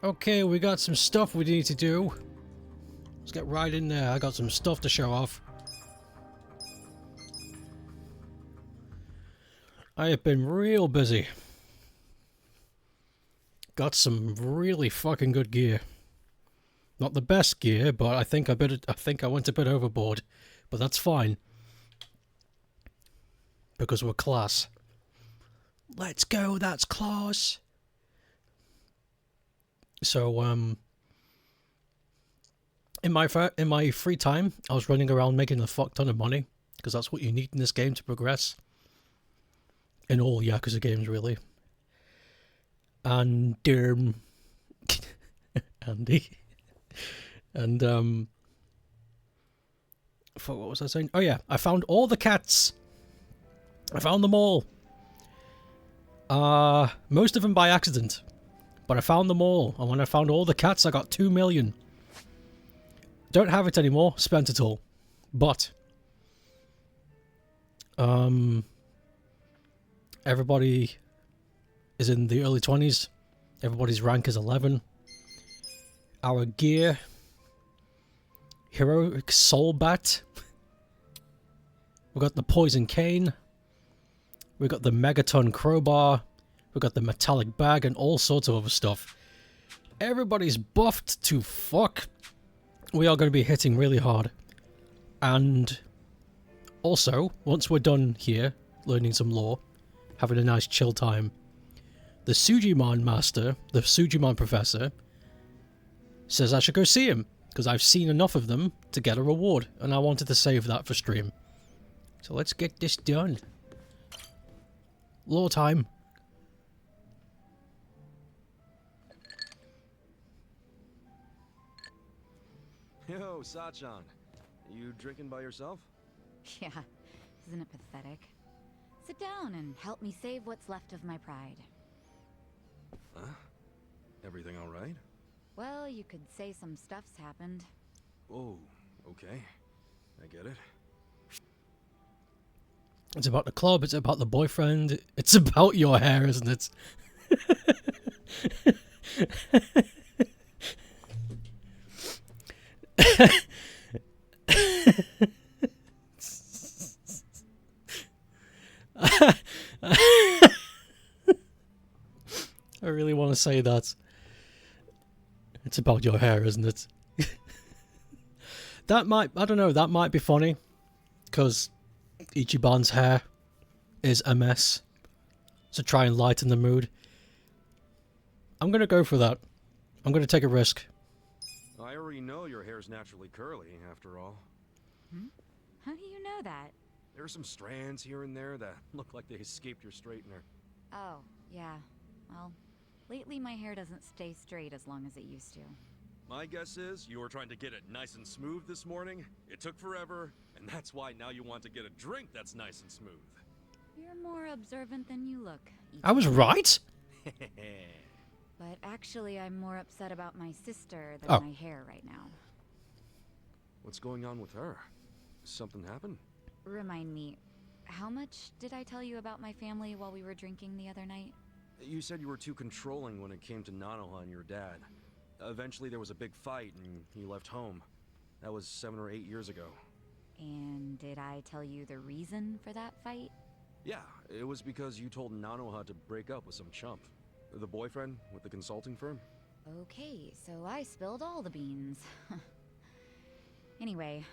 Okay, we got some stuff we need to do. Let's get right in there. I got some stuff to show off. I have been real busy. Got some really fucking good gear. Not the best gear, but I think I went a bit overboard. But that's fine. Because we're class. Let's go, that's class. So, in my free time, I was running around making a fuck ton of money. Because that's what you need in this game to progress. In all Yakuza games, really. And, Andy. And, fuck, what was I saying? Oh yeah, I found all the cats. I found them all. Most of them by accident. But I found them all. And when I found all the cats, I got 2 million. Don't have it anymore. Spent it all. But everybody is in the early 20s. Everybody's rank is 11. Our gear. Heroic Soul Bat. We got the Poison Cane. We got the Megaton Crowbar. We got the Metallic Bag and all sorts of other stuff. Everybody's buffed to fuck. We are going to be hitting really hard. And also, once we're done here, learning some lore, having a nice chill time, the Sujimon Master, the Sujimon Professor, says I should go see him, because I've seen enough of them to get a reward, and I wanted to save that for stream. So let's get this done. Lore time. Yo, Sachan. You drinking by yourself? Yeah, isn't it pathetic? Sit down and help me save what's left of my pride. Huh? Everything all right? Well, you could say some stuff's happened. Oh, okay. I get it. It's about the club, it's about the boyfriend, it's about your hair, isn't it? I really want to say that. It's about your hair, isn't it? That might, I don't know, that might be funny. Because Ichiban's hair is a mess. To try and lighten the mood. I'm going to go for that. I'm going to take a risk. I already know your hair's naturally curly, after all. Hmm? How do you know that? There are some strands here and there that look like they escaped your straightener. Oh, yeah. Well, lately my hair doesn't stay straight as long as it used to. My guess is you were trying to get it nice and smooth this morning. It took forever, and that's why now you want to get a drink that's nice and smooth. You're more observant than you look. I was right? But actually, I'm more upset about my sister than my hair right now. What's going on with her? Something happened? Remind me, how much did I tell you about my family while we were drinking the other night? You said you were too controlling when it came to Nanoha and your dad. Eventually there was a big fight and you left home. That was 7 or 8 years ago. And did I tell you the reason for that fight? Yeah, it was because you told Nanoha to break up with some chump. The boyfriend with the consulting firm? Okay, so I spilled all the beans. Anyway,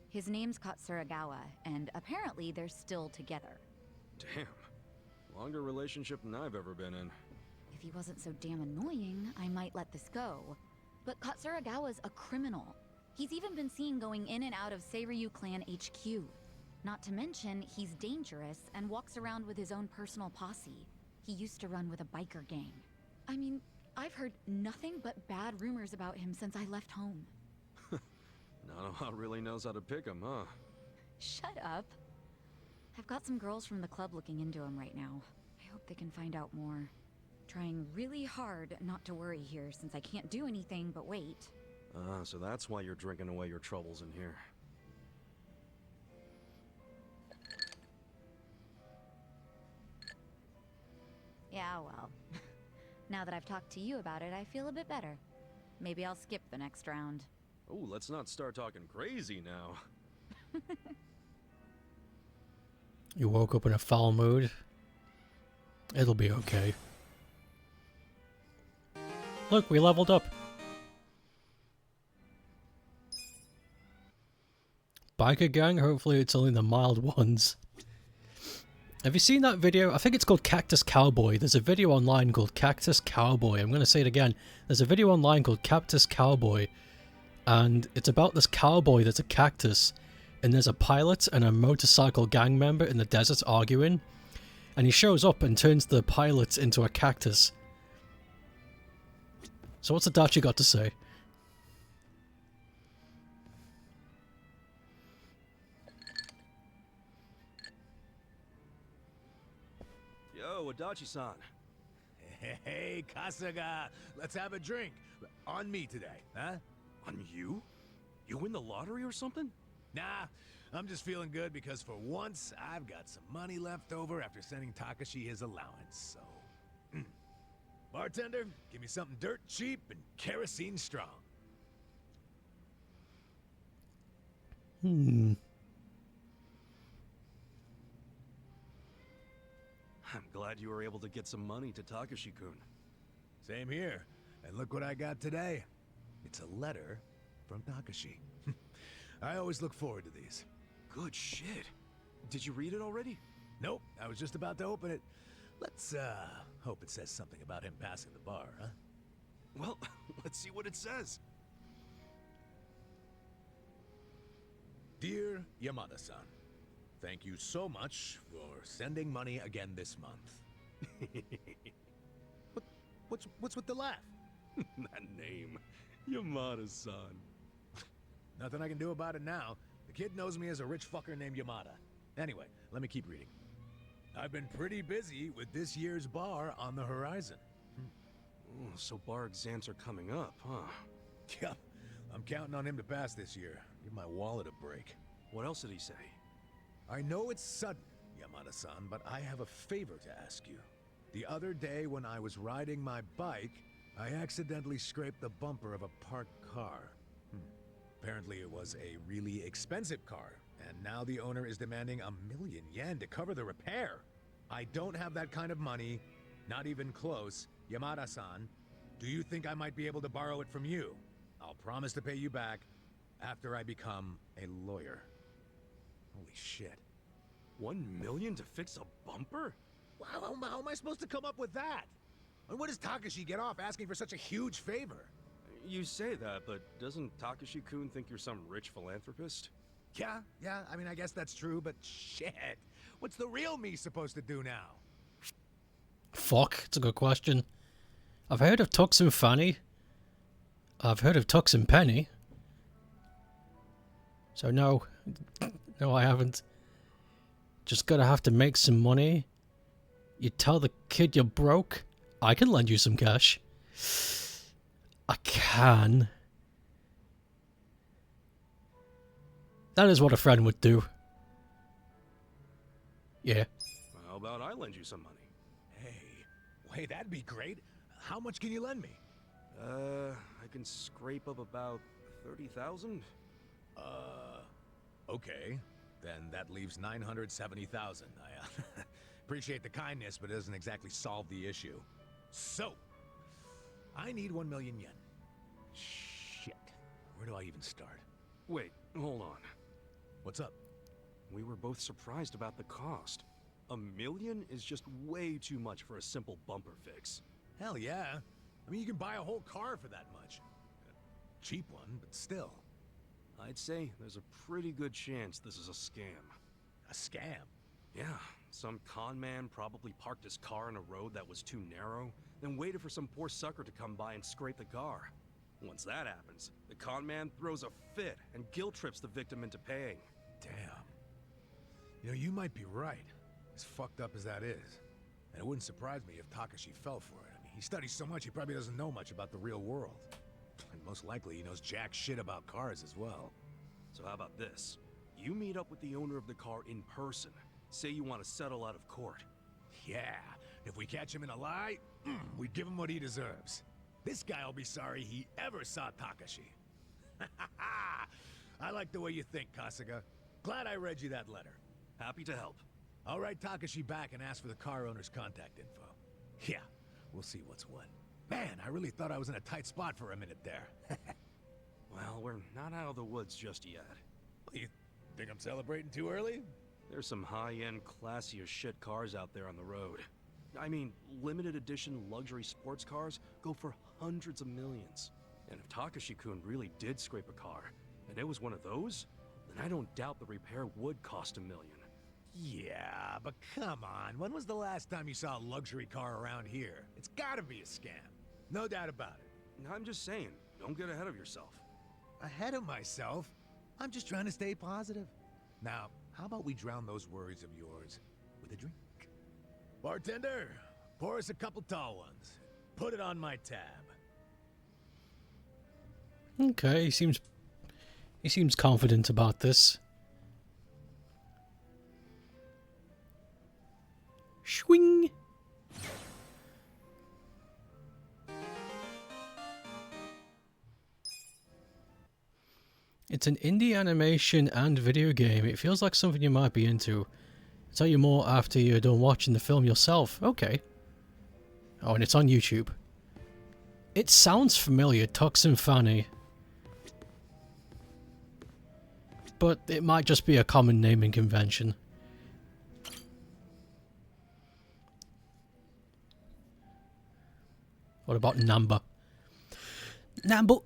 his name's Katsuragawa, and apparently they're still together. Damn. Longer relationship than I've ever been in. If he wasn't so damn annoying, I might let this go. But Katsuragawa's a criminal. He's even been seen going in and out of Seiryu Clan HQ. Not to mention, he's dangerous and walks around with his own personal posse. He used to run with a biker gang. I mean, I've heard nothing but bad rumors about him since I left home. Nanoha really knows how to pick him, huh? Shut up. I've got some girls from the club looking into him right now. I hope they can find out more. Trying really hard not to worry here since I can't do anything but wait. So that's why you're drinking away your troubles in here. Yeah, well. Now that I've talked to you about it, I feel a bit better. Maybe I'll skip the next round. Oh, let's not start talking crazy now. You woke up in a foul mood. It'll be okay. Look, we leveled up. Biker gang? Hopefully it's only the mild ones. Have you seen that video? I think it's called Cactus Cowboy. There's a video online called Cactus Cowboy. I'm going to say it again. There's a video online called Cactus Cowboy. And it's about this cowboy that's a cactus. And there's a pilot and a motorcycle gang member in the desert arguing. And he shows up and turns the pilot into a cactus. So what's Adachi got to say? Yo, Adachi-san. Hey, Kasuga, let's have a drink. On me today, huh? On you? You win the lottery or something? Nah, I'm just feeling good because for once, I've got some money left over after sending Takashi his allowance, so... Bartender, give me something dirt cheap and kerosene strong. Hmm. I'm glad you were able to get some money to Takashi-kun. Same here. And look what I got today. It's a letter from Takashi. I always look forward to these. Good shit. Did you read it already? Nope, I was just about to open it. Let's, hope it says something about him passing the bar, huh? Well, let's see what it says. Dear Yamada-san, thank you so much for sending money again this month. What's with the laugh? That name. Yamada-san. Nothing I can do about it now. The kid knows me as a rich fucker named Yamada. Anyway, let me keep reading. I've been pretty busy with this year's bar on the horizon. Oh, so bar exams are coming up, huh? Yeah, I'm counting on him to pass this year. Give my wallet a break. What else did he say? I know it's sudden, Yamada-san, but I have a favor to ask you. The other day when I was riding my bike, I accidentally scraped the bumper of a parked car. Apparently it was a really expensive car, and now the owner is demanding 1,000,000 yen to cover the repair. I don't have that kind of money, not even close. Yamada-san, do you think I might be able to borrow it from you? I'll promise to pay you back after I become a lawyer. Holy shit. 1 million to fix a bumper? How am I supposed to come up with that? And what does Takashi get off asking for such a huge favor? You say that, but doesn't Takashi-kun think you're some rich philanthropist? Yeah, I mean, I guess that's true, but shit. What's the real me supposed to do now? Fuck, it's a good question. I've heard of Tux and Fanny. I've heard of Tux and Penny. So no. No, I haven't. Just gonna have to make some money. You tell the kid you're broke. I can lend you some cash. I can. That is what a friend would do. Yeah. How about I lend you some money? Hey, that'd be great. How much can you lend me? I can scrape up about 30,000. Okay. Then that leaves 970,000. I appreciate the kindness, but it doesn't exactly solve the issue. So, I need 1,000,000 yen. Shit. Where do I even start? Wait, hold on. What's up? We were both surprised about the cost. 1,000,000 is just way too much for a simple bumper fix. Hell yeah. I mean, you can buy a whole car for that much. A cheap one, but still. I'd say there's a pretty good chance this is a scam. A scam? Yeah, some con man probably parked his car on a road that was too narrow, then waited for some poor sucker to come by and scrape the car. Once that happens, the con man throws a fit and guilt trips the victim into paying. Damn. You know, you might be right. As fucked up as that is. And it wouldn't surprise me if Takashi fell for it. I mean, he studies so much he probably doesn't know much about the real world. And most likely he knows jack shit about cars as well. So how about this? You meet up with the owner of the car in person. Say you want to settle out of court. Yeah, if we catch him in a lie, We'd give him what he deserves. This guy'll be sorry he ever saw Takashi. I like the way you think, Kasuga. Glad I read you that letter. Happy to help. I'll write Takashi back and ask for the car owner's contact info. Yeah, we'll see what's what. Man, I really thought I was in a tight spot for a minute there. Well, we're not out of the woods just yet. You think I'm celebrating too early? There's some high-end, classy as shit cars out there on the road. I mean, limited edition luxury sports cars go for hundreds of millions. And if Takashi-kun really did scrape a car, and it was one of those, then I don't doubt the repair would cost $1 million. Yeah, but come on. When was the last time you saw a luxury car around here? It's gotta be a scam. No doubt about it. I'm just saying, don't get ahead of yourself. Ahead of myself? I'm just trying to stay positive. Now, how about we drown those worries of yours with a drink? Bartender, pour us a couple tall ones. Put it on my tab. Okay, he seems confident about this. Swing. It's an indie animation and video game. It feels like something you might be into. I'll tell you more after you're done watching the film yourself. Okay. Oh, and it's on YouTube. It sounds familiar, Tux and Fanny. But it might just be a common naming convention. What about Namba? Nambo!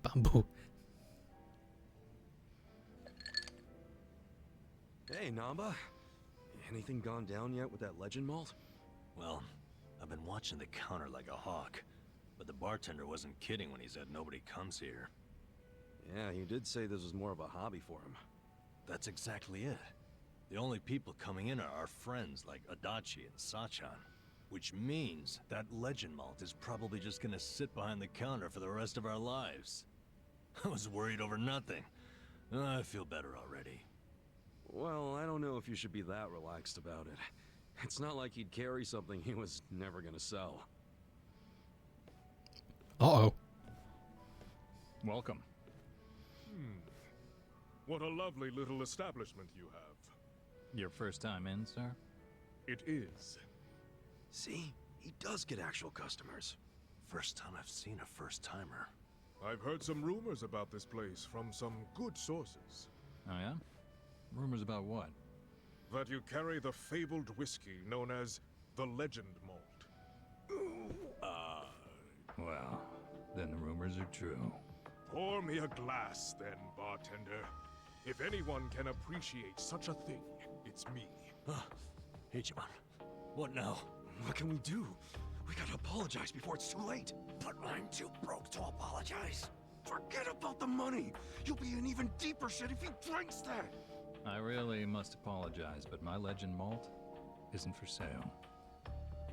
Bamboo. Hey, Namba. Anything gone down yet with that legend malt? Well, I've been watching the counter like a hawk, but the bartender wasn't kidding when he said nobody comes here. Yeah, he did say this was more of a hobby for him. That's exactly it. The only people coming in are our friends like Adachi and Sachan, which means that legend malt is probably just gonna sit behind the counter for the rest of our lives. I was worried over nothing. I feel better already. Well, I don't know if you should be that relaxed about it. It's not like he'd carry something he was never gonna sell. Uh-oh. Welcome. What a lovely little establishment you have. Your first time in, sir? It is. See? He does get actual customers. First time I've seen a first-timer. I've heard some rumors about this place from some good sources. Oh, yeah? Rumors about what? That you carry the fabled whiskey known as the Legend Malt. Well, then the rumors are true. Pour me a glass, then, bartender. If anyone can appreciate such a thing, it's me. Ichiban, what now? What can we do? We gotta apologize before it's too late. But I'm too broke to apologize. Forget about the money. You'll be in even deeper shit if he drinks that. I really must apologize, but my legend malt isn't for sale.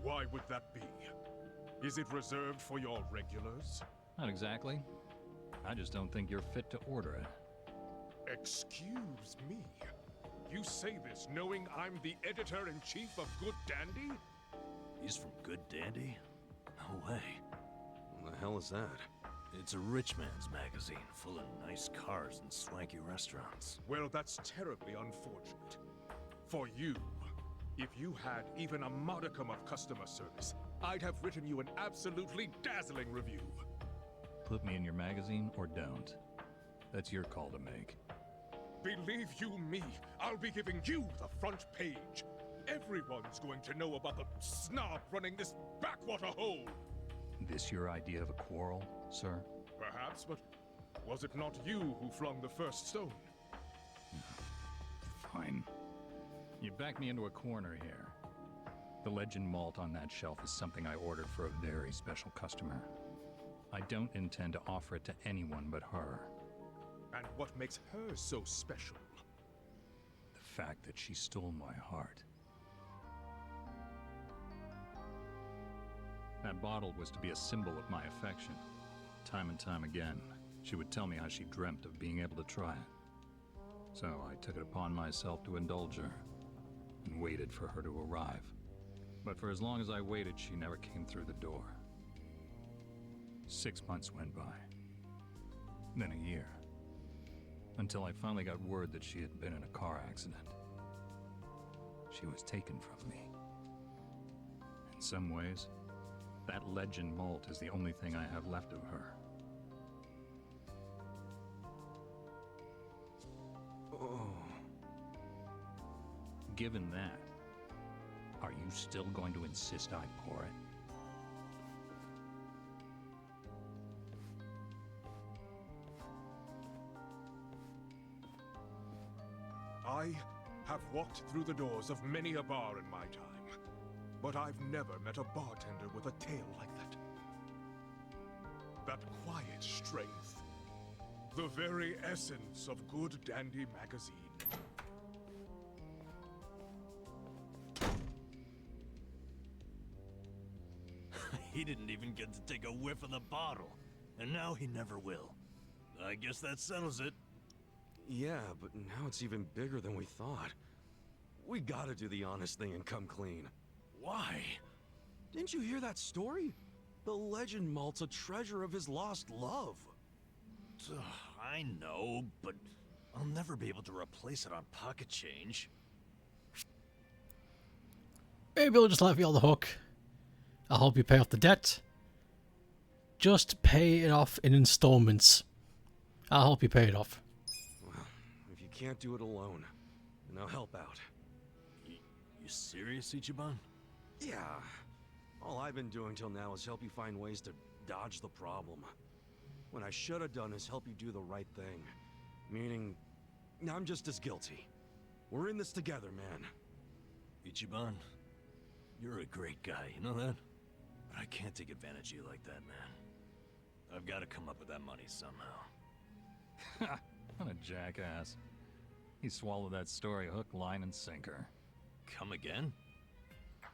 Why would that be? Is it reserved for your regulars? Not exactly. I just don't think you're fit to order it. Excuse me? You say this knowing I'm the editor-in-chief of Good Dandy? He's from Good Dandy? No way. What the hell is that? It's a rich man's magazine, full of nice cars and swanky restaurants. Well, that's terribly unfortunate. For you, if you had even a modicum of customer service, I'd have written you an absolutely dazzling review. Put me in your magazine or don't. That's your call to make. Believe you me, I'll be giving you the front page. Everyone's going to know about the snob running this backwater hole. This your idea of a quarrel, sir? Perhaps, but was it not you who flung the first stone? Fine. You backed me into a corner here. The legend malt on that shelf is something I ordered for a very special customer. I don't intend to offer it to anyone but her. And what makes her so special? The fact that she stole my heart. That bottle was to be a symbol of my affection. Time and time again, She would tell me how she dreamt of being able to try it. So I took it upon myself to indulge her, and waited for her to arrive. But for as long as I waited, she never came through the door. 6 months went by. Then a year. Until I finally got word that she had been in a car accident. She was taken from me. In some ways, that legend malt is the only thing I have left of her. Oh. Given that, are you still going to insist I pour it? I have walked through the doors of many a bar in my time, but I've never met a bartender with a tale like that. That quiet strength. The very essence of good dandy magazine. He didn't even get to take a whiff of the bottle, and now he never will. I guess that settles it. Yeah, but now it's even bigger than we thought. We gotta do the honest thing and come clean. Why? Didn't you hear that story? The legend malt's a treasure of his lost love. Ugh, I know, but I'll never be able to replace it on pocket change. Maybe we'll just let you on the hook. I'll help you pay off the debt. Just pay it off in installments. I'll help you pay it off. Well, if you can't do it alone, then I'll help out. You serious, Ichiban? Yeah. All I've been doing till now is help you find ways to dodge the problem. What I should have done is help you do the right thing. Meaning, I'm just as guilty. We're in this together, man. Ichiban, you're a great guy, you know that? But I can't take advantage of you like that, man. I've got to come up with that money somehow. What a jackass. He swallowed that story hook, line, and sinker. Come again?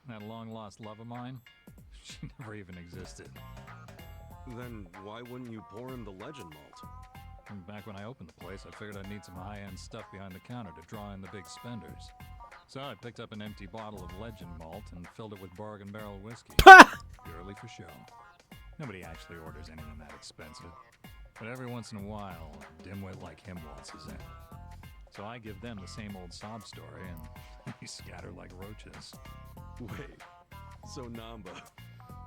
That long-lost love of mine? She never even existed. Then why wouldn't you pour him the legend malt? And back when I opened the place, I figured I'd need some high-end stuff behind the counter to draw in the big spenders. So I picked up an empty bottle of legend malt and filled it with bargain barrel whiskey. Purely for show. Nobody actually orders anything that expensive. But every once in a while, a dimwit like him waltzes in. So I give them the same old sob story, and we scatter like roaches. Wait, so Namba,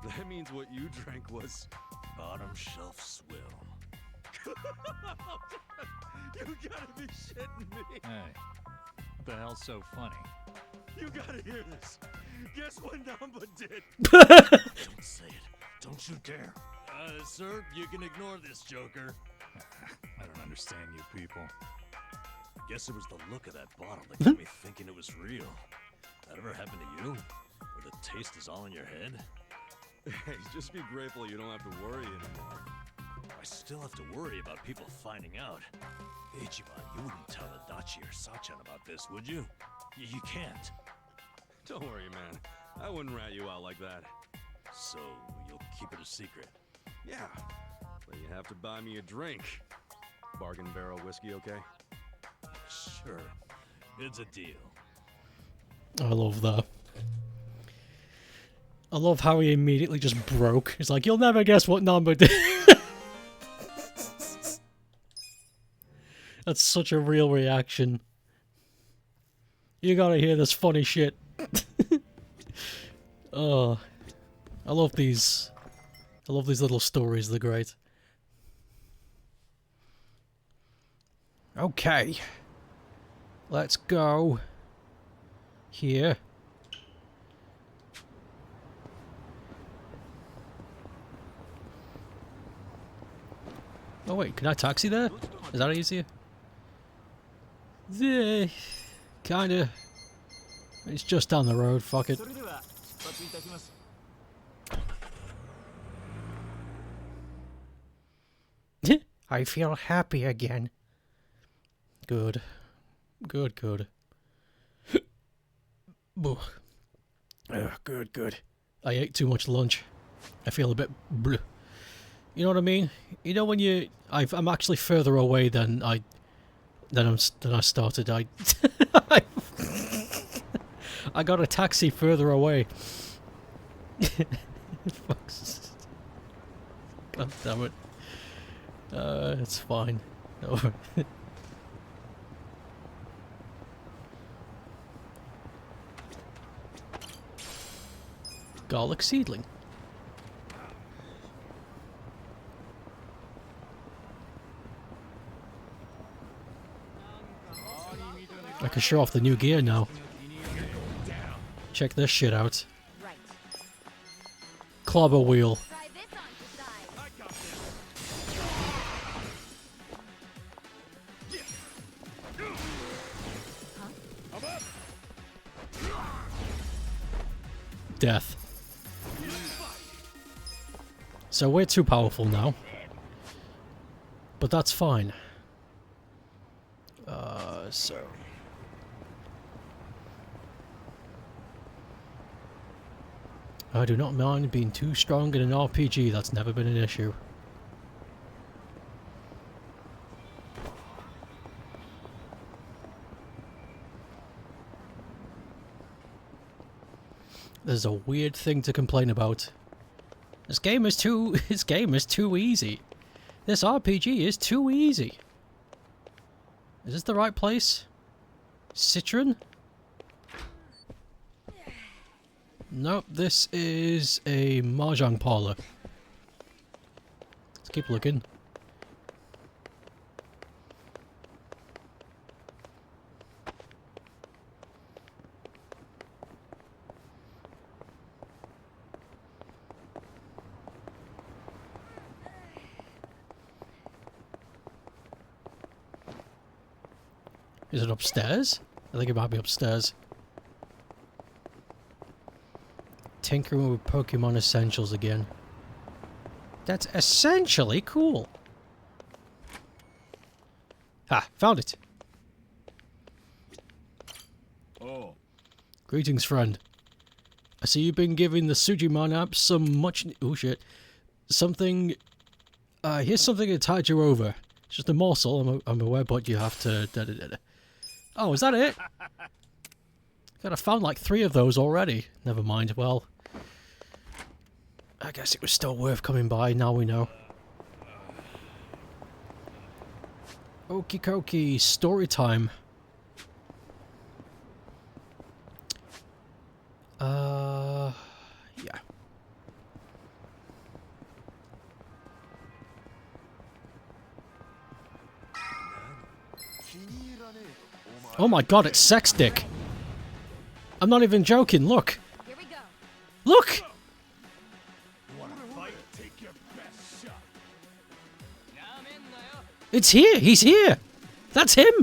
that means what you drank was... Bottom shelf swill. You gotta be shitting me! Hey, what the hell's so funny? You gotta hear this! Guess what Namba did? Don't say it. Don't you dare. Sir, you can ignore this, Joker. I don't understand you people. Guess it was the look of that bottle that got me thinking it was real. That ever happened to you? Where the taste is all in your head? Hey, just be grateful you don't have to worry anymore. I still have to worry about people finding out. Ichiban, you wouldn't tell Adachi or Sachan about this, would you? You can't. Don't worry, man. I wouldn't rat you out like that. So, you'll keep it a secret? Yeah, but you have to buy me a drink. Bargain barrel whiskey, okay? Sure. It's a deal. I love that. I love how he immediately just broke. He's like, you'll never guess what Namba did. That's such a real reaction. You gotta hear this funny shit. Oh, I love these. I love these little stories. They're great. Okay. Let's go here. Oh wait, can I taxi there? Is that easier? Yeah, kinda. It's just down the road, fuck it. I feel happy again. Good. Good, good. Good, good. I ate too much lunch. I feel a bit bleh. You know what I mean? You know when I'm actually further away than I started. I got a taxi further away. Fucks. God damn it. It's fine. No. Garlic seedling. I can show off the new gear now. Check this shit out. Right. Clobber wheel. Try this on for size. Death. So we're too powerful now. But that's fine. So... I do not mind being too strong in an RPG, that's never been an issue. There's a weird thing to complain about. This game is too easy. This RPG is too easy. Is this the right place? Citron? Nope, this is a mahjong parlor. Let's keep looking. Is it upstairs? I think it might be upstairs. Tinkering with Pokemon Essentials again. That's essentially cool. Ah, found it. Oh. Greetings, friend. I see you've been giving the Sujimon app some much... Oh, shit. Something... here's something to tide you over. It's just a morsel, I'm aware, but you have to... Oh, is that it? God, I found like 3 of those already. Never mind, well... I guess it was still worth coming by, now we know. Okie dokie, story time. Yeah. Oh my god, it's Sex Dick. I'm not even joking, look. Here we go. Look! It's here! He's here! That's him!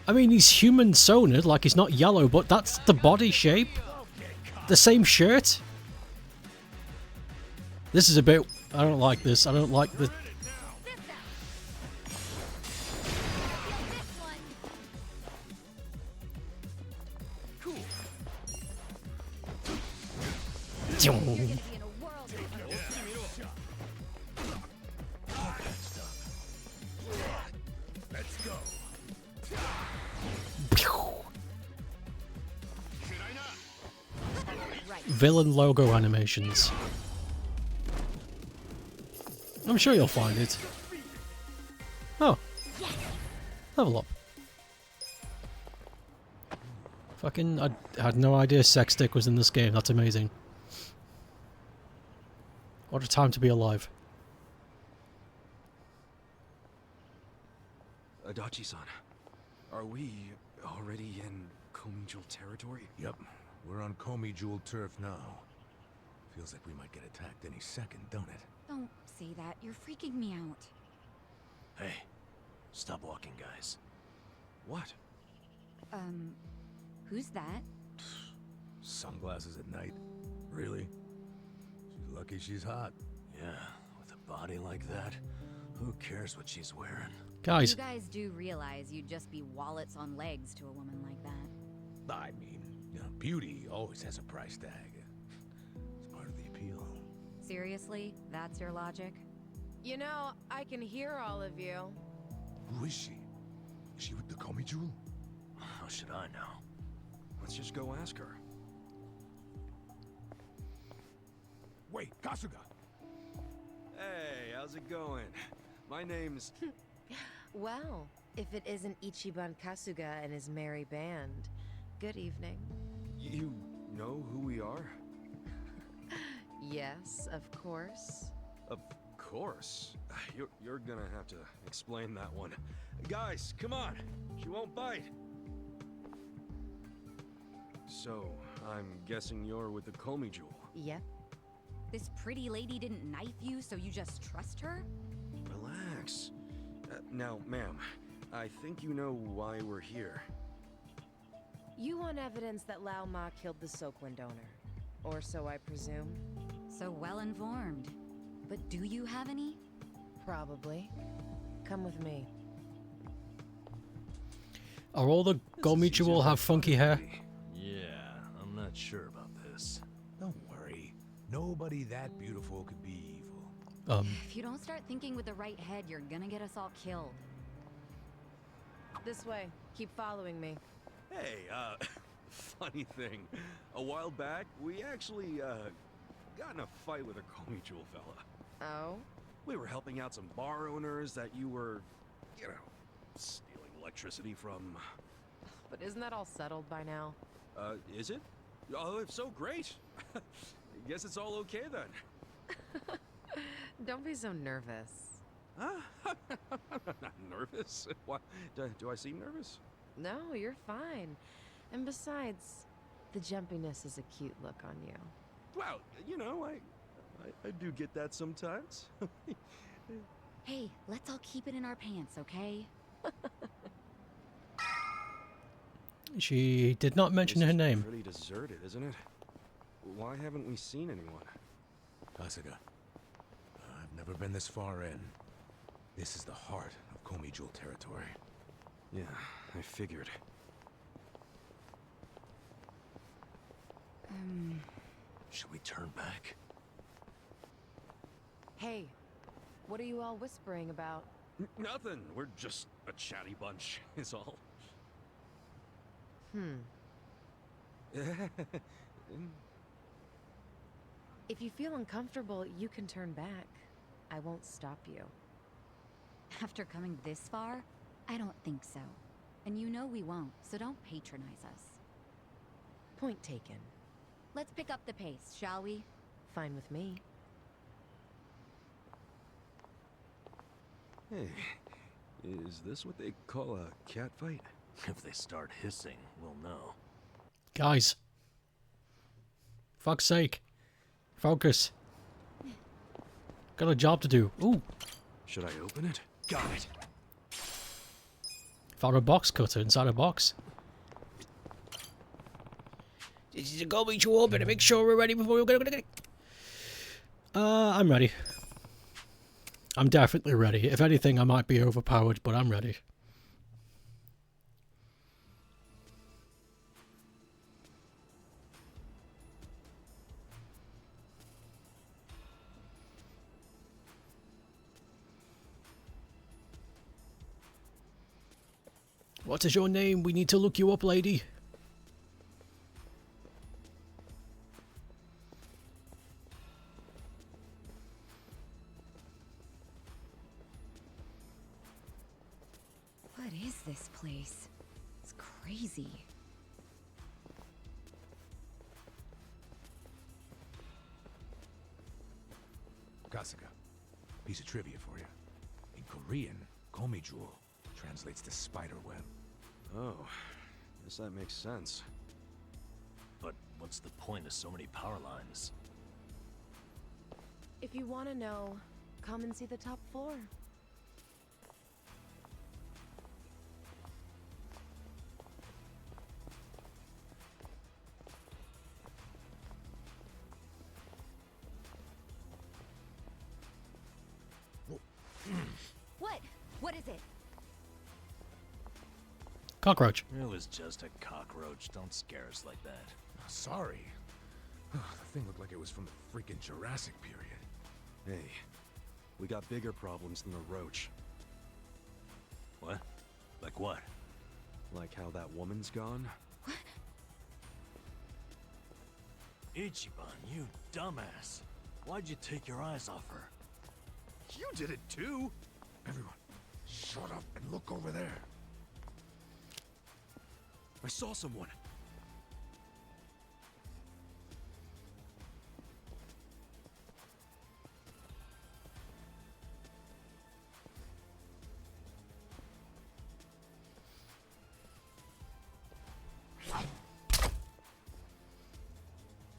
I mean, he's human soned, like he's not yellow, but that's the body shape. The same shirt. This is a bit... I don't like this. I don't like the... Villain logo animations. I'm sure you'll find it. Oh. Level up. Fucking, I had no idea Sex Stick was in this game. That's amazing. What a time to be alive. Adachi-san, are we already in Komijul territory? Yep, we're on Komi Jewel turf now. Feels like we might get attacked any second, don't it? Don't say that. You're freaking me out. Hey, stop walking, guys. What? Who's that? Sunglasses at night? Really? She's lucky she's hot. Yeah, with a body like that, who cares what she's wearing? Guys. You guys do realize you'd just be wallets on legs to a woman like that. I mean, Beauty always has a price tag. It's part of the appeal. Seriously? That's your logic? You know, I can hear all of you. Who is she? Is she with the Komi Jewel? How should I know? Let's just go ask her. Wait, Kasuga! Hey, how's it going? My name's... Well, if it isn't Ichiban Kasuga and his merry band, good evening. You know who we are? Yes, of course. Of course. You're gonna have to explain that one. Guys, come on! She won't bite! So, I'm guessing you're with the Komi Jewel. Yep. This pretty lady didn't knife you, so you just trust her? Relax. Now, ma'am, I think you know why we're here. You want evidence that Lao Ma killed the Sokwin donor. Or so I presume. So well informed. But do you have any? Probably. Come with me. Are all the Komi Jewel have funky hair? Yeah, I'm not sure about this. Don't worry. Nobody that beautiful could be evil. If you don't start thinking with the right head, you're gonna get us all killed. This way. Keep following me. Hey, funny thing. A while back, we actually, got in a fight with a Komi Jewel fella. Oh? We were helping out some bar owners that you were, you know, stealing electricity from. But isn't that all settled by now? Is it? Oh, if so, great. Guess it's all okay then. Don't be so nervous. Huh? I'm not nervous. What? Do I seem nervous? No, you're fine. And besides, the jumpiness is a cute look on you. Well, you know, I do get that sometimes. Hey, let's all keep it in our pants, okay? She did not mention This her is name. Pretty deserted, isn't it? Why haven't we seen anyone? Kasuga, I've never been this far in. This is the heart of Komi Jewel territory. Yeah, I figured. Should we turn back? Hey, what are you all whispering about? Nothing. We're just a chatty bunch, is all. If you feel uncomfortable, you can turn back. I won't stop you. After coming this far, I don't think so. And you know we won't, so don't patronize us. Point taken. Let's pick up the pace, shall we? Fine with me. Hey, is this what they call a cat fight? If they start hissing, we'll know. Guys. Fuck's sake. Focus. Got a job to do. Ooh. Should I open it? Got it. Found a box cutter inside a box. This is a Komi Jewel. Better make sure we're ready before we go. I'm ready. I'm definitely ready. If anything, I might be overpowered, but I'm ready. What is your name? We need to look you up, lady. What is this place? It's crazy. Kasuga, piece of trivia for you. In Korean, Komi Jewel translates to spider web. Oh, guess that makes sense. But what's the point of so many power lines? If you want to know, come and see the top floor. What? What is it? Cockroach. It was just a cockroach. Don't scare us like that. Sorry. The thing looked like it was from the freaking Jurassic period. Hey, we got bigger problems than the roach. What? Like what? Like how that woman's gone? Ichiban, you dumbass. Why'd you take your eyes off her? You did it too! Everyone, shut up and look over there. I saw someone.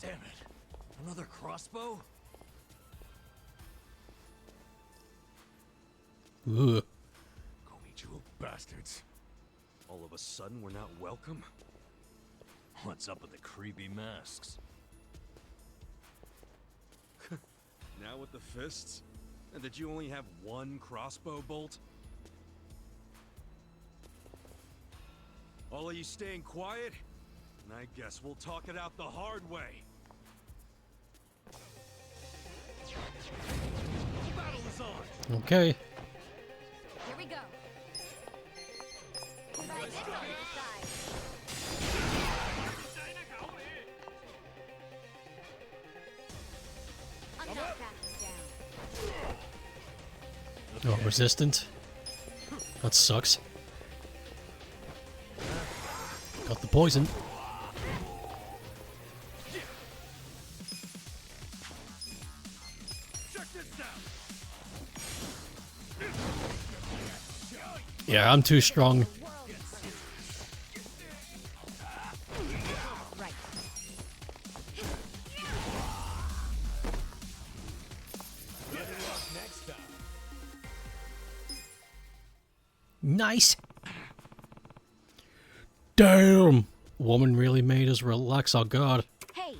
Damn it. Another crossbow? Ugh. Komichu bastards. All of a sudden, we're not welcome? What's up with the creepy masks? Now with the fists? And did you only have one crossbow bolt? All of you staying quiet? And I guess we'll talk it out the hard way. Battle is on! Okay. Here we go. Try this on your side. I'm not backing down. Oh, resistant. That sucks. Got the poison. Check this out! Yeah, I'm too strong. Right. Nice. Damn. Woman really made us relax, oh god. Hey,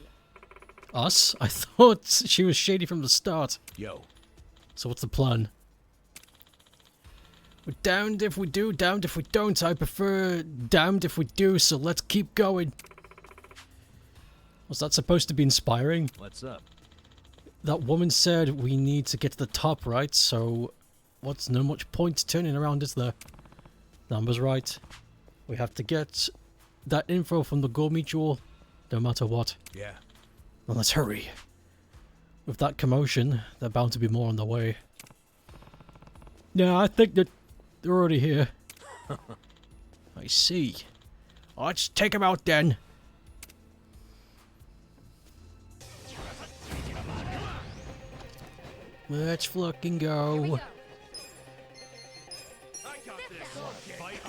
Us? I thought she was shady from the start. Yo, So what's the plan? We're damned if we do, damned if we don't. I prefer damned if we do, so let's keep going. Was that supposed to be inspiring? What's up? That woman said we need to get to the top, right? So what's no much point turning around, is there? Number's right. We have to get that info from the Gold Mutual, no matter what. yeah. Well, let's hurry. With that commotion, there are bound to be more on the way. No, I think that they're already here. I see. Let's take them out then. Let's fucking here we go. go. I got this! Fight!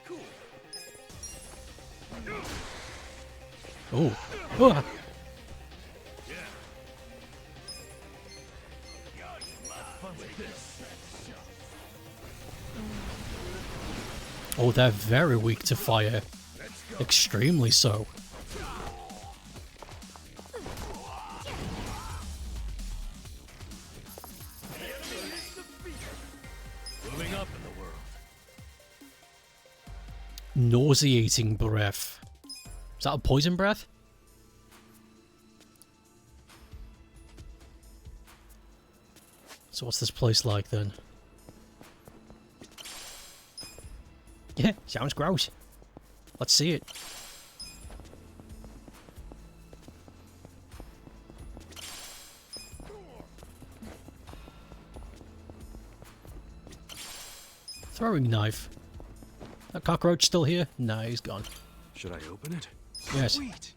Cool. Oh. Ah. Oh, they're very weak to fire. Extremely so. Moving up in the world. Nauseating breath. Is that a poison breath? So what's this place like then? Yeah, sounds gross. Let's see it. Throwing knife. That cockroach still here? Nah, he's gone. Should I open it? Yes. Sweet!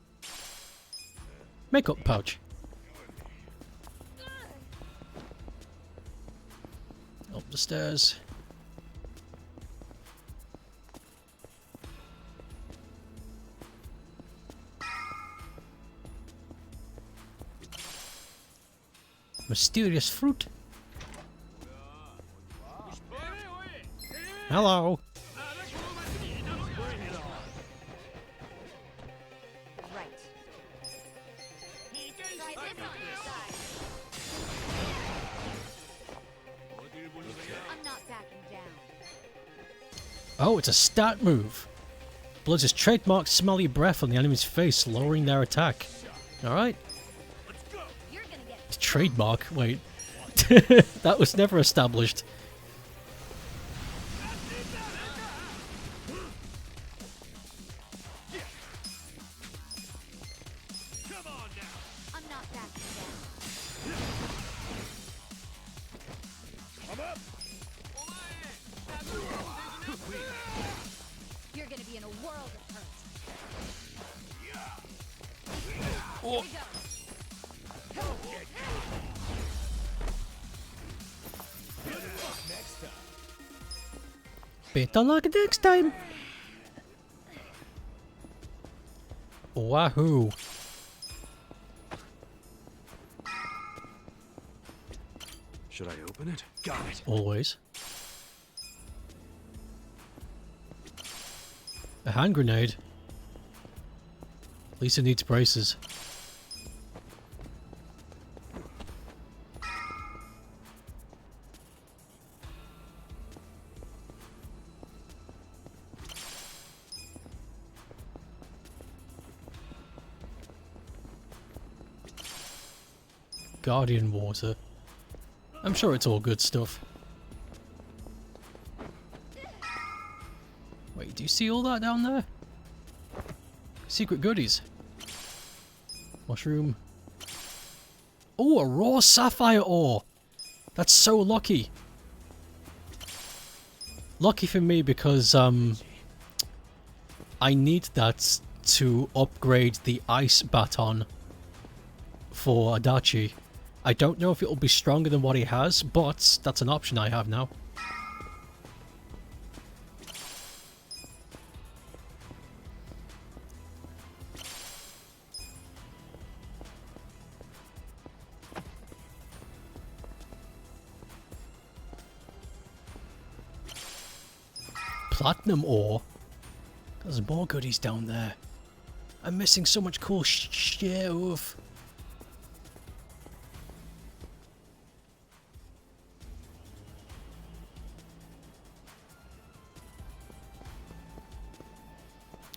Makeup pouch. Up the stairs. Mysterious fruit. Hello. Right. Try this on your side. I'm not backing down. Oh, it's a stat move. Bloods' trademark smelly breath on the enemy's face, lowering their attack. Alright. Trademark? Wait. That was never established. I'm not backing down. You're gonna be in a world of hurt. Oh. Here we go. Better luck next time. Wahoo. Should I open it? Got it. Always. A hand grenade. At least it needs braces. Guardian water. I'm sure it's all good stuff. Wait, do you see all that down there? Secret goodies. Mushroom. Oh, a raw sapphire ore! That's so lucky. Lucky for me because, I need that to upgrade the ice baton for Adachi. I don't know if it'll be stronger than what he has, but that's an option I have now. Platinum ore? There's more goodies down there. I'm missing so much cool shit. Oof.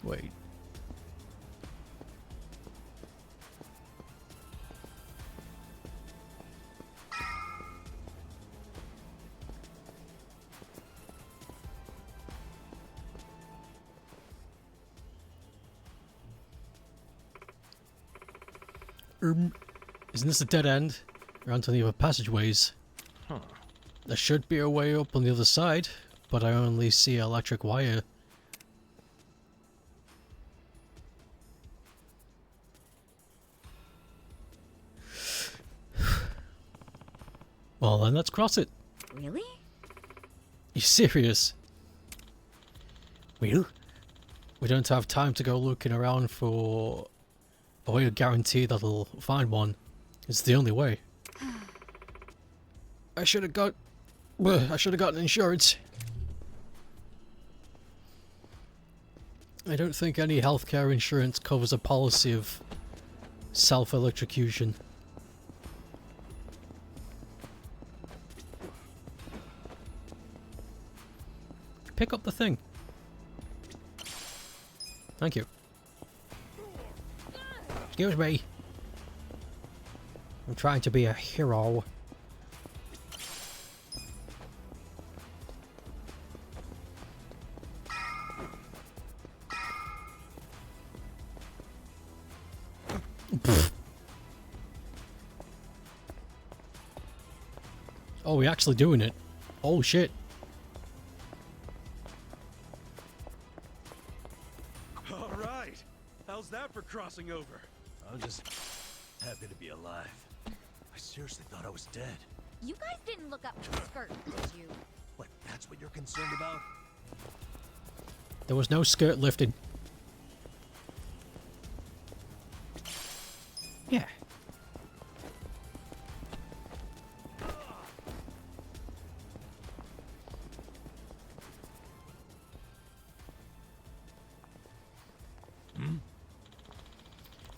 Wait. Isn't this a dead end? Or onto the other passageways? Huh. There should be a way up on the other side, but I only see electric wire. Well then, let's cross it. Really? You serious? We don't have time to go looking around for a way to guarantee that I'll find one. It's the only way. I should have gotten insurance. I don't think any healthcare insurance covers a policy of self-electrocution. Pick up the thing. Thank you. Excuse me. I'm trying to be a hero. Oh, we're actually doing it. Oh shit. All right. How's that for crossing over? I'm just happy to be alive. I seriously thought I was dead. You guys didn't look up my skirt, did you? What, that's what you're concerned about? There was no skirt lifted. Yeah.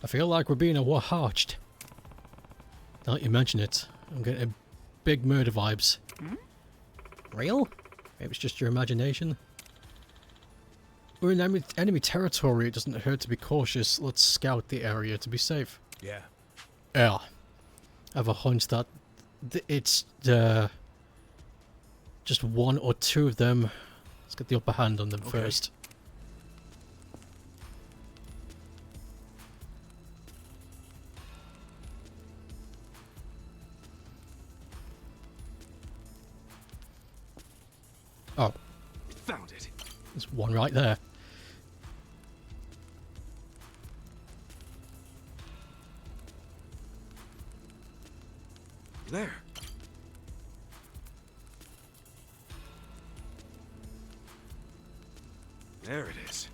I feel like we're being watched. Now that you mention it, I'm getting big murder vibes. Real? Maybe it's just your imagination. We're in enemy territory. It doesn't hurt to be cautious. Let's scout the area to be safe. Yeah. Yeah. I have a hunch that it's just one or two of them. Let's get the upper hand on them first. Oh, Found it. there's one right there. There. There it is.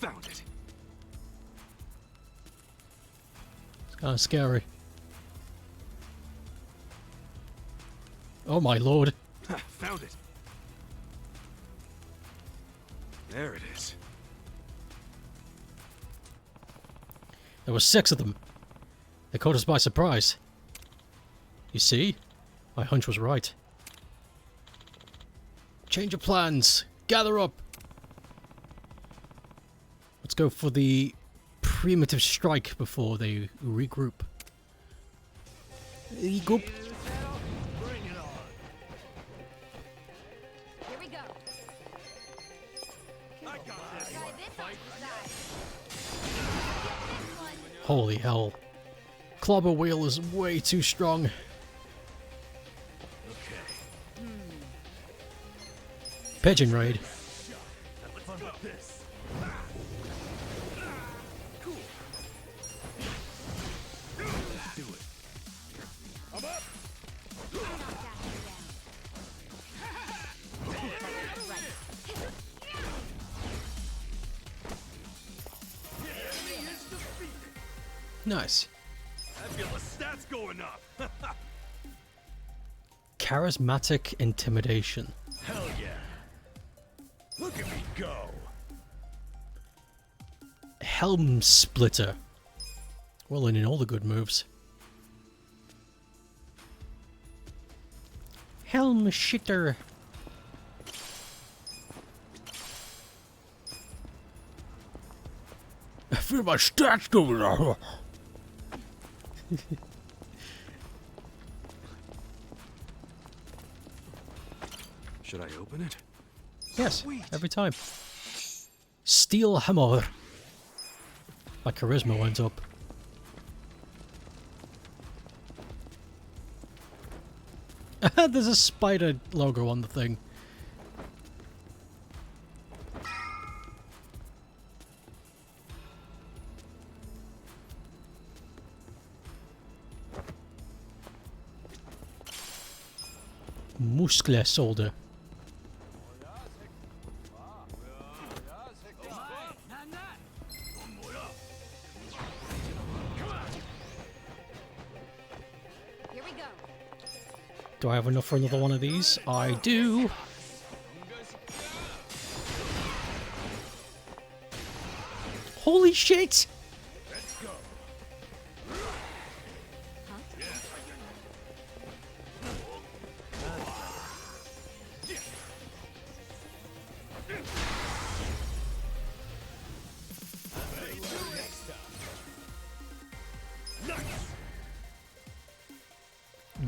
Found it. It's kind of scary. Oh my lord. Found it. There it is. There were 6 of them. They caught us by surprise. You see? My hunch was right. Change of plans. Gather up. Let's go for the primitive strike before they regroup. Regroup. Here we go. I got this. Try this on the side. This one. Holy hell. Clobber wheel is way too strong. Okay. Pigeon raid. Let's do this. Cool. Let's do it. I'm up. Nice. I feel the stats going up. Charismatic intimidation. Hell yeah. Look at me go. Helm splitter. We're learning all the good moves. Helm shitter. I feel my stats going up. Should I open it? Yes, Sweet. every time. Steel hammer. My charisma went up. There's a spider logo on the thing. Muscle solder. Here we go. Do I have enough for another one of these? I do. Holy shit!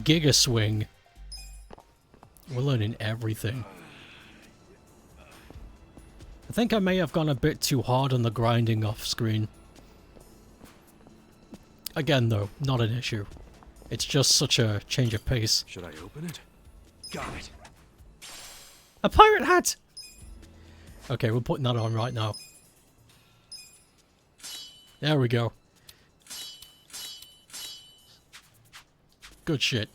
Giga swing. We're learning everything. I think I may have gone a bit too hard on the grinding off screen. Again though, not an issue. It's just such a change of pace. Should I open it? Got it. A pirate hat! Okay, we're putting that on right now. There we go. Good shit.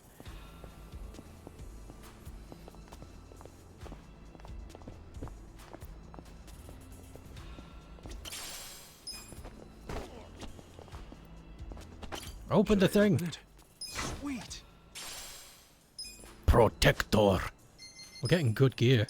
Open the thing. Open it? Sweet. Protector. We're getting good gear.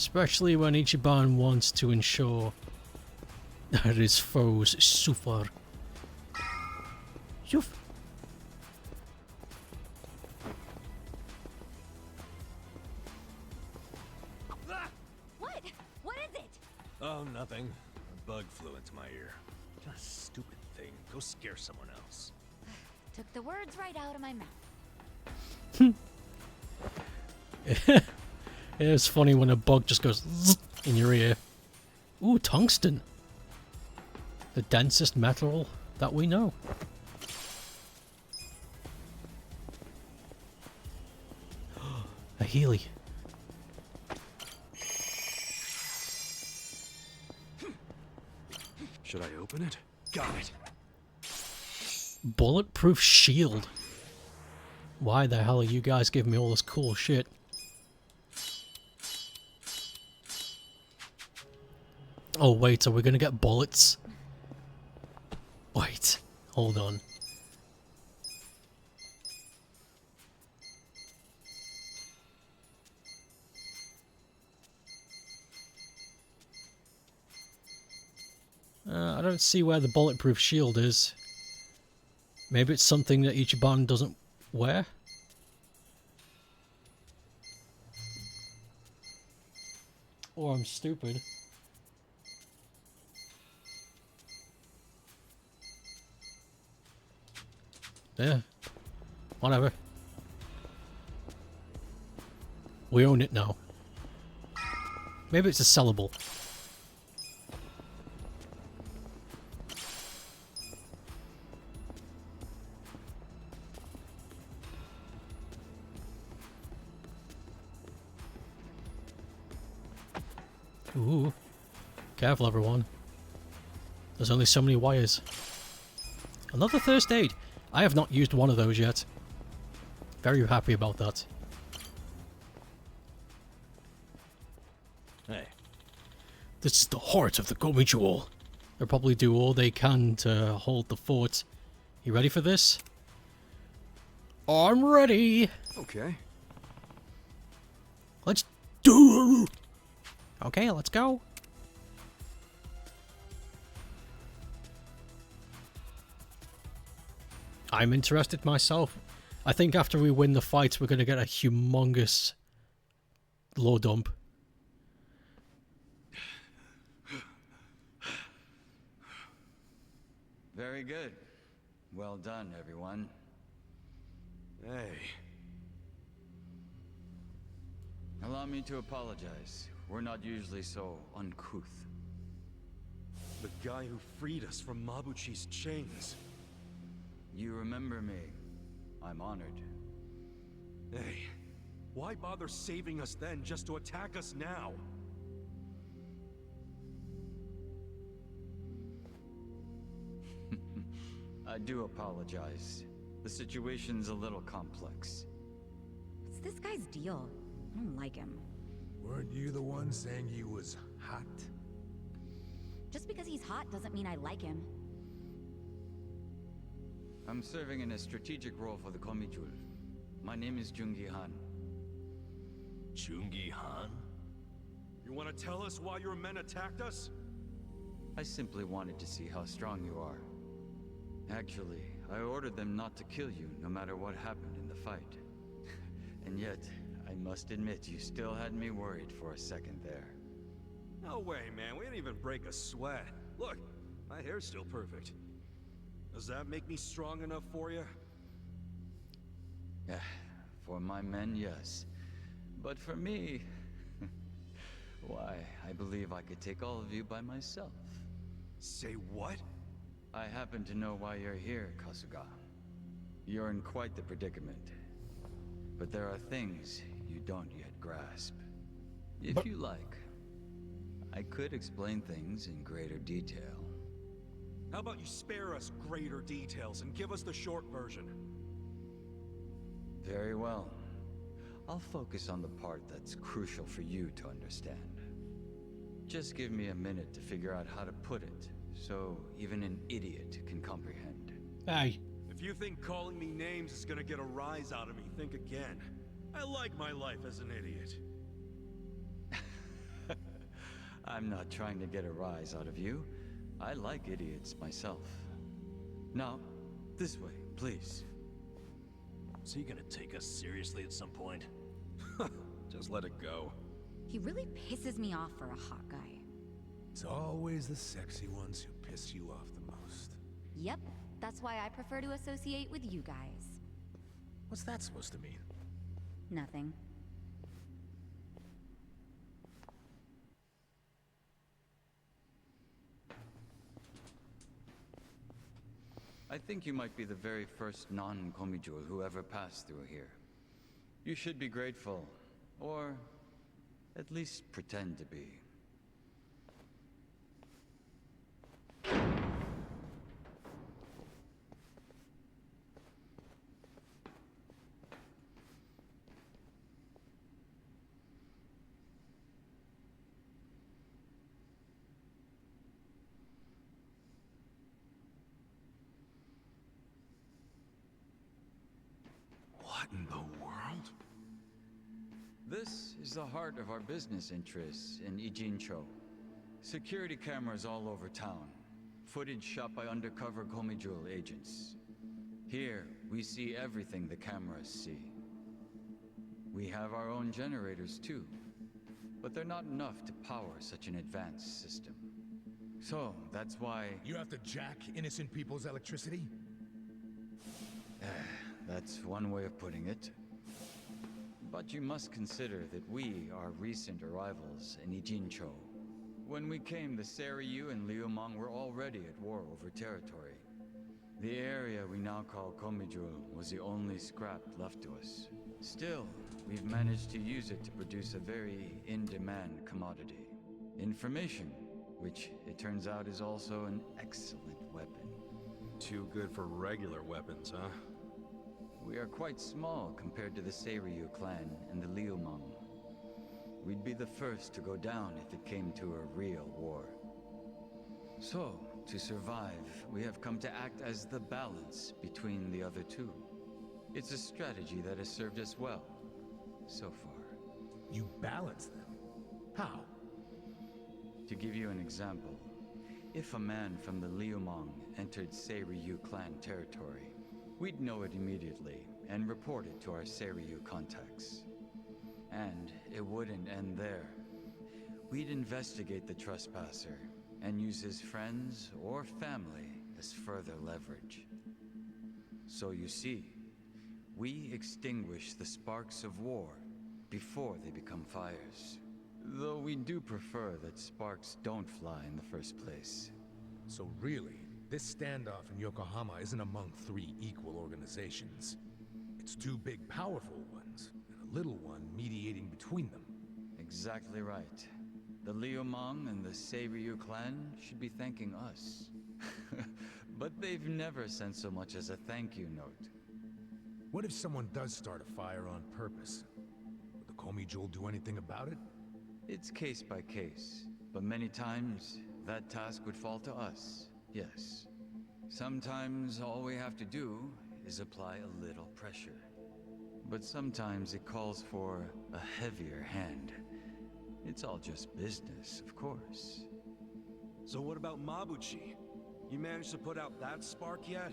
Especially when Ichiban wants to ensure that his foes suffer. Shoof. What? What is it? Oh, nothing. A bug flew into my ear. What a stupid thing. Go scare someone else. Took the words right out of my mouth. It's funny when a bug just goes zzz in your ear. Ooh, tungsten. The densest metal that we know. A Healy. Should I open it? Got it. Bulletproof shield. Why the hell are you guys giving me all this cool shit? Oh wait, are we gonna get bullets? Wait, hold on. I don't see where the bulletproof shield is. Maybe it's something that Ichiban doesn't wear? Or I'm stupid. Yeah. Whatever. We own it now. Maybe it's a sellable. Ooh. Careful, everyone. There's only so many wires. Another first aid. I have not used one of those yet. Very happy about that. Hey. This is the heart of the Gomi Jewel. They'll probably do all they can to hold the fort. You ready for this? I'm ready. Okay. Let's do. Okay, let's go. I'm interested myself. I think after we win the fight, we're going to get a humongous low dump. Very good. Well done, everyone. Hey. Allow me to apologize. We're not usually so uncouth. The guy who freed us from Mabuchi's chains. You remember me. I'm honored. Hey, why bother saving us then just to attack us now? I do apologize. The situation's a little complex. What's this guy's deal? I don't like him. Weren't you the one saying he was hot? Just because he's hot doesn't mean I like him. I'm serving in a strategic role for the Komijul. My name is Jungi Han. Jungi Han? You want to tell us why your men attacked us? I simply wanted to see how strong you are. Actually, I ordered them not to kill you no matter what happened in the fight. And yet, I must admit you still had me worried for a second there. No way, man. We didn't even break a sweat. Look, my hair's still perfect. Does that make me strong enough for you? For my men, yes. But for me... why, I believe I could take all of you by myself. Say what? I happen to know why you're here, Kasuga. You're in quite the predicament. But there are things you don't yet grasp. If you like, I could explain things in greater detail. How about you spare us greater details and give us the short version? Very well. I'll focus on the part that's crucial for you to understand. Just give me a minute to figure out how to put it, so even an idiot can comprehend. Hey. If you think calling me names is gonna get a rise out of me, think again. I like my life as an idiot. I'm not trying to get a rise out of you. I like idiots myself. Now, this way, please. So you gonna take us seriously at some point? Just let it go. He really pisses me off for a hot guy. It's always the sexy ones who piss you off the most. Yep, that's why I prefer to associate with you guys. What's that supposed to mean? Nothing. I think you might be the very first non-Komijul who ever passed through here. You should be grateful, or at least pretend to be. What in the world? This is the heart of our business interests in Ijincho. Security cameras all over town. Footage shot by undercover Komijul agents. Here, we see everything the cameras see. We have our own generators too, but they're not enough to power such an advanced system. So, that's why... You have to jack innocent people's electricity? That's one way of putting it. But you must consider that we are recent arrivals in Ijincho. When we came, the Seiryu and Liumang were already at war over territory. The area we now call Komijul was the only scrap left to us. Still, we've managed to use it to produce a very in-demand commodity. Information, which it turns out is also an excellent weapon. Too good for regular weapons, huh? We are quite small compared to the Seiryu clan and the Liumang. We'd be the first to go down if it came to a real war. So, to survive, we have come to act as the balance between the other two. It's a strategy that has served us well, so far. You balance them? How? To give you an example, if a man from the Liumang entered Seiryu clan territory, we'd know it immediately and report it to our Seiryu contacts. And it wouldn't end there. We'd investigate the trespasser and use his friends or family as further leverage. So you see, we extinguish the sparks of war before they become fires. Though we do prefer that sparks don't fly in the first place. So really, this standoff in Yokohama isn't among three equal organizations. It's two big, powerful ones, and a little one mediating between them. Exactly right. The Liumang and the Seiryu clan should be thanking us. But they've never sent so much as a thank you note. What if someone does start a fire on purpose? Would the Komijul do anything about it? It's case by case, but many times that task would fall to us, yes. Sometimes all we have to do is apply a little pressure. But sometimes it calls for a heavier hand. It's all just business, of course. So what about Mabuchi? You managed to put out that spark yet?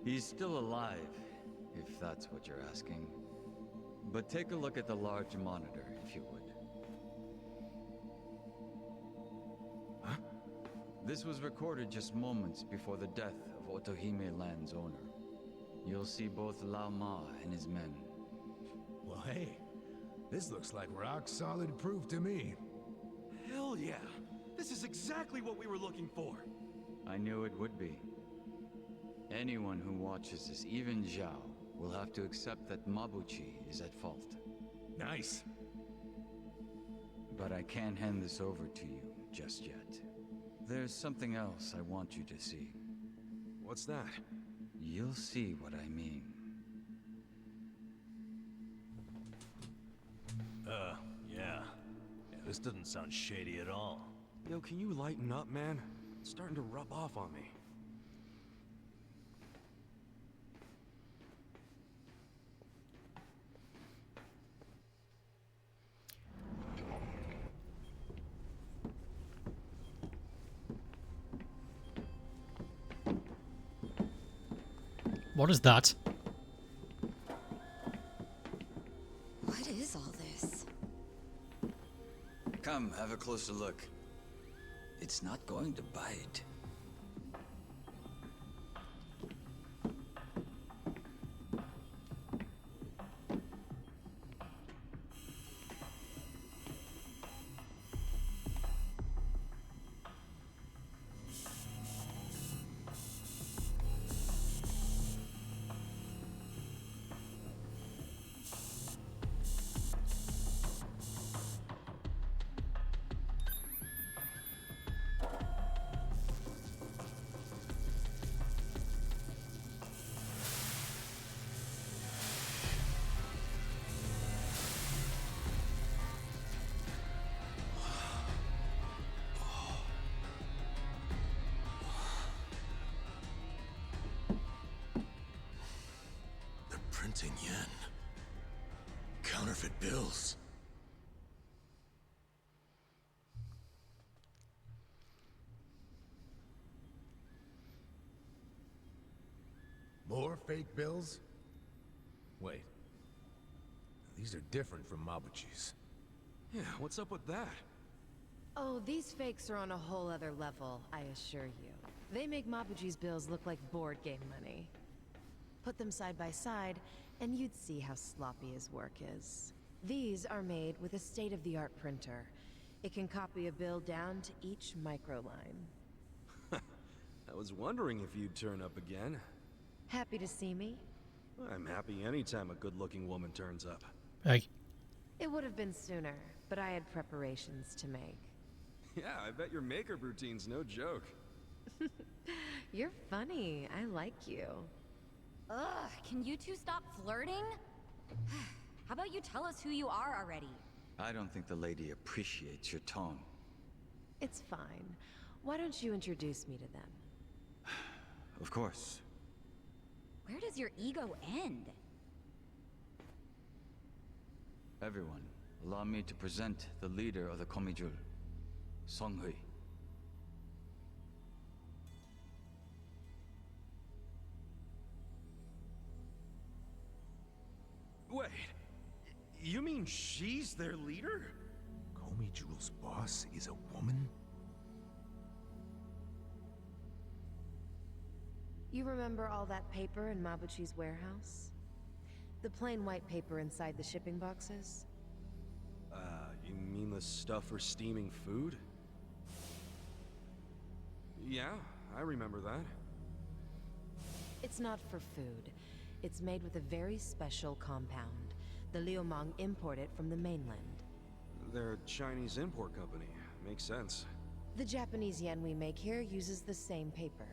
He's still alive, if that's what you're asking. But take a look at the large monitor, if you would. Huh? This was recorded just moments before the death of Otohime Land's owner. You'll see both Lao Ma and his men. Well, hey, this looks like rock-solid proof to me. Hell yeah! This is exactly what we were looking for! I knew it would be. Anyone who watches this, even Zhao, will have to accept that Mabuchi is at fault. Nice. But I can't hand this over to you just yet. There's something else I want you to see. What's that? You'll see what I mean. Yeah. This doesn't sound shady at all. Yo, can you lighten up, man? It's starting to rub off on me. What is that? What is all this? Come, have a closer look. It's not going to bite. Printing yen. Counterfeit bills. More fake bills? Wait. These are different from Mabuchi's. Yeah, what's up with that? Oh, these fakes are on a whole other level, I assure you. They make Mabuchi's bills look like board game money. Put them side by side, and you'd see how sloppy his work is. These are made with a state-of-the-art printer. It can copy a bill down to each microline. I was wondering if you'd turn up again. Happy to see me? I'm happy anytime a good-looking woman turns up. Hey. It would have been sooner, but I had preparations to make. Yeah, I bet your makeup routine's no joke. You're funny. I like you. Ugh, can you two stop flirting? How about you tell us who you are already? I don't think the lady appreciates your tone. It's fine. Why don't you introduce me to them? Of course. Where does your ego end? Everyone, allow me to present the leader of the Komijul, Songhui. Wait, you mean she's their leader? Komijul's boss is a woman? You remember all that paper in Mabuchi's warehouse? The plain white paper inside the shipping boxes? You mean the stuff for steaming food? Yeah, I remember that. It's not for food. It's made with a very special compound. The Liumang import it from the mainland. They're a Chinese import company. Makes sense. The Japanese yen we make here uses the same paper.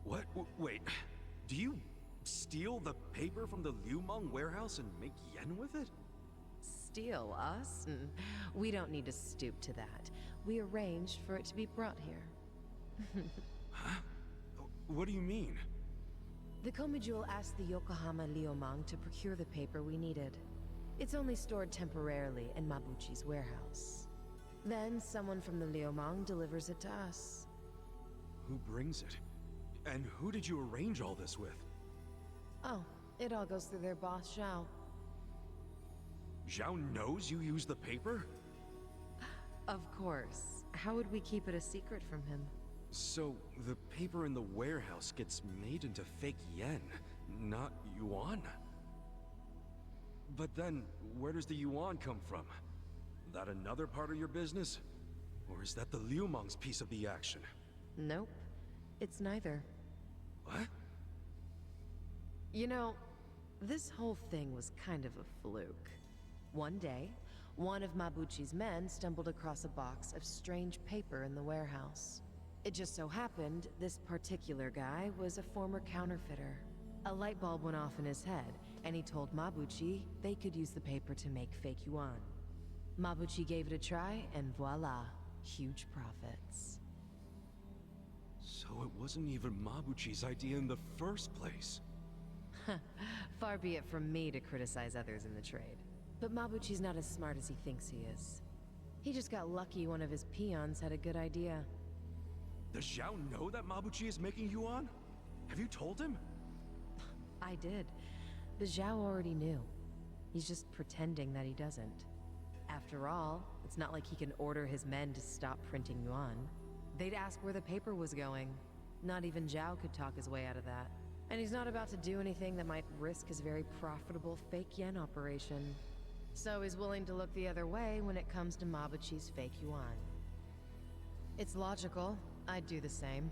What? Wait, do you steal the paper from the Liumang warehouse and make yen with it? Steal us? We don't need to stoop to that. We arranged for it to be brought here. Huh? What do you mean? The Komijul asked the Yokohama Liumang to procure the paper we needed. It's only stored temporarily in Mabuchi's warehouse. Then someone from the Liumang delivers it to us. Who brings it? And who did you arrange all this with? Oh, it all goes through their boss, Zhao. Zhao knows you used the paper? Of course. How would we keep it a secret from him? So, the paper in the warehouse gets made into fake yen, not yuan? But then, where does the yuan come from? That another part of your business? Or is that the Liumang's piece of the action? Nope. It's neither. What? You know, this whole thing was kind of a fluke. One day, one of Mabuchi's men stumbled across a box of strange paper in the warehouse. It just so happened this particular guy was a former counterfeiter. A light bulb went off in his head, and he told Mabuchi they could use the paper to make fake yuan. Mabuchi gave it a try, and voila, huge profits. So it wasn't even Mabuchi's idea in the first place. Far be it from me to criticize others in the trade. But Mabuchi's not as smart as he thinks he is. He just got lucky one of his peons had a good idea. Does Zhao know that Mabuchi is making yuan? Have you told him? I did. But Zhao already knew. He's just pretending that he doesn't. After all, it's not like he can order his men to stop printing yuan. They'd ask where the paper was going. Not even Zhao could talk his way out of that. And he's not about to do anything that might risk his very profitable fake yen operation. So he's willing to look the other way when it comes to Mabuchi's fake yuan. It's logical. I'd do the same.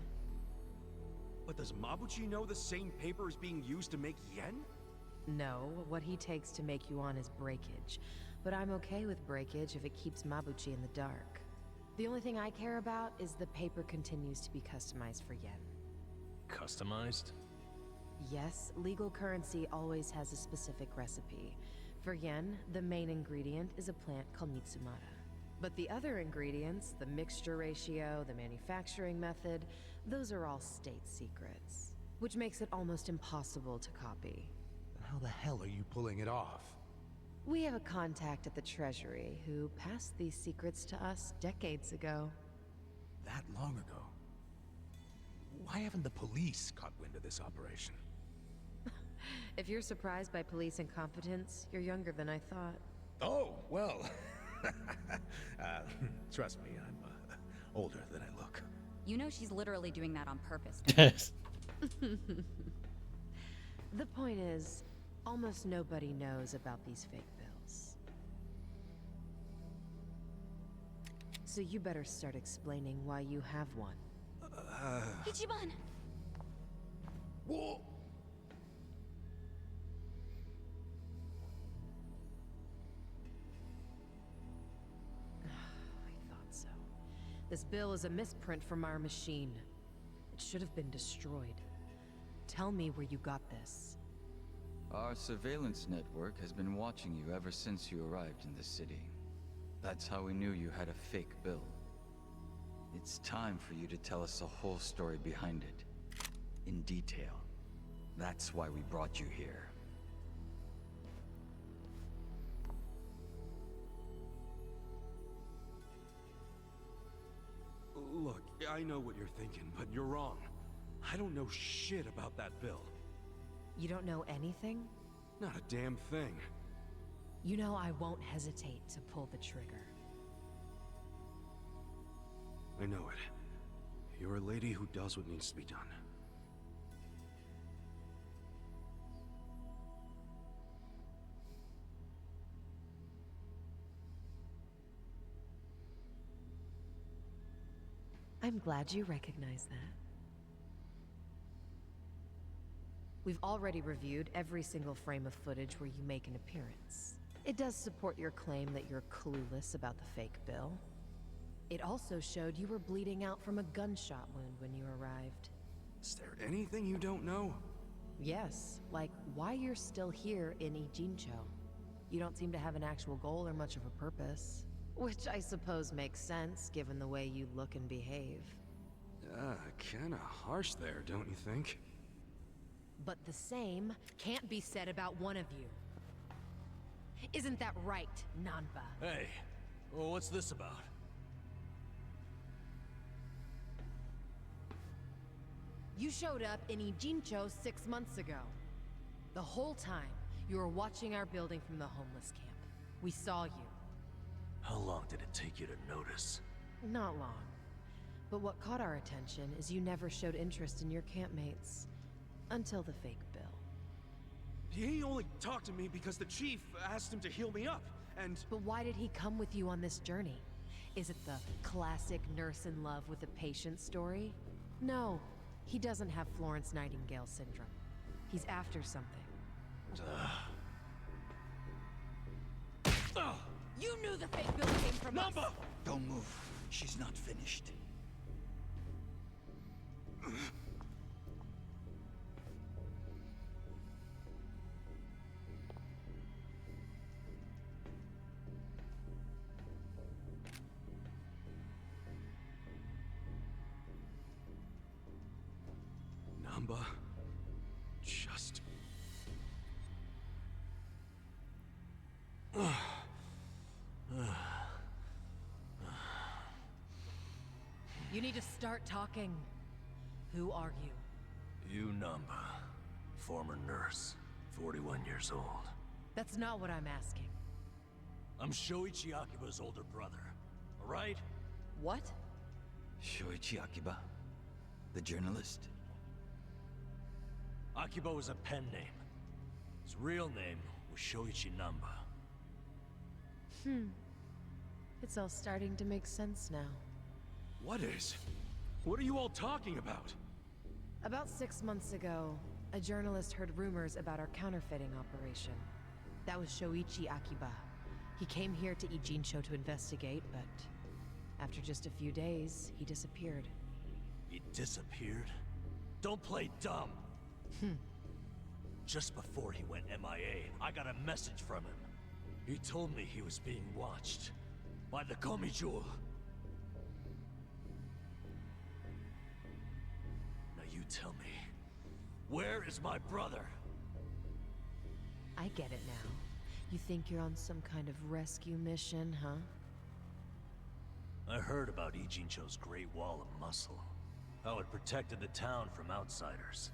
But does Mabuchi know the same paper is being used to make yen? No, what he takes to make yuan is breakage. But I'm okay with breakage if it keeps Mabuchi in the dark. The only thing I care about is the paper continues to be customized for yen. Customized? Yes, legal currency always has a specific recipe. For yen, the main ingredient is a plant called Mitsumara. But the other ingredients, the mixture ratio, the manufacturing method, those are all state secrets. Which makes it almost impossible to copy. Then how the hell are you pulling it off? We have a contact at the Treasury who passed these secrets to us decades ago. That long ago? Why haven't the police caught wind of this operation? If you're surprised by police incompetence, you're younger than I thought. Oh, well. Trust me, I'm older than I look. You know she's literally doing that on purpose. Yes. The point is, almost nobody knows about these fake bills. So you better start explaining why you have one. Ichiban! Whoa! I thought so. This bill is a misprint from our machine. It should have been destroyed. Tell me where you got this. Our surveillance network has been watching you ever since you arrived in the city. That's how we knew you had a fake bill. It's time for you to tell us the whole story behind it. In detail. That's why we brought you here. Look, I know what you're thinking, but you're wrong. I don't know shit about that bill. You don't know anything? Not a damn thing. You know I won't hesitate to pull the trigger. I know it. You're a lady who does what needs to be done. I'm glad you recognize that. We've already reviewed every single frame of footage where you make an appearance. It does support your claim that you're clueless about the fake bill. It also showed you were bleeding out from a gunshot wound when you arrived. Is there anything you don't know? Yes, like why you're still here in Ijincho. You don't seem to have an actual goal or much of a purpose. Which I suppose makes sense, given the way you look and behave. Kinda harsh there, don't you think? But the same can't be said about one of you. Isn't that right, Nanba? Hey, well, what's this about? You showed up in Ijincho 6 months ago. The whole time, you were watching our building from the homeless camp. We saw you. How long did it take you to notice? Not long. But what caught our attention is you never showed interest in your campmates. Until the fake bill. He only talked to me because the chief asked him to heal me up, and... But why did he come with you on this journey? Is it the classic nurse in love with a patient story? No, he doesn't have Florence Nightingale syndrome. He's after something. You knew the fake bill came from us! Don't move. She's not finished. Namba... just... You need to start talking. Who are you? You, Namba. Former nurse, 41 years old. That's not what I'm asking. I'm Shoichi Akiba's older brother, alright? What? Shoichi Akiba, the journalist. Akiba was a pen name. His real name was Shoichi Namba. It's all starting to make sense now. What is? What are you all talking about? About 6 months ago, a journalist heard rumors about our counterfeiting operation. That was Shoichi Akiba. He came here to Ijincho to investigate, but after just a few days, he disappeared. He disappeared? Don't play dumb! Just before he went MIA, I got a message from him. He told me he was being watched by the Komijul. Now you tell me, where is my brother? I get it now. You think you're on some kind of rescue mission, huh? I heard about Ijincho's Great Wall of Muscle. How it protected the town from outsiders.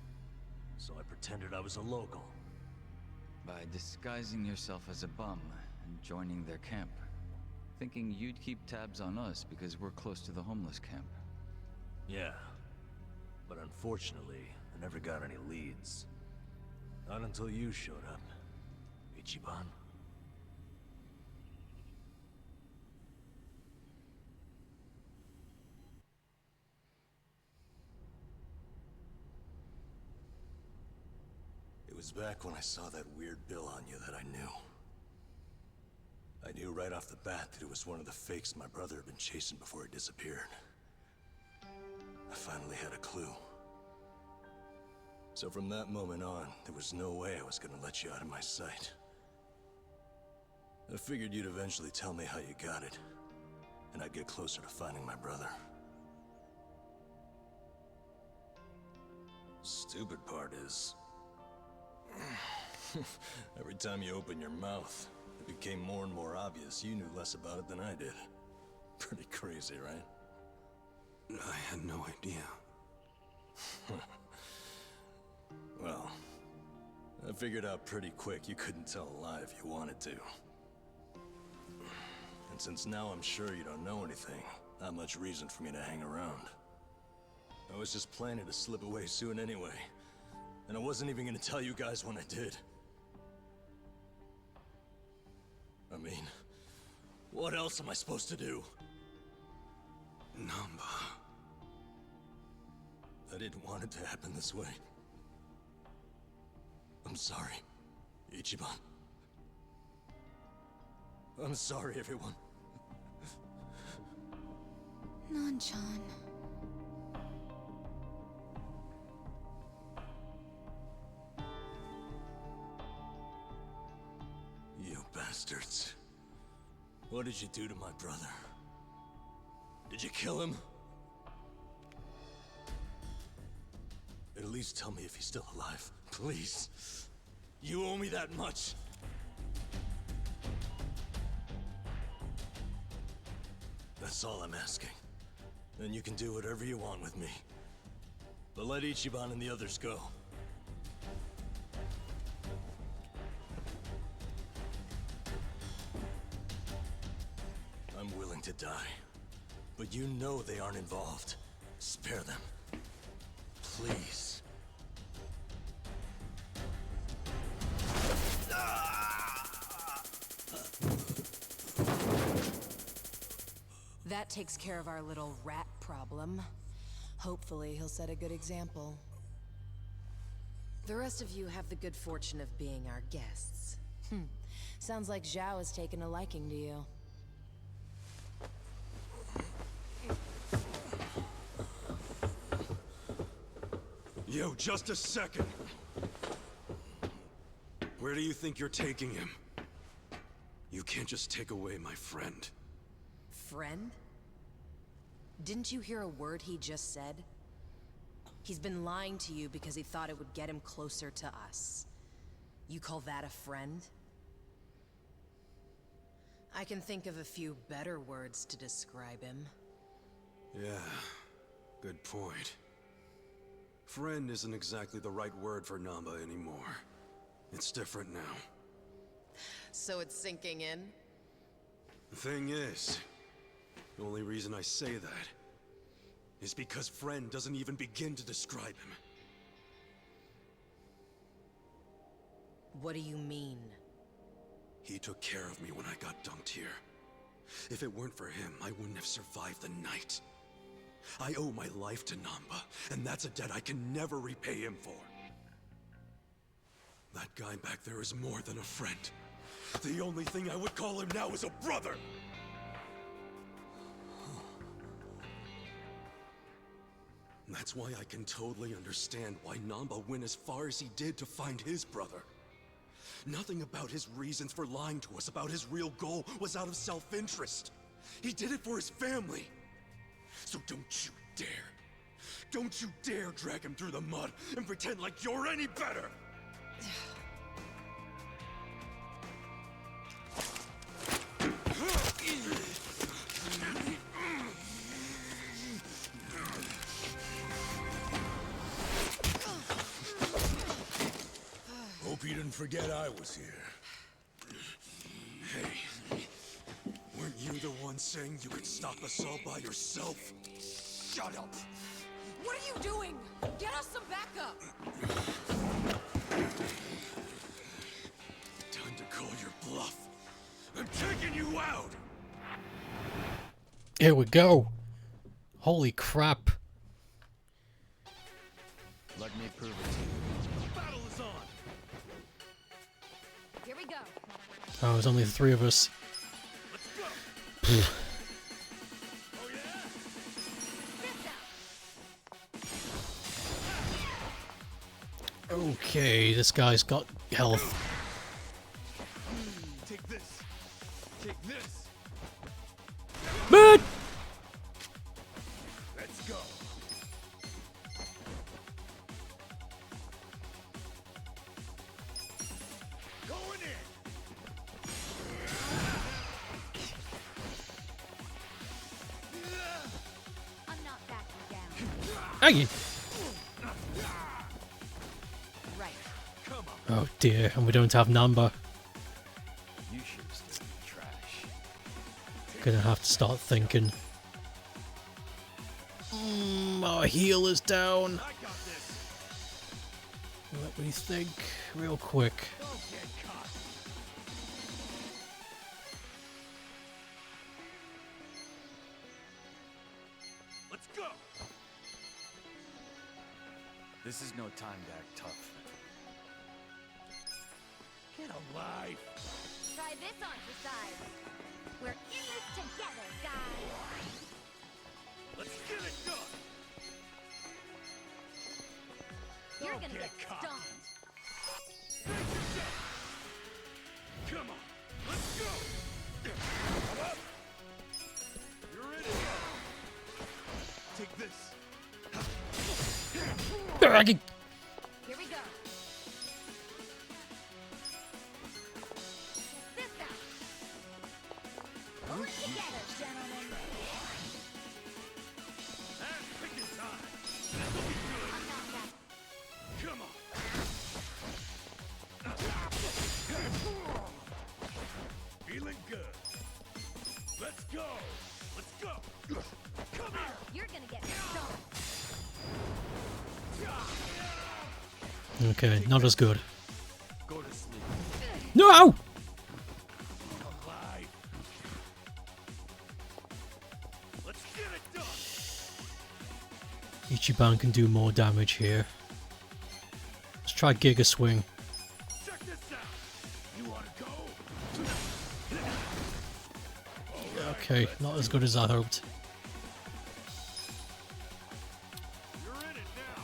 So I pretended I was a local. By disguising yourself as a bum and joining their camp. Thinking you'd keep tabs on us because we're close to the homeless camp. Yeah. But unfortunately, I never got any leads. Not until you showed up, Ichiban. It was back when I saw that weird bill on you that I knew. I knew right off the bat that it was one of the fakes my brother had been chasing before he disappeared. I finally had a clue. So from that moment on, there was no way I was gonna let you out of my sight. I figured you'd eventually tell me how you got it, and I'd get closer to finding my brother. Stupid part is... every time you open your mouth, it became more and more obvious you knew less about it than I did. Pretty crazy, right? I had no idea. Well, I figured out pretty quick you couldn't tell a lie if you wanted to. And since now I'm sure you don't know anything, not much reason for me to hang around. I was just planning to slip away soon anyway. And I wasn't even gonna tell you guys when I did. I mean, what else am I supposed to do? Namba. I didn't want it to happen this way. I'm sorry, Ichiban. I'm sorry, everyone. Nan-chan. You bastards. What did you do to my brother? Did you kill him? At least tell me if he's still alive, please. You owe me that much. That's all I'm asking. Then you can do whatever you want with me. But let Ichiban and the others go. I'm willing to die. But you know they aren't involved. Spare them. Please. That takes care of our little rat problem. Hopefully, he'll set a good example. The rest of you have the good fortune of being our guests. Sounds like Zhao has taken a liking to you. Yo, just a second. Where do you think you're taking him? You can't just take away my friend. Friend? Didn't you hear a word he just said? He's been lying to you because he thought it would get him closer to us. You call that a friend? I can think of a few better words to describe him. Yeah, good point. Friend isn't exactly the right word for Namba anymore. It's different now. So it's sinking in? The thing is, the only reason I say that is because friend doesn't even begin to describe him. What do you mean? He took care of me when I got dumped here. If it weren't for him, I wouldn't have survived the night. I owe my life to Namba, and that's a debt I can never repay him for. That guy back there is more than a friend. The only thing I would call him now is a brother! That's why I can totally understand why Namba went as far as he did to find his brother. Nothing about his reasons for lying to us about his real goal was out of self-interest. He did it for his family. So don't you dare drag him through the mud and pretend like you're any better! Hope you didn't forget I was here. Hey, weren't you the one saying you could stop us all by yourself? Shut up! What are you doing? Get us some backup! Time to call your bluff. I'm taking you out! Here we go. Holy crap. Let me prove it to you. Battle is on! Here we go. Oh, there's only the three of us. Let's go! Oh yeah? Fist out. Okay, this guy's got health. Take this! Take this! But Let's go! Going in! I'm not backing down. hey! Right. Come on! Oh dear, and we don't have Namba. You should have stayed in the trash. Gonna have to start thinking. Our heal is down. I got this! Let me think real quick. Don't get caught! Let's go! This is no time to act tough. Get alive! Try this on for size. We're in this together, guys. Let's get it done! You're Don't gonna get get caught. stomped. Come on, let's go! You're in it! Take this! Here we go. Fist out. Pull it together, gentlemen. Ass picking time! This'll be good! I'm not back. Come on! Feeling good! Let's go! Let's go! Come here! You're gonna get stomped. Okay, not as good. Go to sleep. No! Alive! Let's get it done! Ichiban can do more damage here. Let's try Giga Swing. Check this out! You wanna go? Okay, not as good as I hoped. You're in it now!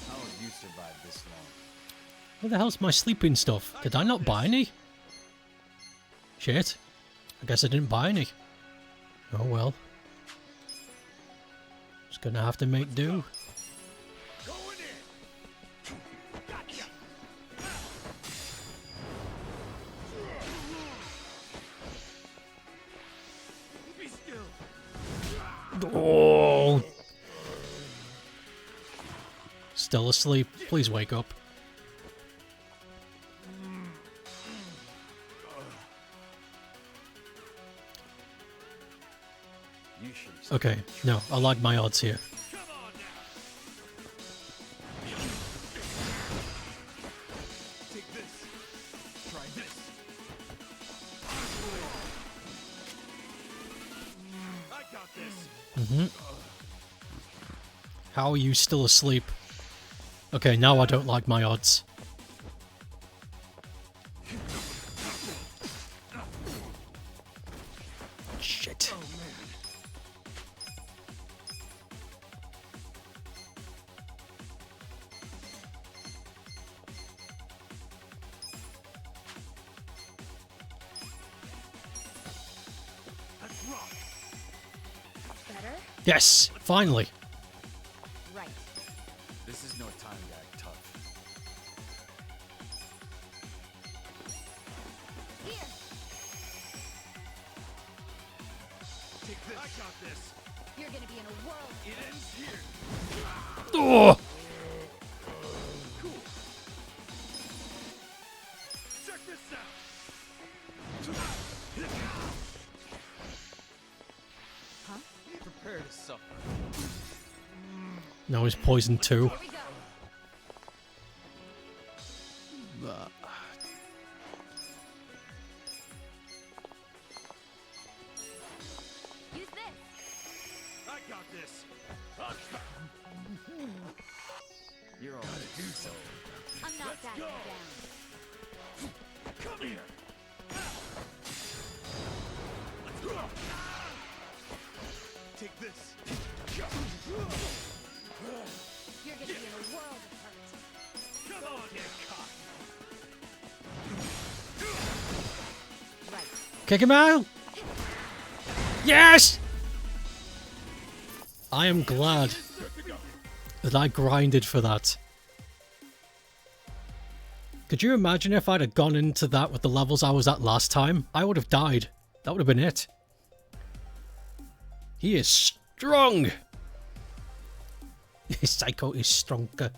How have you survived this long? Where the hell's my sleeping stuff? Did I not buy any? Shit. I guess I didn't buy any. Oh well. Just gonna have to make do. Going in! Gotcha! Oh. Still asleep. Please wake up. Okay, no, I like my odds here. Take this. Try this. I got this. How are you still asleep? Okay, now I don't like my odds. Shit. Better? Yes, finally. Right. This is no time to act tough. Here. Take this. I got this. You're gonna be in a world. It ends here. Oh, Cool. Check this out. Prepare to suffer. now he's poisoned too. Here we go. Use this. I got this. You're all so. I'm not backing down. Come here. Take this. You're gonna be in a world of hurt. Come on, get caught. Right. Kick him out! Yes! I am glad that I grinded for that. Could you imagine if I'd have gone into that with the levels I was at last time? I would have died. That would have been it. He is strong! Psycho is stronger.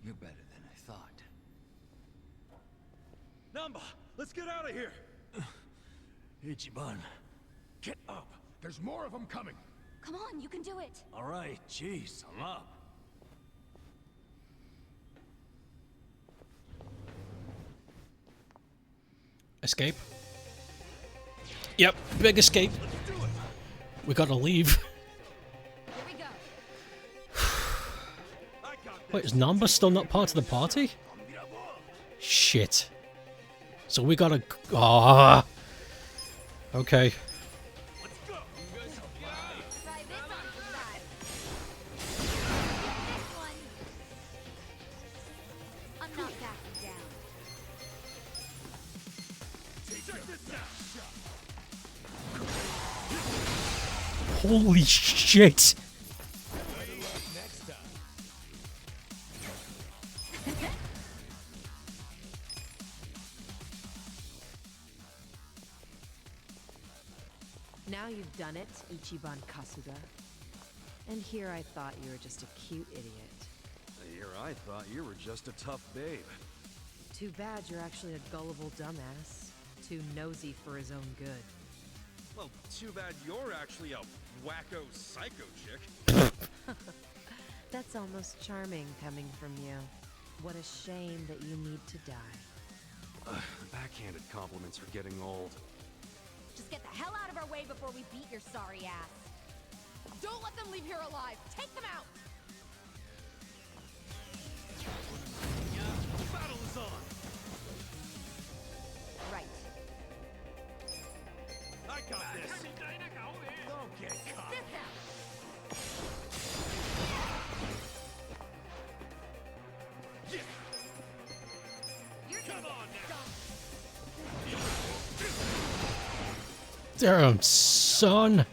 You're better than I thought. Namba, let's get out of here. Ichiban. Get up. There's more of them coming. Come on, you can do it. All right, jeez, I'm up. Escape? Yep, big escape. We gotta leave. Here we go. I got this. Wait, is Namba still not part of the party? Shit. So we gotta... Ah. Okay. Let's go. Try this on the side. This one. I'm not backing down. Check this out. Holy shit. Next time. Now you've done it, Ichiban Kasuga. And here I thought you were just a cute idiot. Here I thought you were just a tough babe. Too bad you're actually a gullible dumbass. Too nosy for his own good. Well, too bad you're actually a wacko psycho chick. That's almost charming coming from you. What a shame that you need to die. Backhanded compliments are getting old. Just get the hell out of our way before we beat your sorry ass. Don't let them leave here alive. Take them out. Battle is on. Right. I got this. Don't get caught. This out. Yeah. You're Come gonna on get now. dumped. Damn, son.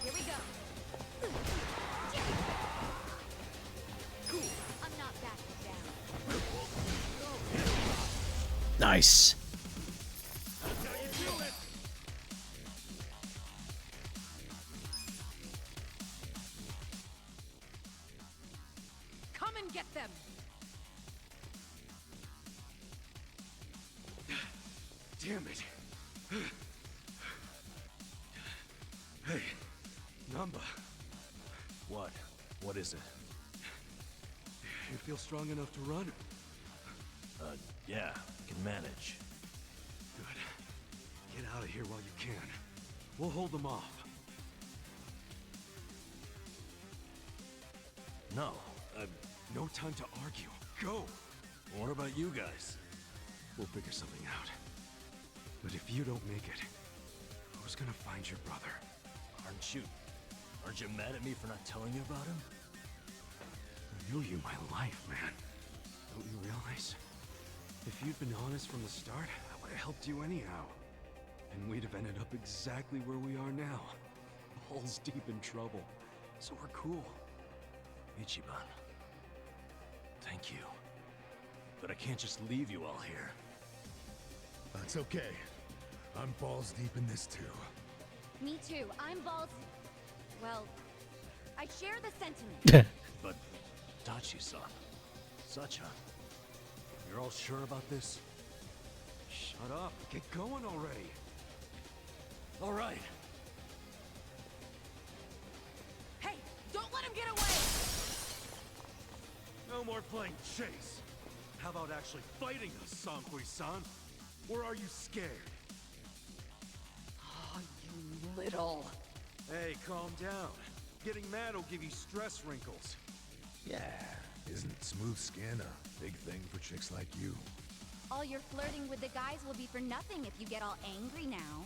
Here we go. I'm not backing down. Nice. Come and get them! Damn it. Hey, Namba. What? What is it? You feel strong enough to run? Yeah, can manage. Good. Get out of here while you can. We'll hold them off. No, No time to argue. Go! what about you guys? We'll figure something out. But if you don't make it, who's gonna find your brother? Aren't you mad at me for not telling you about him? I owe you my life, man. Don't you realize? If you'd been honest from the start, I would have helped you anyhow. And we'd have ended up exactly where we are now. Balls deep in trouble. So we're cool. Ichiban. Thank you. But I can't just leave you all here. That's okay. I'm balls deep in this too. Me too. I'm balls. Well, I share the sentiment. But Dachi-san, Sachan, you're all sure about this? Shut up. Get going already. All right. Hey, don't let him get away! No more playing chase. How about actually fighting us, Sankui-san? Or are you scared? Oh, you little... Hey, calm down. Getting mad will give you stress wrinkles. Yeah, isn't smooth skin a big thing for chicks like you? All your flirting with the guys will be for nothing if you get all angry now.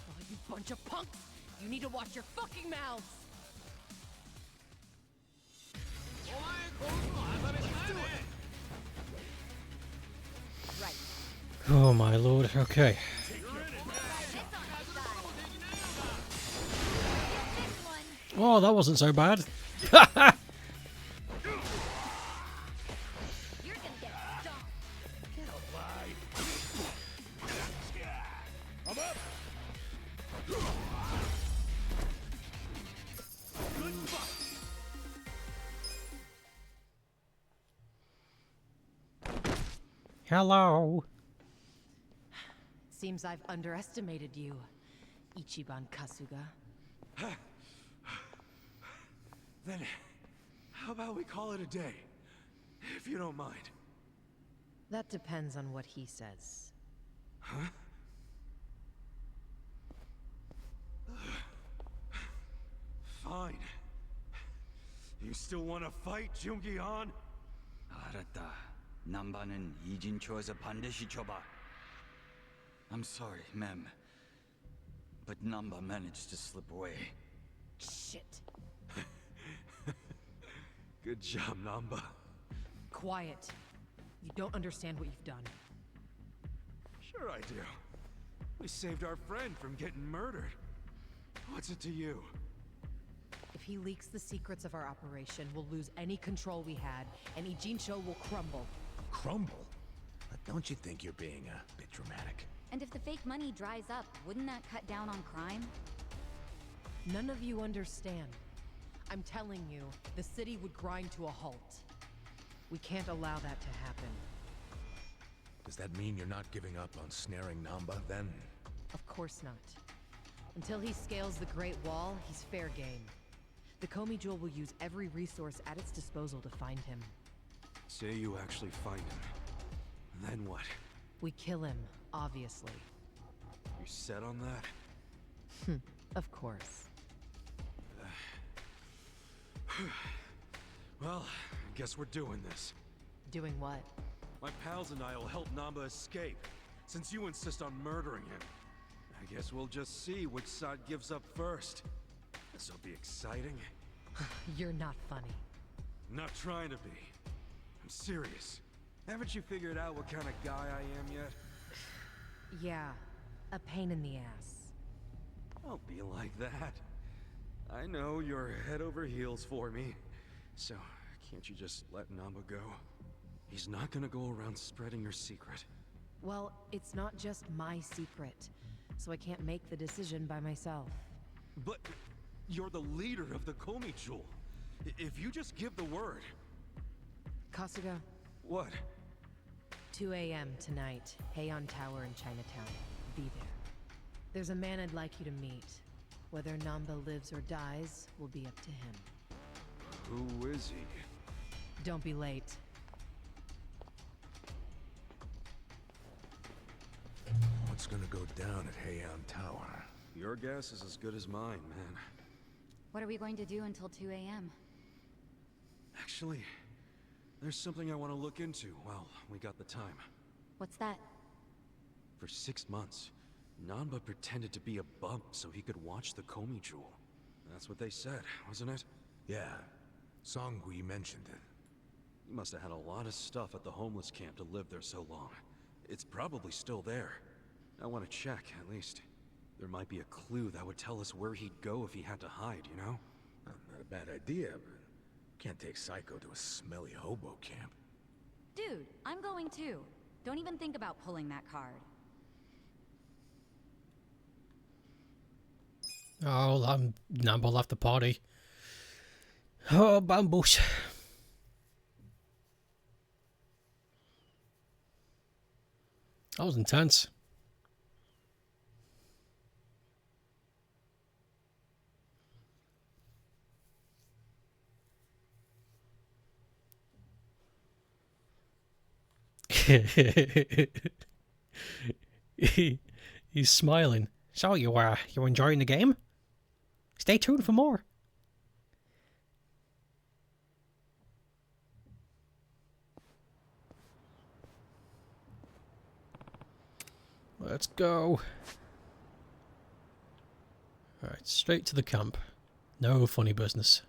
Oh, you bunch of punks! You need to watch your fucking mouths! Right. Oh my lord. Okay. Oh, that wasn't so bad. You're gonna get stomped. Hello. Seems I've underestimated you, Ichiban Kasuga. Then, how about we call it a day? If you don't mind. That depends on what he says. Huh? Fine. You still want to fight, Jungi-han? 알았다. 남바는 이진초에서 반드시 줘봐. I'm sorry, ma'am. But Namba managed to slip away. Shit. Good job, Namba. Quiet. You don't understand what you've done. Sure I do. We saved our friend from getting murdered. What's it to you? If he leaks the secrets of our operation, we'll lose any control we had, and Ijincho will crumble. Crumble? But don't you think you're being a bit dramatic? And if the fake money dries up, wouldn't that cut down on crime? None of you understand. I'm telling you, the city would grind to a halt. We can't allow that to happen. Does that mean you're not giving up on snaring Namba, then? Of course not. Until he scales the Great Wall, he's fair game. The Komi Jewel will use every resource at its disposal to find him. Say you actually find him. Then what? We kill him, obviously. You set on that? Of course. Well, I guess we're doing this. Doing what? My pals and I will help Namba escape, since you insist on murdering him. I guess we'll just see which side gives up first. This'll be exciting. You're not funny. I'm not trying to be. I'm serious. Haven't you figured out what kind of guy I am yet? Yeah, a pain in the ass. Don't be like that. I know you're head over heels for me. So, can't you just let Namba go? He's not gonna go around spreading your secret. Well, it's not just my secret, so I can't make the decision by myself. But you're the leader of the Komi Jewel. If you just give the word... Kasuga, What? 2 a.m. tonight, Heian Tower in Chinatown. Be there. There's a man I'd like you to meet. Whether Namba lives or dies will be up to him. Who is he? Don't be late. What's gonna go down at Heian Tower? Your guess is as good as mine, man. What are we going to do until 2 a.m.? Actually, there's something I want to look into while we got the time. What's that? For 6 months, Nanba pretended to be a bump so he could watch the Komi Jewel. That's what they said, wasn't it? Yeah, Songhui mentioned it. He must have had a lot of stuff at the homeless camp to live there so long. It's probably still there. I want to check, at least. There might be a clue that would tell us where he'd go if he had to hide, you know? Not a bad idea, but can't take Psycho to a smelly hobo camp. Dude, I'm going too. Don't even think about pulling that card. Oh, Namba left the party. Oh, bamboos. That was intense. He's smiling. So you enjoying the game? Stay tuned for more. Let's go. Alright, straight to the camp. No funny business.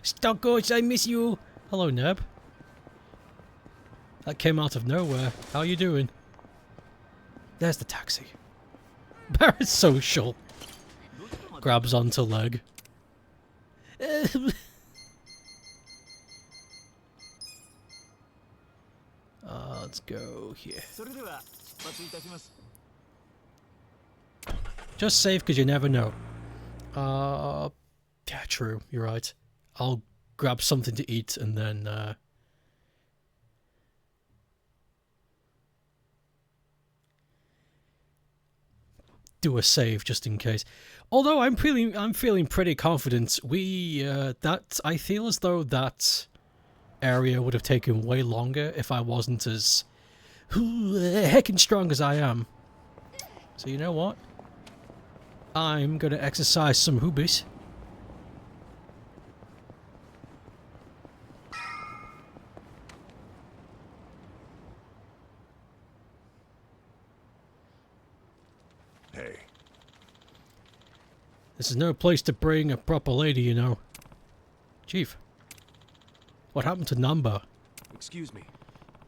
Stockcoach, I miss you. Hello, Neb. That came out of nowhere. How you doing? There's the taxi. Parasocial. Grabs onto leg. Let's go here. Just save because you never know. Yeah, true. You're right. I'll grab something to eat and then do a save just in case. Although I'm feeling pretty confident. I feel as though that area would have taken way longer if I wasn't as heckin' strong as I am. So you know what? I'm gonna exercise some hubris. Hey. This is no place to bring a proper lady, you know. Chief, what happened to Namba? Excuse me.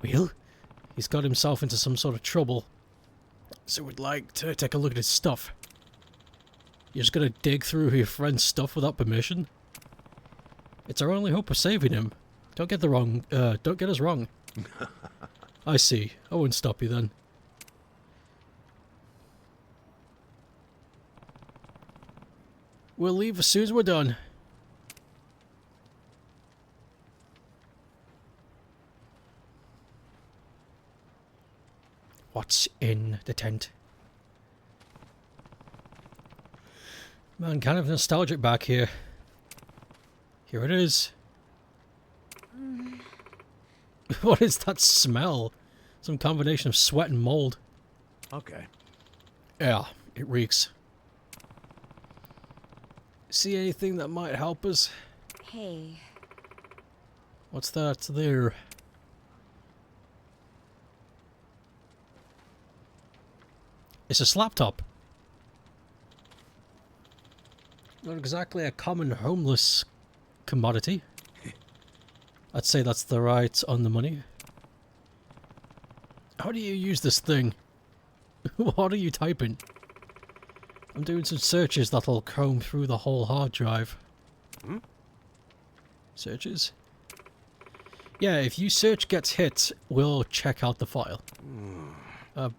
Well, he's got himself into some sort of trouble. So we'd like to take a look at his stuff. You're just gonna dig through your friend's stuff without permission? It's our only hope of saving him. Don't get us wrong. I see. I won't stop you then. We'll leave as soon as we're done. What's in the tent? Man, kind of nostalgic back here. Here it is. What is that smell? Some combination of sweat and mold. Okay. Yeah, it reeks. See anything that might help us? Hey. What's that there? It's a slap top. Not exactly a common homeless commodity. I'd say that's the right on the money. How do you use this thing? What are you typing? I'm doing some searches that'll comb through the whole hard drive. Hmm? Searches? Yeah, if you search gets hit, we'll check out the file.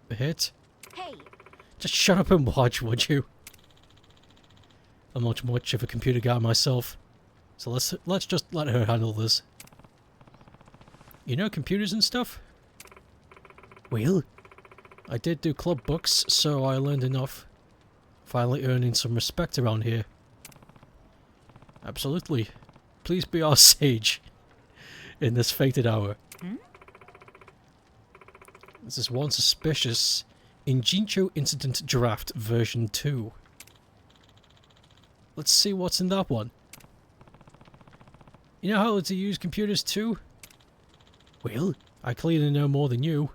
Hit? Hey, Just shut up and watch, would you? I'm not much of a computer guy myself, so let's just let her handle this. You know computers and stuff? Well, I did do club books, so I learned enough. Finally earning some respect around here. Absolutely. Please be our sage in this fated hour. This is one suspicious Injincho Incident Draft version 2. Let's see what's in that one. You know how to use computers too? Well, I clearly know more than you.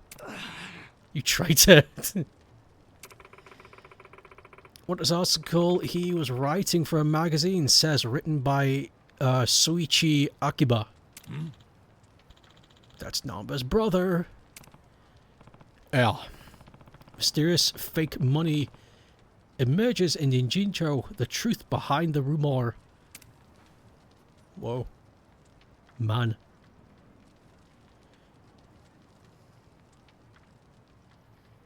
You traitor. What this article he was writing for a magazine says, written by Soichi Akiba. That's Namba's brother. Yeah. Mysterious fake money emerges in Injincho, the truth behind the rumor. Whoa. Man.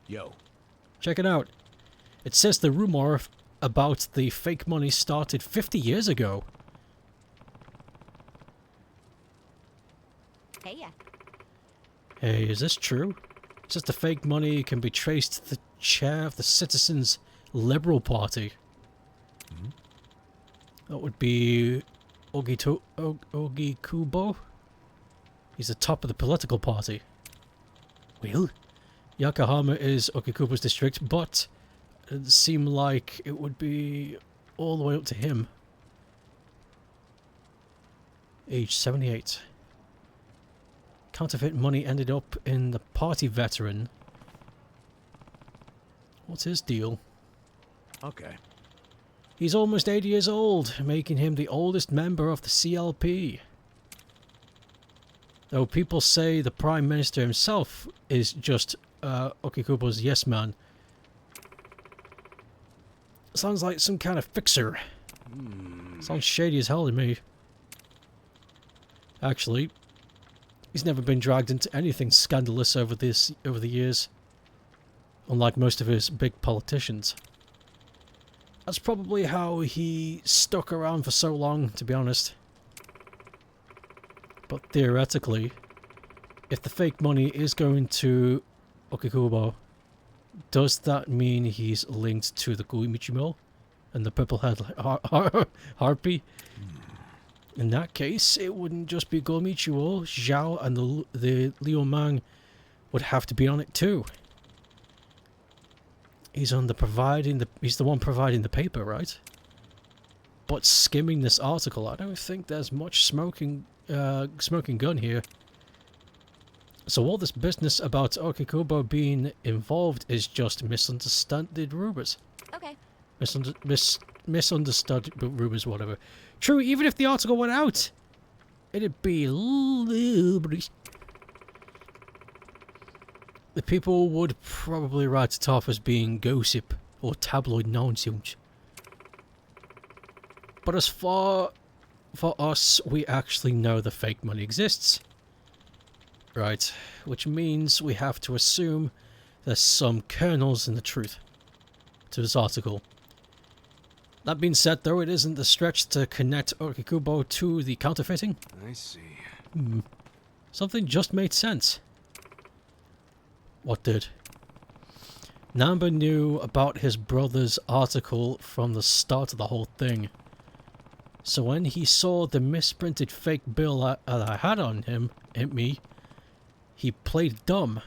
Yo, Check it out. It says the rumor about the fake money started 50 years ago. hey, Hey, is this true? It says the fake money can be traced to the chair of the Citizens Liberal Party. That would be Ogikubo. He's the top of the political party. Well, Yokohama is Okikubo's district, but it seemed like it would be all the way up to him. Age 78. Counterfeit money ended up in the party veteran. What's his deal? okay. He's almost 80 years old, making him the oldest member of the CLP. Though people say the Prime Minister himself is just Okikubo's yes man. Sounds like some kind of fixer. Sounds shady as hell to me. Actually, he's never been dragged into anything scandalous over the years. Unlike most of his big politicians. That's probably how he stuck around for so long, to be honest. But theoretically, if the fake money is going to Okikubo, does that mean he's linked to the Guimichi Mill and the Purple-Head Harpy? In that case, it wouldn't just be Guimichi, Zhao and the Liu Mang would have to be on it too. He's the one providing the paper, right? But skimming this article, I don't think there's much smoking gun here. So all this business about Okikubo being involved is just misunderstood rumors. okay. Misunderstood rumors, whatever. True, even if the article went out, it'd be the people would probably write it off as being gossip or tabloid nonsense. But as far for us, we actually know the fake money exists. Right, which means we have to assume there's some kernels in the truth to this article. That being said, though, it isn't a stretch to connect Okikubo to the counterfeiting. I see. Something just made sense. What did? Namba knew about his brother's article from the start of the whole thing. So when he saw the misprinted fake bill that I had on me, he played dumb.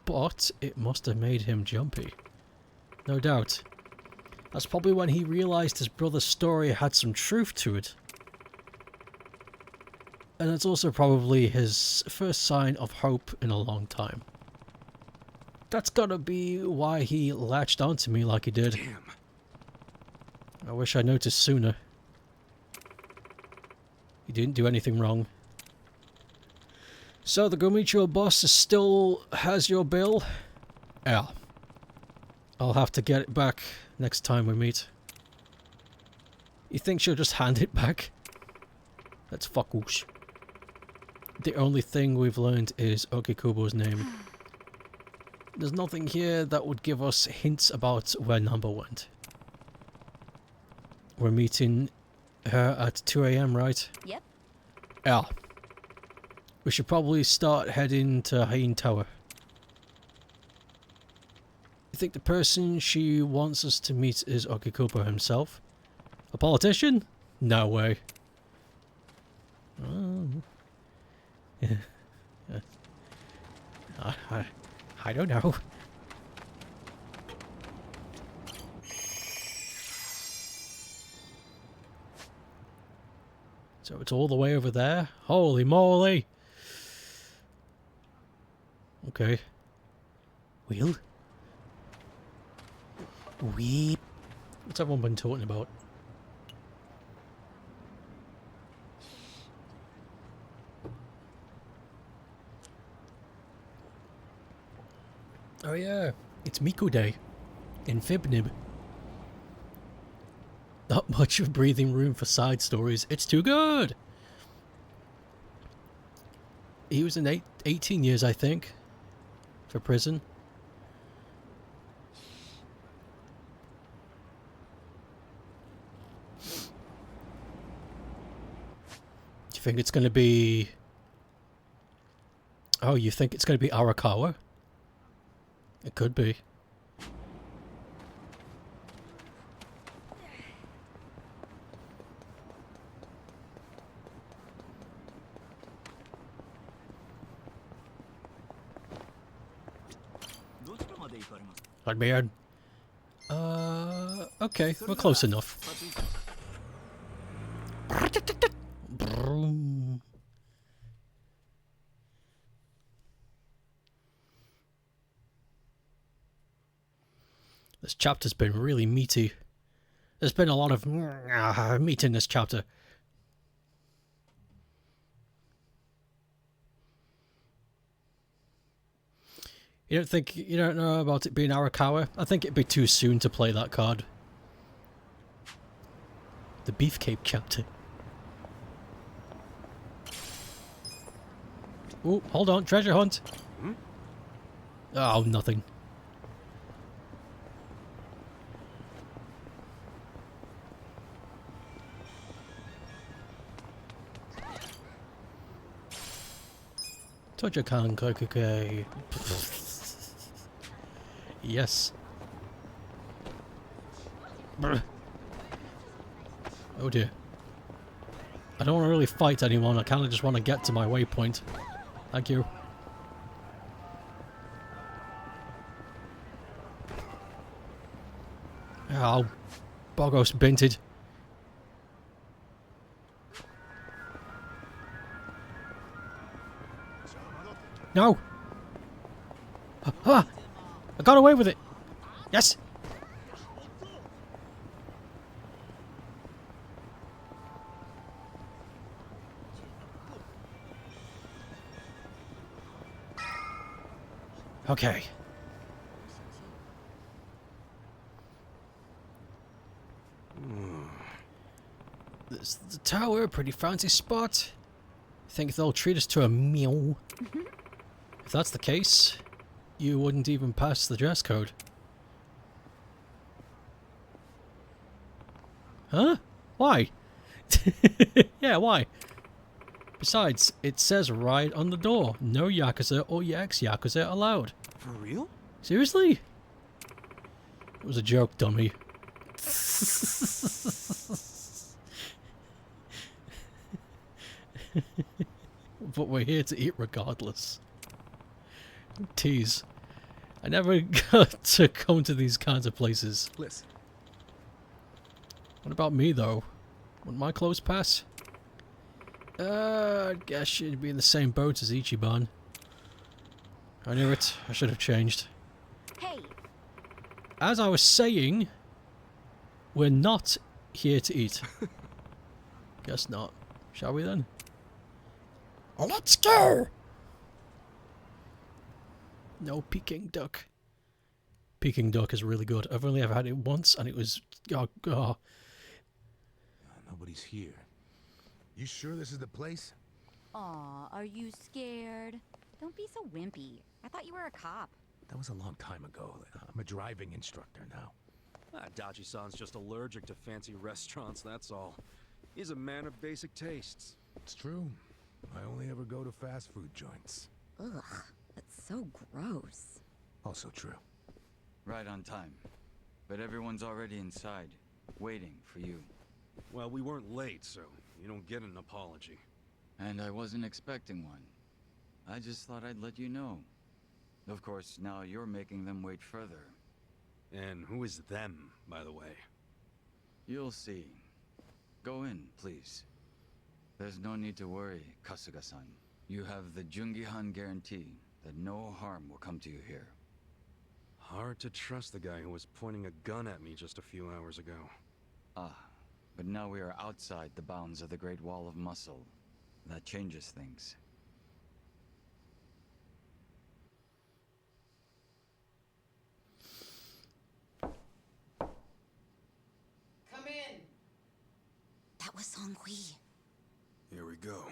But it must have made him jumpy. No doubt. That's probably when he realized his brother's story had some truth to it. And it's also probably his first sign of hope in a long time. That's gotta be why he latched onto me like he did. Damn. I wish I noticed sooner. He didn't do anything wrong. So the Gomicho boss still has your bill? Yeah. I'll have to get it back next time we meet. You think she'll just hand it back? That's fuckles. The only thing we've learned is Okikubo's name. There's nothing here that would give us hints about where Number went. We're meeting her at 2 AM, right? Yep. Yeah. We should probably start heading to Hain Tower. You think the person she wants us to meet is Okikubo himself? A politician? No way. Yeah. I don't know. So it's all the way over there? Holy moly! Okay. Wheel? Weep. What's everyone been talking about? Oh yeah, it's Miku Day in Fibnib. Not much of breathing room for side stories. It's too good! He was in 18 years, I think, for prison. Do you think it's going to be... Oh, you think it's going to be Arakawa? It could be. Let me in. Okay, we're close enough. This chapter's been really meaty. There's been a lot of meat in this chapter. You don't know about it being Arakawa? I think it'd be too soon to play that card. The Beefcake chapter. Oh, hold on, treasure hunt. Oh, nothing. Tojo-kan Kokuke. Yes. Brr. Oh dear. I don't want to really fight anyone, I kind of just want to get to my waypoint. Thank you. Oh, Bogos binted. No! Ah! I got away with it! Yes! Okay. This is the tower, pretty fancy spot. Think they'll treat us to a meal? If that's the case, you wouldn't even pass the dress code. Huh? Why? Yeah, why? Besides, it says right on the door, no Yakuza or ex-Yakuza allowed. For real? Seriously? It was a joke, dummy. But we're here to eat regardless. Tease. I never got to come to these kinds of places. Listen. What about me, though? Would my clothes pass? I guess you'd be in the same boat as Ichiban. I knew it. I should have changed. Hey. As I was saying, we're not here to eat. Guess not. Shall we then? Let's go! No Peking duck. Peking duck is really good. I've only ever had it once, and it was Nobody's here. You sure this is the place? Aw, are you scared? Don't be so wimpy. I thought you were a cop. That was a long time ago. I'm a driving instructor now. Dachi-san's just allergic to fancy restaurants, that's all. He's a man of basic tastes. It's true. I only ever go to fast food joints. Ugh, that's so gross. Also true. Right on time. But everyone's already inside, waiting for you. Well, we weren't late, so you don't get an apology. And I wasn't expecting one. I just thought I'd let you know. Of course, now you're making them wait further. And who is them, by the way? You'll see. Go in, please. There's no need to worry, Kasuga-san. You have the Jungihan guarantee that no harm will come to you here. Hard to trust the guy who was pointing a gun at me just a few hours ago. Ah, but now we are outside the bounds of the Great Wall of Muscle. That changes things. Come in! That was Song-Hui. Here we go.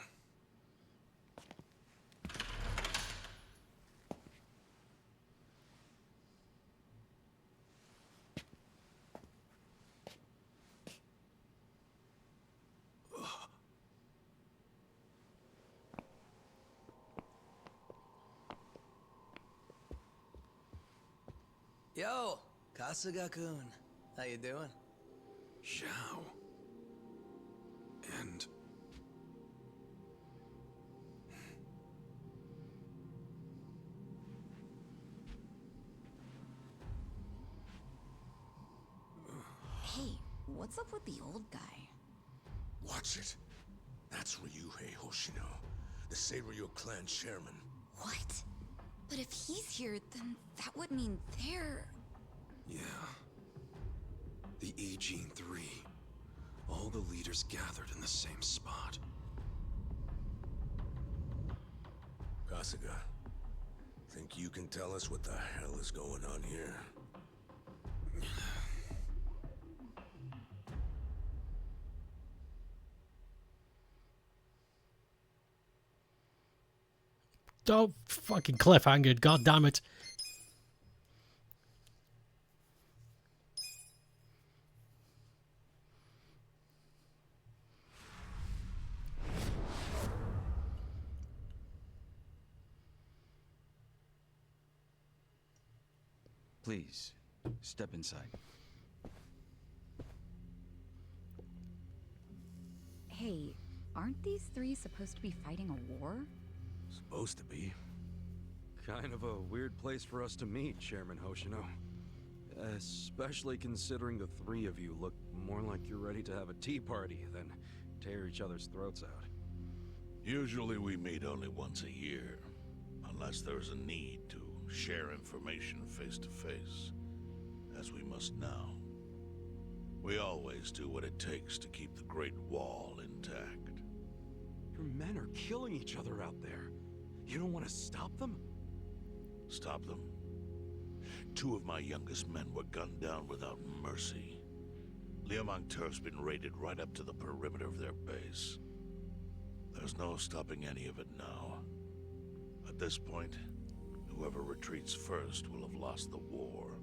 Yo, Kasuga-kun. How you doing? Zhao. And... Hey, what's up with the old guy? Watch it. That's Ryuhei Hoshino, the Seiryu clan chairman. What? But if he's here, then that would mean they're... yeah. The Agene 3. All the leaders gathered in the same spot. Kasuga, think you can tell us what the hell is going on here? Don't fucking cliffhanger, god damn it. Please, step inside. Hey, aren't these three supposed to be fighting a war? Supposed to be. Kind of a weird place for us to meet, Chairman Hoshino. Especially considering the three of you look more like you're ready to have a tea party than tear each other's throats out. Usually we meet only once a year, unless there's a need to share information face to face, as we must now. We always do what it takes to keep the Great Wall intact. Your men are killing each other out there. You don't want to stop them? Stop them? 2 of my youngest men were gunned down without mercy. Liamang Turk's been raided right up to the perimeter of their base. There's no stopping any of it now. At this point, whoever retreats first will have lost the war.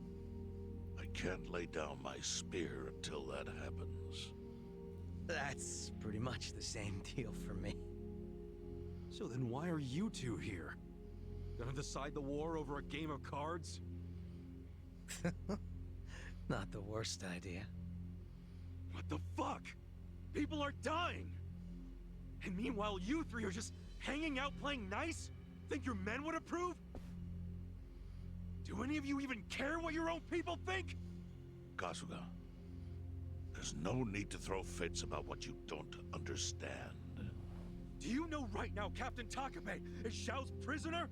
I can't lay down my spear until that happens. That's pretty much the same deal for me. So then why are you two here? Gonna decide the war over a game of cards? Not the worst idea. What the fuck? People are dying! And meanwhile you three are just hanging out playing nice? Think your men would approve? Do any of you even care what your own people think? Kasuga, there's no need to throw fits about what you don't understand. Do you know right now Captain Takabe is Xiao's prisoner?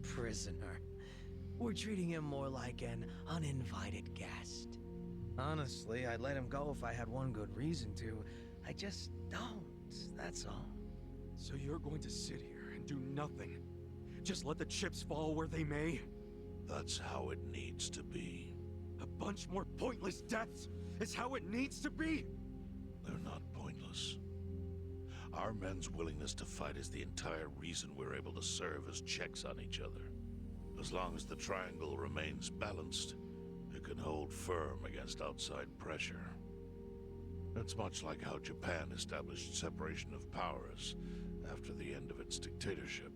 Prisoner. We're treating him more like an uninvited guest. Honestly, I'd let him go if I had one good reason to. I just don't, that's all. So you're going to sit here and do nothing? Just let the chips fall where they may? That's how it needs to be. A bunch more pointless deaths is how it needs to be? They're not pointless. Our men's willingness to fight is the entire reason we're able to serve as checks on each other. As long as the triangle remains balanced, it can hold firm against outside pressure. It's much like how Japan established separation of powers after the end of its dictatorship.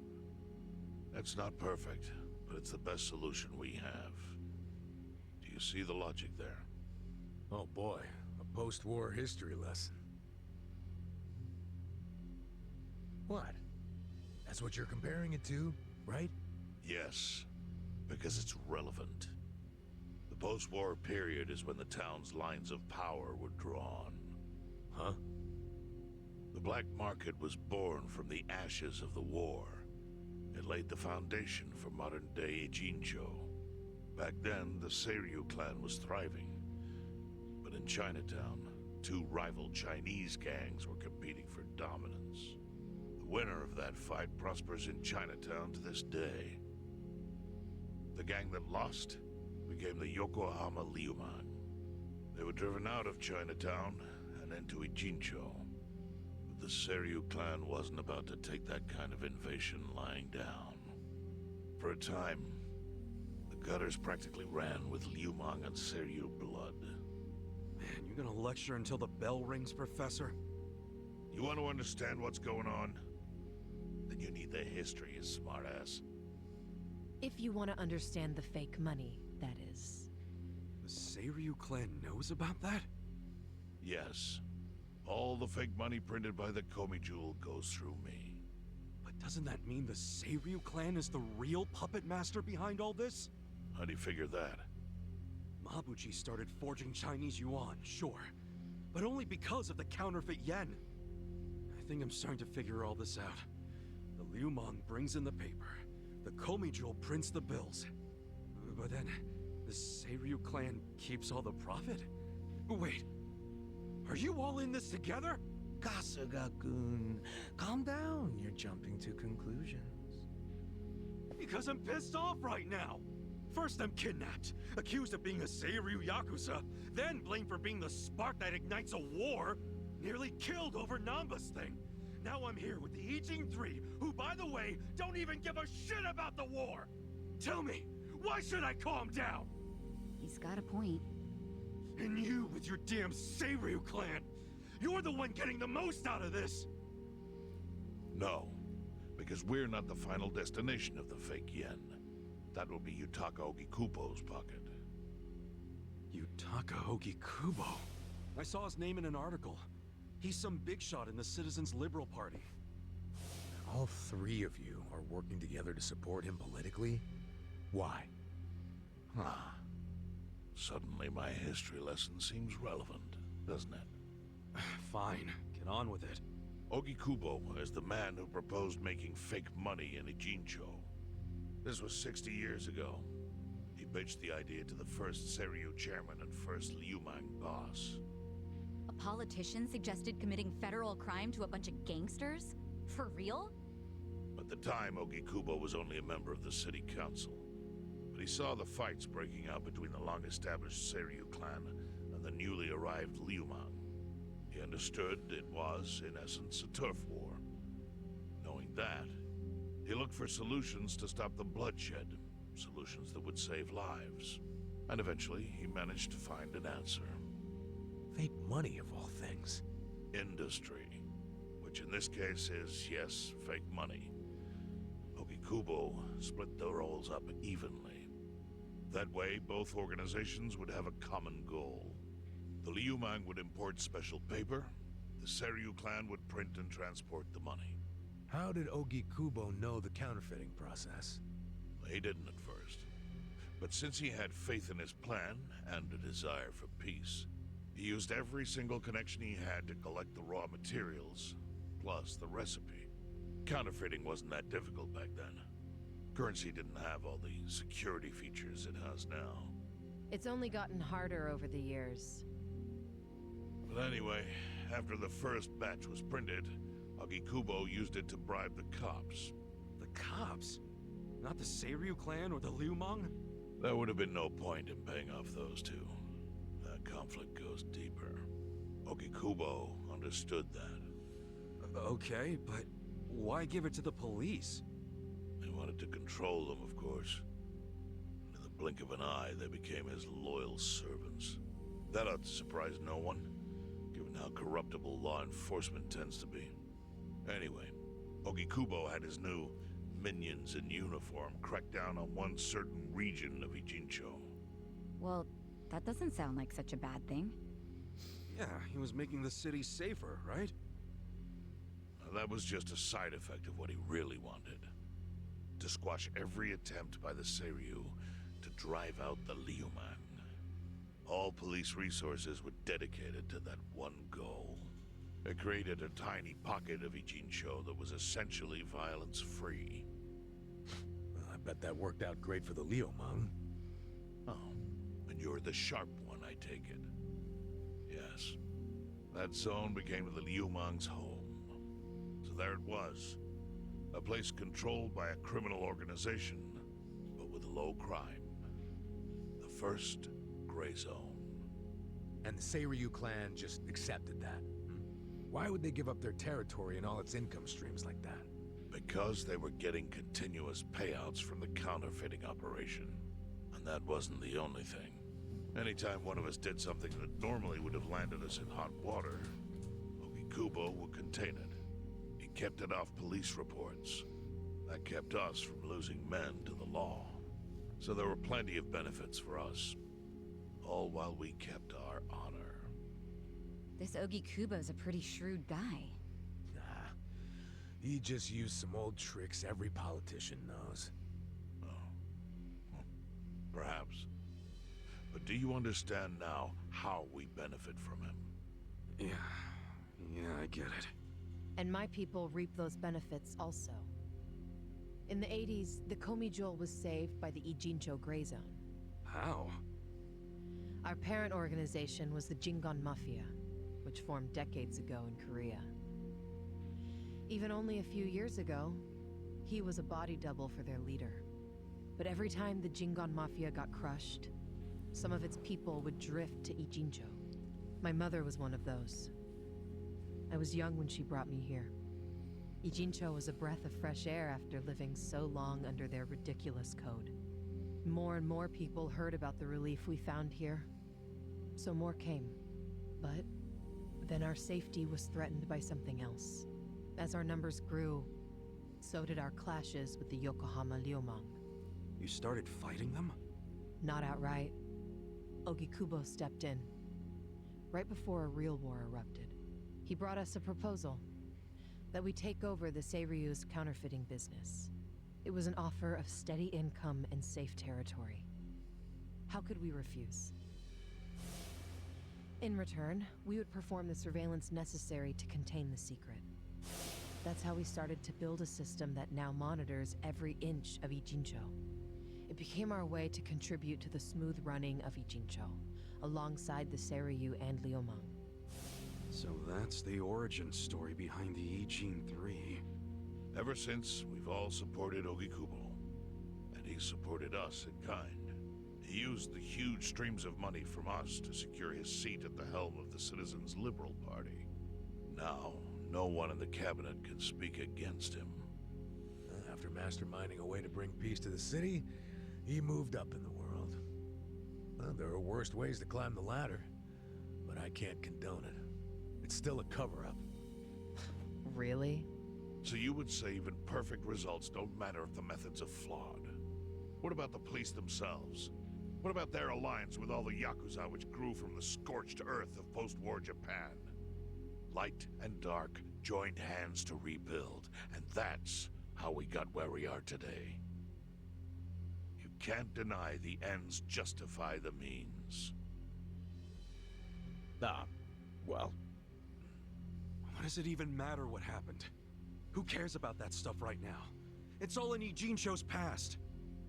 It's not perfect, but it's the best solution we have. Do you see the logic there? Oh boy, a post-war history lesson. What? That's what you're comparing it to, right? Yes, because it's relevant. The post-war period is when the town's lines of power were drawn. Huh? The black market was born from the ashes of the war. It laid the foundation for modern-day Ijincho. Back then, the Seiryu clan was thriving. But in Chinatown, two rival Chinese gangs were competing for dominance. The winner of that fight prospers in Chinatown to this day. The gang that lost became the Yokohama Liumang. They were driven out of Chinatown and into Ijincho. But the Seiryu clan wasn't about to take that kind of invasion lying down. For a time, the gutters practically ran with Liumang and Seiryu blood. Man, you gonna lecture until the bell rings, Professor? You want to understand what's going on? Then you need the history, you smartass. If you want to understand the fake money, that is. The Seiryu clan knows about that? Yes. All the fake money printed by the Komi Jewel goes through me. But doesn't that mean the Seiryu clan is the real puppet master behind all this? How do you figure that? Mabuchi started forging Chinese yuan, sure. But only because of the counterfeit yen. I think I'm starting to figure all this out. The Liumang brings in the paper. The Komi Jewel prints the bills. But then, the Seiryu clan keeps all the profit? Wait, are you all in this together? Kasuga-kun, calm down. You're jumping to conclusions. Because I'm pissed off right now. First I'm kidnapped, accused of being a Seiryu Yakuza, then blamed for being the spark that ignites a war, nearly killed over Namba's thing. Now I'm here with the Ijin 3, who, by the way, don't even give a shit about the war! Tell me, why should I calm down? He's got a point. And you with your damn Seiryu clan, you're the one getting the most out of this! No, because we're not the final destination of the fake yen. That will be Yutaka Ogikubo's pocket. Yutaka Ogikubo? I saw his name in an article. He's some big shot in the Citizens Liberal Party. All three of you are working together to support him politically? Why? Huh. Suddenly my history lesson seems relevant, doesn't it? Fine, get on with it. Ogikubo is the man who proposed making fake money in Ijincho. This was 60 years ago. He pitched the idea to the first Seiryu chairman and first Liumang boss. A politician suggested committing federal crime to a bunch of gangsters? For real? At the time, Ogikubo was only a member of the city council. But he saw the fights breaking out between the long-established Seiryu clan and the newly arrived Liumang. He understood it was, in essence, a turf war. Knowing that, he looked for solutions to stop the bloodshed, solutions that would save lives. And eventually, he managed to find an answer. Fake money, of all things. Industry. Which in this case is, yes, fake money. Ogikubo split the roles up evenly. That way, both organizations would have a common goal. The Liumang would import special paper, the Seiryu clan would print and transport the money. How did Ogikubo know the counterfeiting process? He didn't at first. But since he had faith in his plan and a desire for peace, he used every single connection he had to collect the raw materials, plus the recipe. Counterfeiting wasn't that difficult back then. Currency didn't have all the security features it has now. It's only gotten harder over the years. But anyway, after the first batch was printed, Ogikubo used it to bribe the cops. The cops? Not the Seiryu clan or the Liumang? There would have been no point in paying off those two. That conflict goes deeper. Okikubo understood that. Okay, but why give it to the police? They wanted to control them, of course. In the blink of an eye, they became his loyal servants. That ought to surprise no one, given how corruptible law enforcement tends to be. Anyway, Okikubo had his new minions in uniform crack down on one certain region of Ijincho. Well, that doesn't sound like such a bad thing. Yeah, he was making the city safer, right? Now, that was just a side effect of what he really wanted. To squash every attempt by the Seiryu to drive out the Liumang. All police resources were dedicated to that one goal. It created a tiny pocket of Ijincho that was essentially violence-free. Well, I bet that worked out great for the Liumang. Oh, and you're the sharp one, I take it. Yes. That zone became the Liumang's home. So there it was. A place controlled by a criminal organization, but with low crime. The first gray zone. And the Seiryu clan just accepted that. Why would they give up their territory and all its income streams like that? Because they were getting continuous payouts from the counterfeiting operation. And that wasn't the only thing. Anytime one of us did something that normally would have landed us in hot water, Okikubo would contain it. He kept it off police reports. That kept us from losing men to the law. So there were plenty of benefits for us. All while we kept our honor. This Ogikubo's a pretty shrewd guy. Nah. He just used some old tricks every politician knows. Oh. Well, perhaps. But do you understand now how we benefit from him? Yeah, I get it. And my people reap those benefits also. In the 80s, the Komijul was saved by the Ijincho Gray Zone. How? Our parent organization was the Jingon Mafia, which formed decades ago in Korea. Even only a few years ago, he was a body double for their leader. But every time the Jingon Mafia got crushed, some of its people would drift to Ijincho. My mother was one of those. I was young when she brought me here. Ijincho was a breath of fresh air after living so long under their ridiculous code. More and more people heard about the relief we found here, so more came. But then our safety was threatened by something else. As our numbers grew, so did our clashes with the Yokohama Liumang. You started fighting them? Not outright. Ogikubo stepped in, right before a real war erupted. He brought us a proposal, that we take over the Seiryu's counterfeiting business. It was an offer of steady income and safe territory. How could we refuse? In return, we would perform the surveillance necessary to contain the secret. That's how we started to build a system that now monitors every inch of Ijincho. It became our way to contribute to the smooth running of Ijincho, alongside the Seiryu and Liumang. So that's the origin story behind the Ijin 3. Ever since, we've all supported Ogikubo. And he supported us in kind. He used the huge streams of money from us to secure his seat at the helm of the Citizens' Liberal Party. Now, no one in the cabinet can speak against him. After masterminding a way to bring peace to the city, he moved up in the world. Well, there are worse ways to climb the ladder, but I can't condone it. It's still a cover-up. Really? So you would say even perfect results don't matter if the methods are flawed? What about the police themselves? What about their alliance with all the YAKUZA which grew from the scorched earth of post-war Japan? Light and dark joined hands to rebuild, and that's how we got where we are today. You can't deny the ends justify the means. Well, What does it even matter what happened? Who cares about that stuff right now? It's all in Ijincho's past.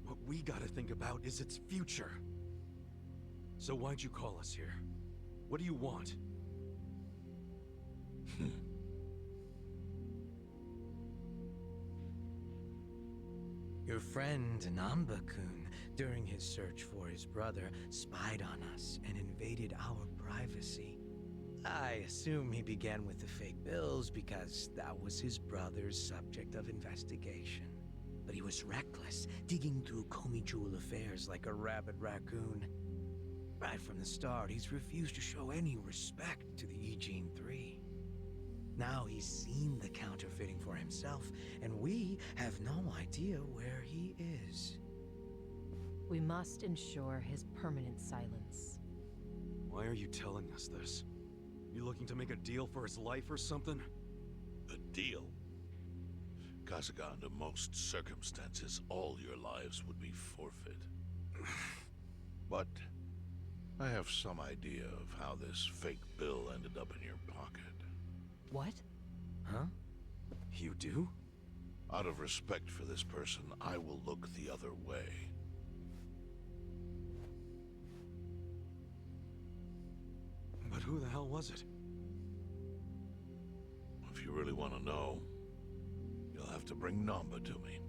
What we gotta think about is its future. So why'd you call us here? What do you want? Hmm. Your friend Namba-kun, during his search for his brother, spied on us and invaded our privacy. I assume he began with the fake bills because that was his brother's subject of investigation. But he was reckless, digging through Komi-jewel affairs like a rabid raccoon. Right from the start, he's refused to show any respect to the Eugene 3. Now he's seen the counterfeiting for himself, and we have no idea where he is. We must ensure his permanent silence. Why are you telling us this? You looking to make a deal for his life or something? A deal? Kasuga, under most circumstances, all your lives would be forfeit. But I have some idea of how this fake bill ended up in your pocket. What? Huh? You do? Out of respect for this person, I will look the other way. But who the hell was it? If you really want to know, you'll have to bring Namba to me.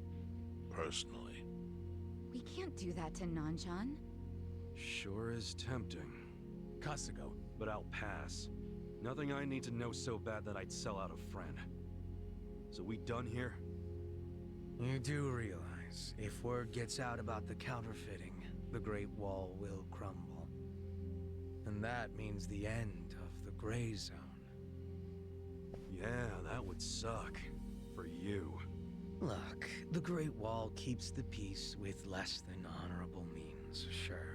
Personally. We can't do that to Nanchan. Sure is tempting. Kasuga, But I'll pass. Nothing I need to know so bad that I'd sell out a friend. So we done here? You do realize, if word gets out about the counterfeiting, the Great Wall will crumble. And that means the end of the Gray Zone. Yeah, that would suck. For you. Look, the Great Wall keeps the peace with less than honorable means, sure.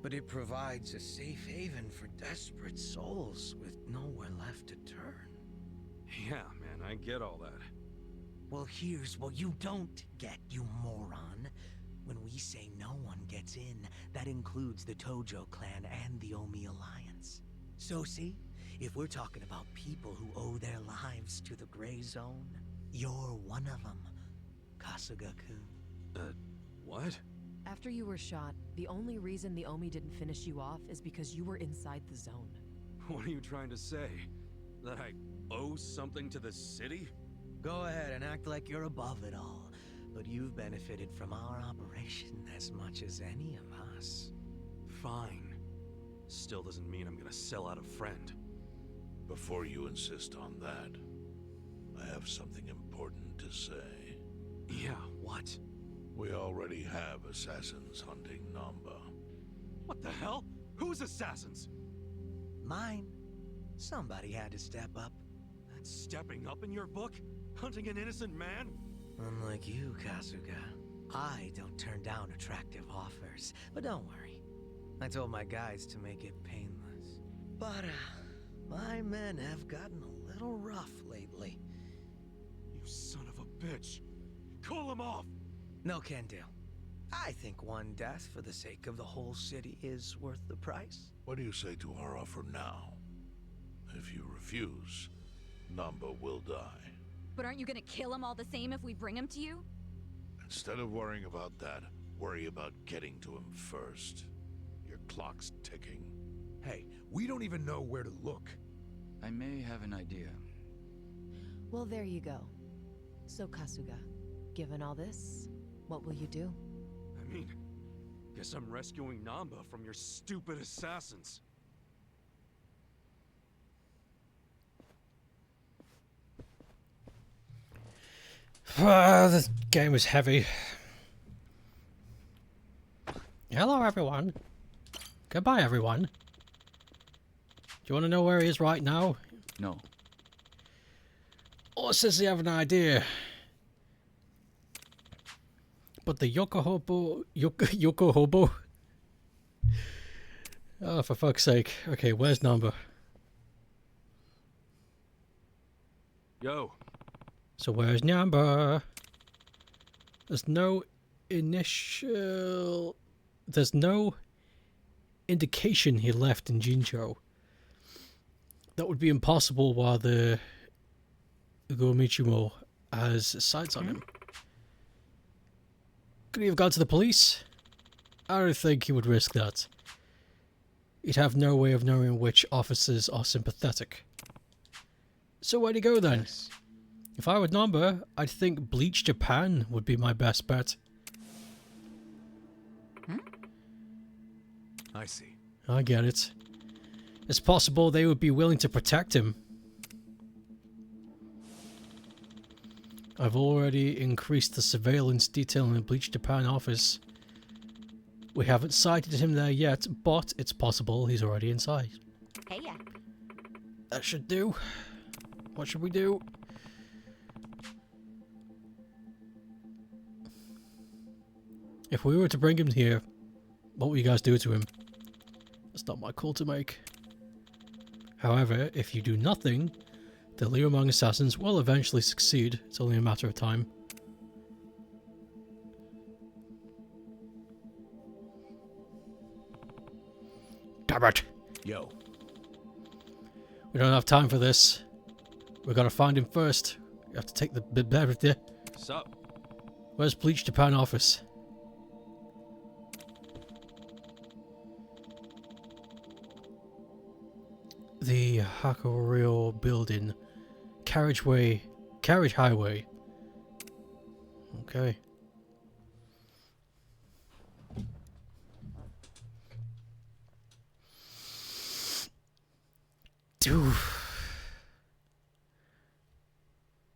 But it provides a safe haven for desperate souls with nowhere left to turn. Yeah, man, I get all that. Well, here's what you don't get, you moron. When we say no one gets in, that includes the Tojo clan and the Omi Alliance. So see, if we're talking about people who owe their lives to the Gray Zone, you're one of them, Kasuga-kun. What? After you were shot, the only reason the Omi didn't finish you off is because you were inside the zone. What are you trying to say? That I owe something to the city? Go ahead and act like you're above it all, but you've benefited from our operation as much as any of us. Fine. Still doesn't mean I'm gonna sell out a friend. Before you insist on that, I have something important to say. Yeah, what? We already have assassins hunting Namba. What the hell? Who's assassins? Mine. Somebody had to step up. That's stepping up in your book? Hunting an innocent man? Unlike you, Kasuga, I don't turn down attractive offers. But don't worry. I told my guys to make it painless. But, my men have gotten a little rough lately. You son of a bitch! Call him off! No can do. I think one death for the sake of the whole city is worth the price. What do you say to our offer now? If you refuse, Namba will die. But aren't you gonna kill him all the same if we bring him to you? Instead of worrying about that, worry about getting to him first. Your clock's ticking. hey, we don't even know where to look. I may have an idea. Well, there you go. So, Kasuga, given all this, what will you do? I mean, guess I'm rescuing Namba from your stupid assassins. This game is heavy. Hello, everyone. Goodbye, everyone. Do you want to know where he is right now? No. Or says he have an idea. But the Yokohobo. Oh, for fuck's sake. Okay, where's number? Yo. So where's number? There's no There's no indication he left in Jincho. That would be impossible while the Gomichimo has sights on him. Could he have gone to the police? I don't think he would risk that. He'd have no way of knowing which officers are sympathetic. So where'd he go then? Yes. If I were Namba, I'd think Bleach Japan would be my best bet. I see. I get it. It's possible they would be willing to protect him. I've already increased the surveillance detail in the Bleach Japan office. We haven't sighted him there yet, but it's possible he's already inside. Hey, yeah. That should do. What should we do? If we were to bring him here, what would you guys do to him? It's not my call to make. However, if you do nothing, the Liumang assassins will eventually succeed. It's only a matter of time. Damn it! Yo. We don't have time for this. We gotta find him first. We have to take the bed there. Sup? Where's Bleach Japan office? The Hakurio building. Carriage highway. Okay. Dude.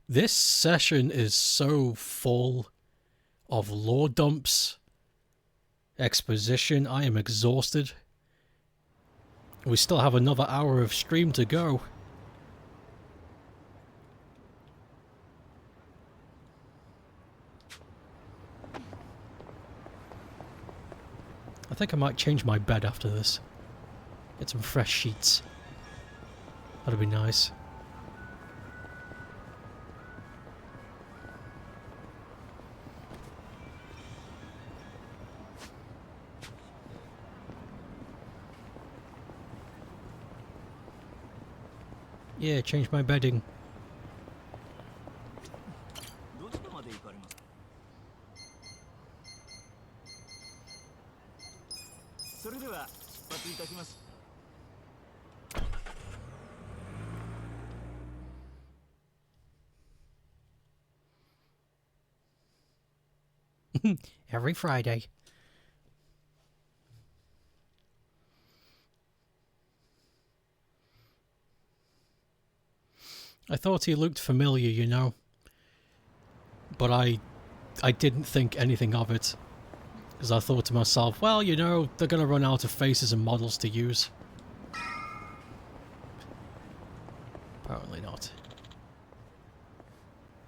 This session is so full of lore dumps, exposition. I am exhausted. We still have another hour of stream to go. I think I might change my bed after this. Get some fresh sheets. That'd be nice. Yeah, change my bedding. Every Friday. I thought he looked familiar, you know. But I didn't think anything of it. Because I thought to myself, well, you know, they're going to run out of faces and models to use. Apparently not.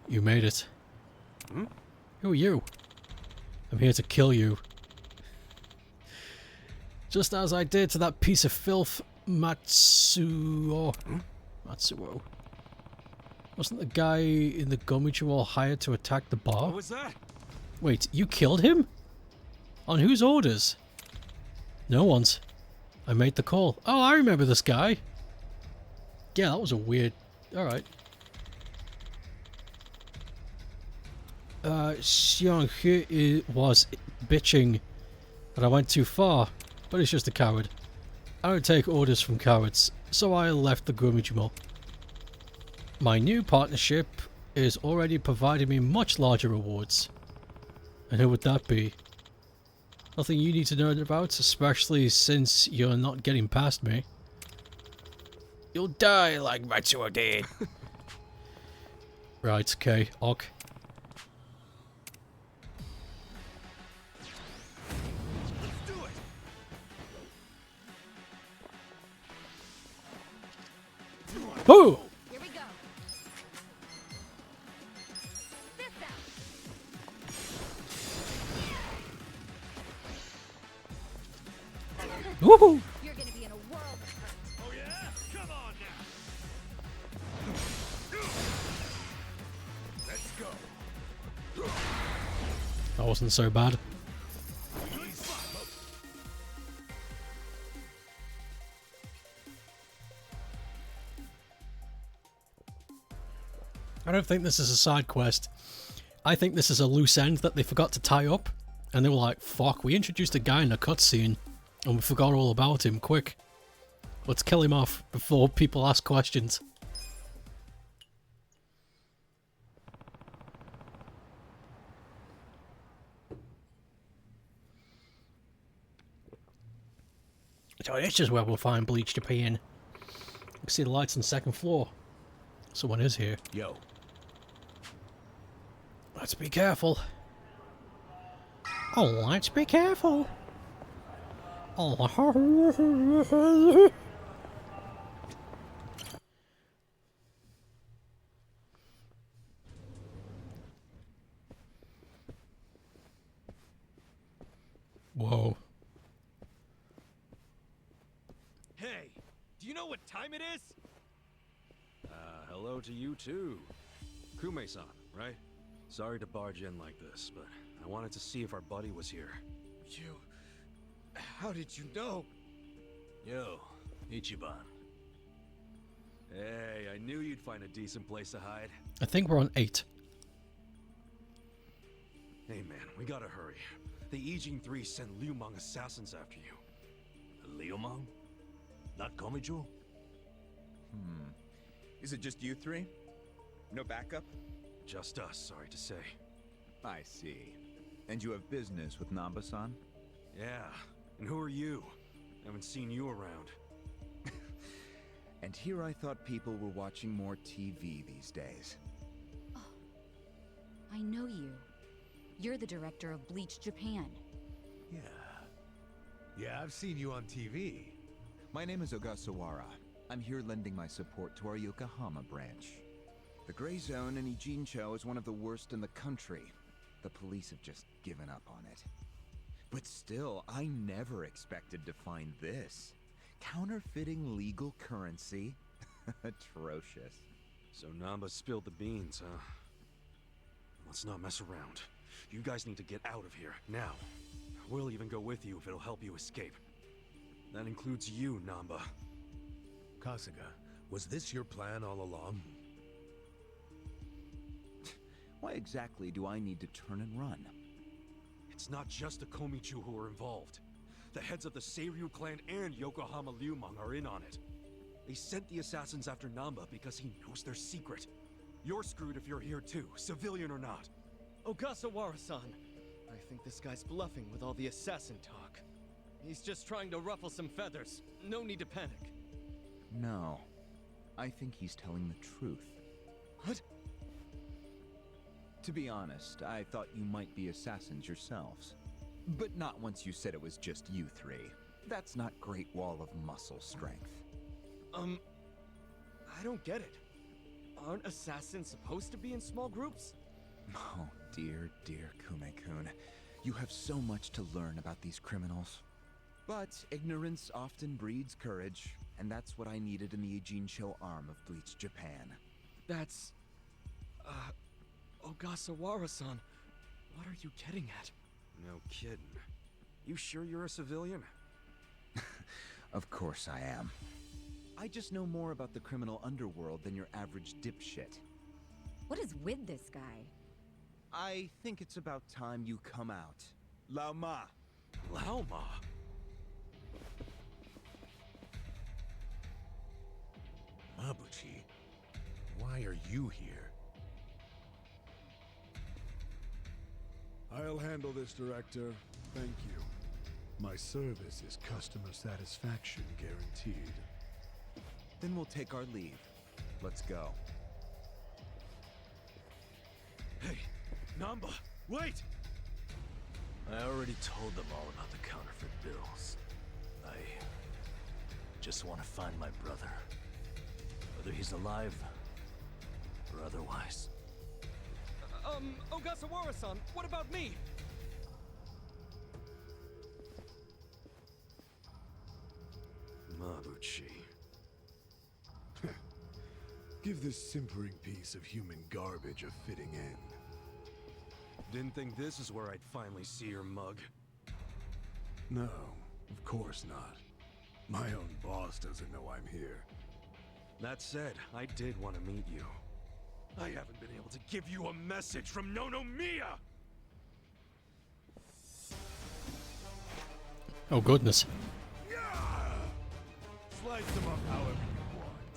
You made it. Hmm? Who are you? I'm here to kill you. Just as I did to that piece of filth, Matsuo. Matsuo. Wasn't the guy in the Gomichuo hired to attack the bar? What was that? Wait, you killed him? On whose orders? No one's. I made the call. Oh, I remember this guy. Yeah, that was a weird... Alright. Xiang was bitching that I went too far, but he's just a coward. I don't take orders from cowards, so I left the Gomichuo. My new partnership is already providing me much larger rewards. And who would that be? Nothing you need to know about, especially since you're not getting past me. You'll die like Matsuo did. Right, okay, ok. Boo! Here we go. This out. Woohoo! You're gonna be in a world of hurt. Oh yeah? Come on now. Let's go. That wasn't so bad. I don't think this is a side quest. I think this is a loose end that they forgot to tie up. And they were like, fuck, we introduced a guy in a cutscene and we forgot all about him. Quick. Let's kill him off before people ask questions. So this is where we'll find Bleach Japan. You can see the lights on the second floor. Someone is here. Yo. Let's be careful. Oh, let's be careful. Oh. Whoa. Hey, do you know what time it is? Hello to you too. Kume-san, right? Sorry to barge in like this, but I wanted to see if our buddy was here. You... How did you know? Yo, Ichiban. Hey, I knew you'd find a decent place to hide. I think we're on 8. Hey man, we gotta hurry. The Ijin 3 sent Liumang assassins after you. Liumang? Not Komijo? Is it just you three? No backup? Just us, sorry to say. I see. And you have business with Namba-san? Yeah, and who are you? Haven't seen you around. And here I thought people were watching more TV these days. Oh, I know you. You're the director of Bleach Japan. Yeah. Yeah, I've seen you on TV. My name is Ogasawara. I'm here lending my support to our Yokohama branch. The Gray Zone in Ijincho is one of the worst in the country. The police have just given up on it. But still, I never expected to find this. Counterfeiting legal currency? Atrocious. So Namba spilled the beans, huh? Let's not mess around. You guys need to get out of here, now. We'll even go with you if it'll help you escape. That includes you, Namba. Kasuga, was this your plan all along? Why exactly do I need to turn and run? It's not just the Komichu who are involved. The heads of the Seiryu clan and Yokohama Liumang are in on it. They sent the assassins after Namba because he knows their secret. You're screwed if you're here too, civilian or not. Ogasawara-san, I think this guy's bluffing with all the assassin talk. He's just trying to ruffle some feathers. No need to panic. No. I think he's telling the truth. What? To be honest, I thought you might be assassins yourselves. But not once you said it was just you three. That's not Great Wall of muscle strength. I don't get it. Aren't assassins supposed to be in small groups? Oh, dear, dear Kume-kun. You have so much to learn about these criminals. But ignorance often breeds courage, and that's what I needed in the Ijincho arm of Bleach Japan. That's... Ogasawara-san, what are you getting at? No kidding. You sure you're a civilian? Of course I am. I just know more about the criminal underworld than your average dipshit. What is with this guy? I think it's about time you come out. Lao Ma. Lao Ma? Mabuchi, why are you here? I'll handle this, Director. Thank you. My service is customer satisfaction guaranteed. Then we'll take our leave. Let's go. Hey, Namba, wait! I already told them all about the counterfeit bills. I just want to find my brother. Whether he's alive or otherwise. Ogasawara-san, what about me? Mabuchi. Give this simpering piece of human garbage a fitting end. Didn't think this is where I'd finally see your mug. No, of course not. My own boss doesn't know I'm here. That said, I did want to meet you. I haven't been able to give you a message from Nonomiya! Oh, goodness. Slice them up however you want.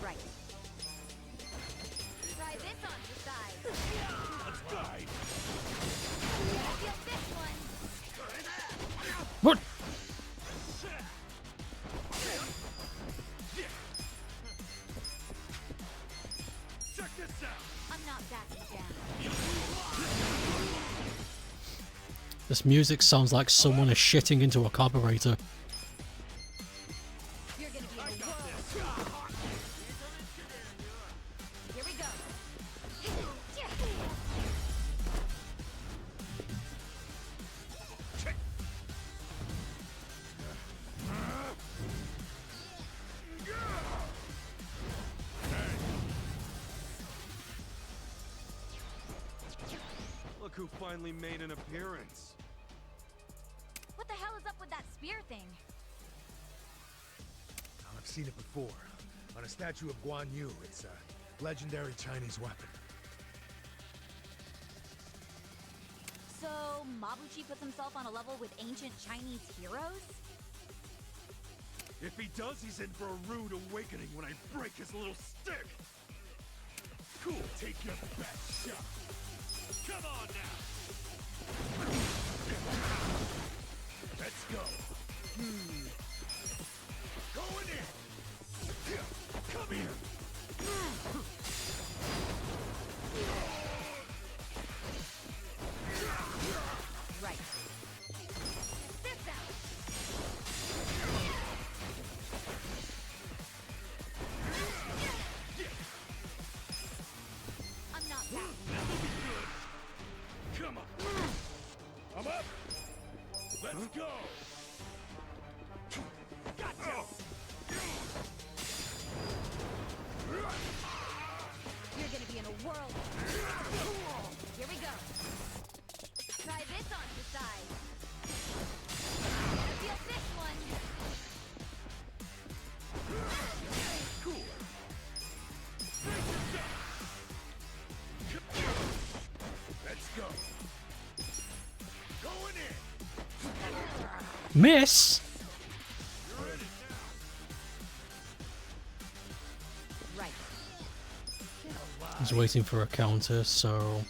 Right. Try this on the side. Let's ride. Gonna get this one. I'm not backing down. This music sounds like someone is shitting into a carburetor. You're gonna be in a whirl. Here we go. Look who finally made an appearance. What the hell is up with that spear thing? I've seen it before. On a statue of Guan Yu. It's a legendary Chinese weapon. So, Mabuchi puts himself on a level with ancient Chinese heroes? If he does, he's in for a rude awakening when I break his little stick. Cool, take your best shot. Come on now. Let's go. Going in. Come here. Right. This out. I'm not backing down. Come on. I'm up. Let's go. Gotcha. You're gonna be in a whirl. Here we go. Try this on the side. Gonna feel this one. Cool. Let's go. Going in. Miss? You're in it now. Right. He's waiting for a counter, so...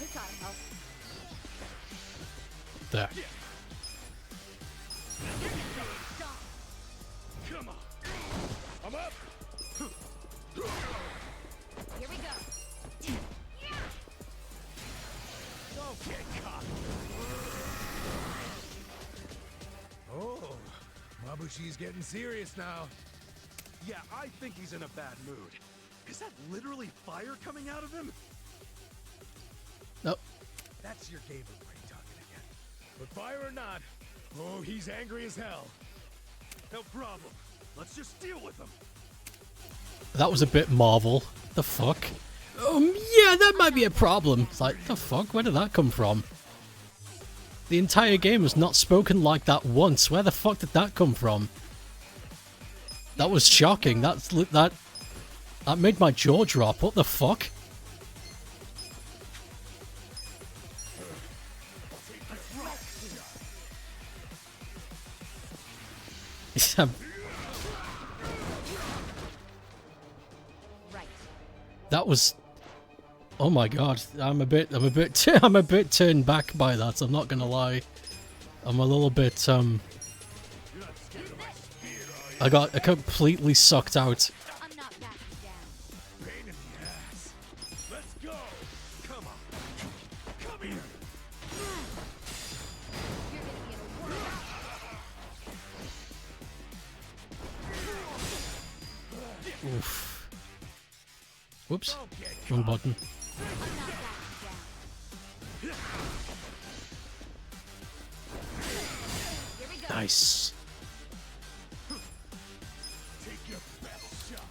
This ought to help. There. Stop. Come on. I'm up. Here we go. Don't get caught. Oh, Mabushi's getting serious now. Yeah, I think he's in a bad mood. Is that literally fire coming out of him? Nope. That's your gamer brain talking again. But fire or not, oh, he's angry as hell. No problem. Let's just deal with him. That was a bit Marvel. The fuck? Yeah, that might be a problem. It's like, the fuck? Where did that come from? The entire game was not spoken like that once. Where the fuck did that come from? That was shocking. That made my jaw drop. What the fuck? That was... Oh my god, I'm a bit turned back by that, I'm not gonna lie. I'm a little bit, I got completely sucked out. I'm not backing down. Pain in the ass. Let's go. Come on. Come here. You're gonna be in a whirl. Oof. Whoops. Wrong button. I'm not backing down. Here we go. Nice. Take your best shot.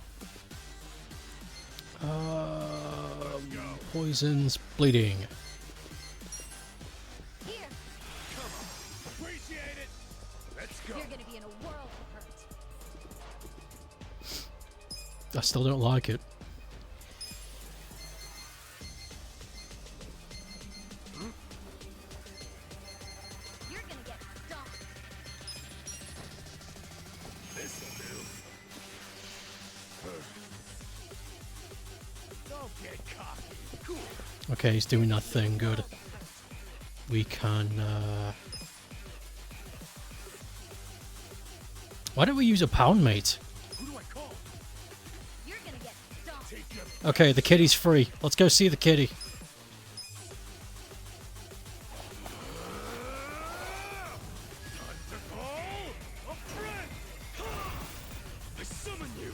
Poisons, bleeding. Here. Come on. Appreciate it. Let's go. You're gonna be in a whirl of hurt. I still don't like it. You're gonna get stomped. This'll do. Don't get cocky. Cool. Okay, he's doing that thing, good. We can, Why don't we use a pound mate? Okay, the kitty's free. Let's go see the kitty. I summon you!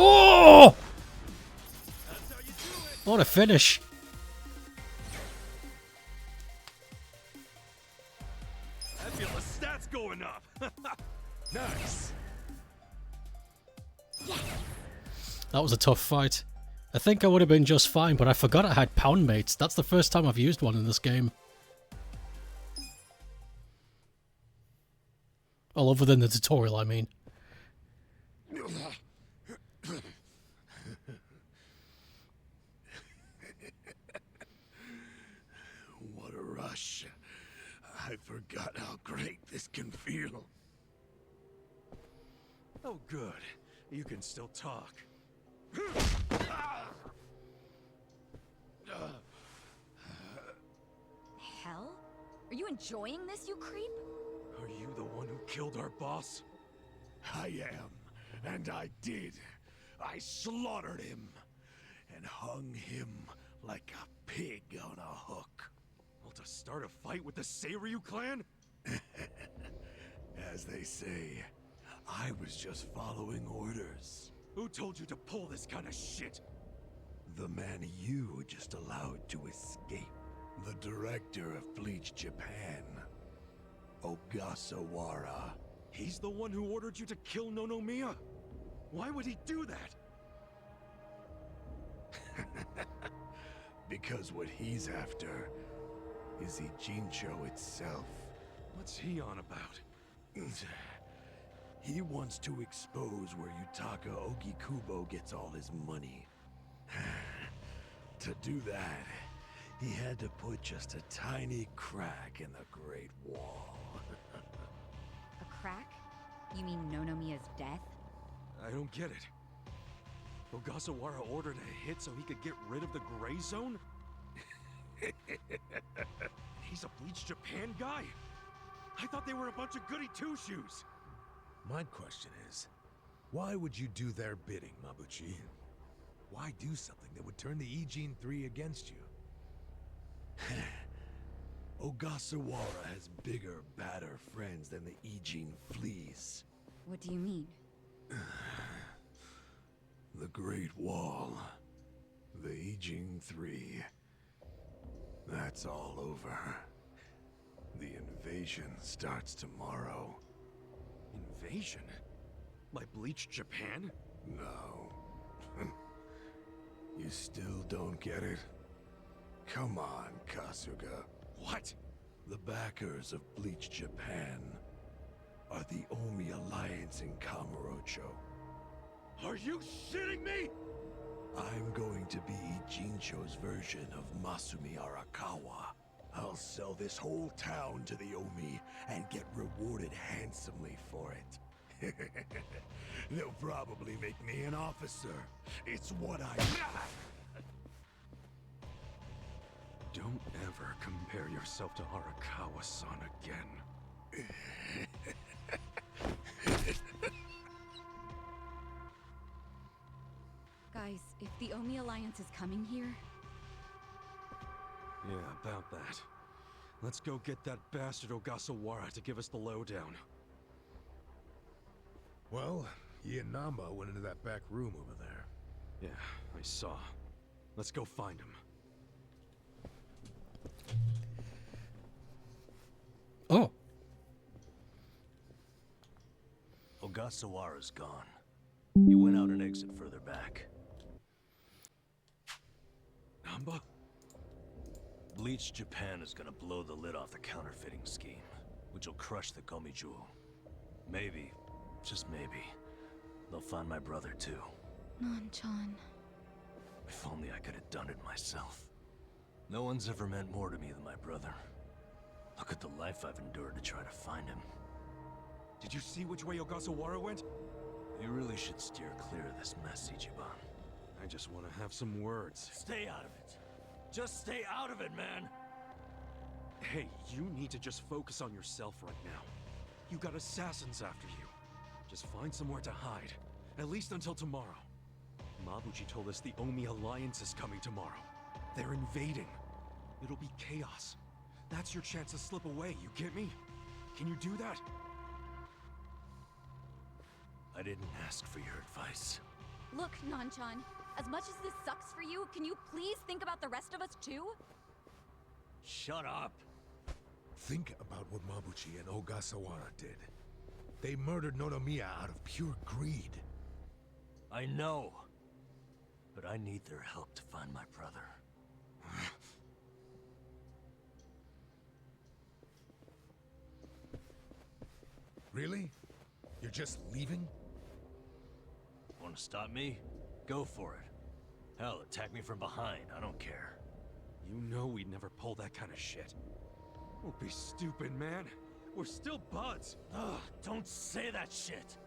Oh! What a finish. I feel the stats going up! Nice. That was a tough fight. I think I would have been just fine, but I forgot I had pound mates. That's the first time I've used one in this game. All other than the tutorial, I mean. What a rush. I forgot how great this can feel. Oh, good. You can still talk. Hell? Are you enjoying this, you creep? Are you the one who killed our boss? I am, and I did. I slaughtered him and hung him like a pig on a hook. Well, to start a fight with the Seiryu clan? As they say, I was just following orders. Who told you to pull this kind of shit? The man you just allowed to escape. The director of Bleach Japan, Ogasawara. He's the one who ordered you to kill Nonomiya? Why would he do that? Because what he's after is Ijincho itself. What's he on about? He wants to expose where Yutaka Ogikubo gets all his money. To do that, he had to put just a tiny crack in the Great Wall. A crack? You mean Nonomiya's death? I don't get it. Ogasawara ordered a hit so he could get rid of the Gray Zone? He's a Bleach Japan guy? I thought they were a bunch of goody two-shoes. My question is, why would you do their bidding, Mabuchi? Why do something that would turn the Ijin 3 against you? Ogasawara has bigger, badder friends than the Ijin fleas. What do you mean? The Great Wall. The Ijin 3. That's all over. The invasion starts tomorrow. Invasion? By Bleach Japan? No. You still don't get it? Come on, Kasuga. What? The backers of Bleach Japan are the Omi Alliance in Kamurocho. Are you shitting me? I'm going to be Ijincho's version of Masumi Arakawa. I'll sell this whole town to the Omi and get rewarded handsomely for it. They'll probably make me an officer. It's what I... Don't ever compare yourself to Arakawa-san again. Guys, if the Omi Alliance is coming here... Yeah, about that. Let's go get that bastard Ogasawara to give us the lowdown. Well, he and Namba went into that back room over there. Yeah, I saw. Let's go find him. Oh. Ogasawara's gone. He went out an exit further back. Namba? Bleach Japan is gonna blow the lid off the counterfeiting scheme, which will crush the Gomiju. Maybe, just maybe, they'll find my brother too. Nan-chan. If only I could have done it myself. No one's ever meant more to me than my brother. Look at the life I've endured to try to find him. Did you see which way Ogasawara went? You really should steer clear of this mess, Ichiban. I just want to have some words. Stay out of it. Just stay out of it, man! Hey, you need to just focus on yourself right now. You got assassins after you. Just find somewhere to hide. At least until tomorrow. Mabuchi told us the Omi Alliance is coming tomorrow. They're invading. It'll be chaos. That's your chance to slip away, you get me? Can you do that? I didn't ask for your advice. Look, Nanchan, as much as this sucks for you, can you please think about the rest of us too? Shut up! Think about what Mabuchi and Ogasawara did. They murdered Nonomiya out of pure greed. I know. But I need their help to find my brother. Really? You're just leaving? Want to stop me? Go for it. Hell, attack me from behind. I don't care. You know we'd never pull that kind of shit. Don't be stupid, man. We're still buds. Ugh, don't say that shit!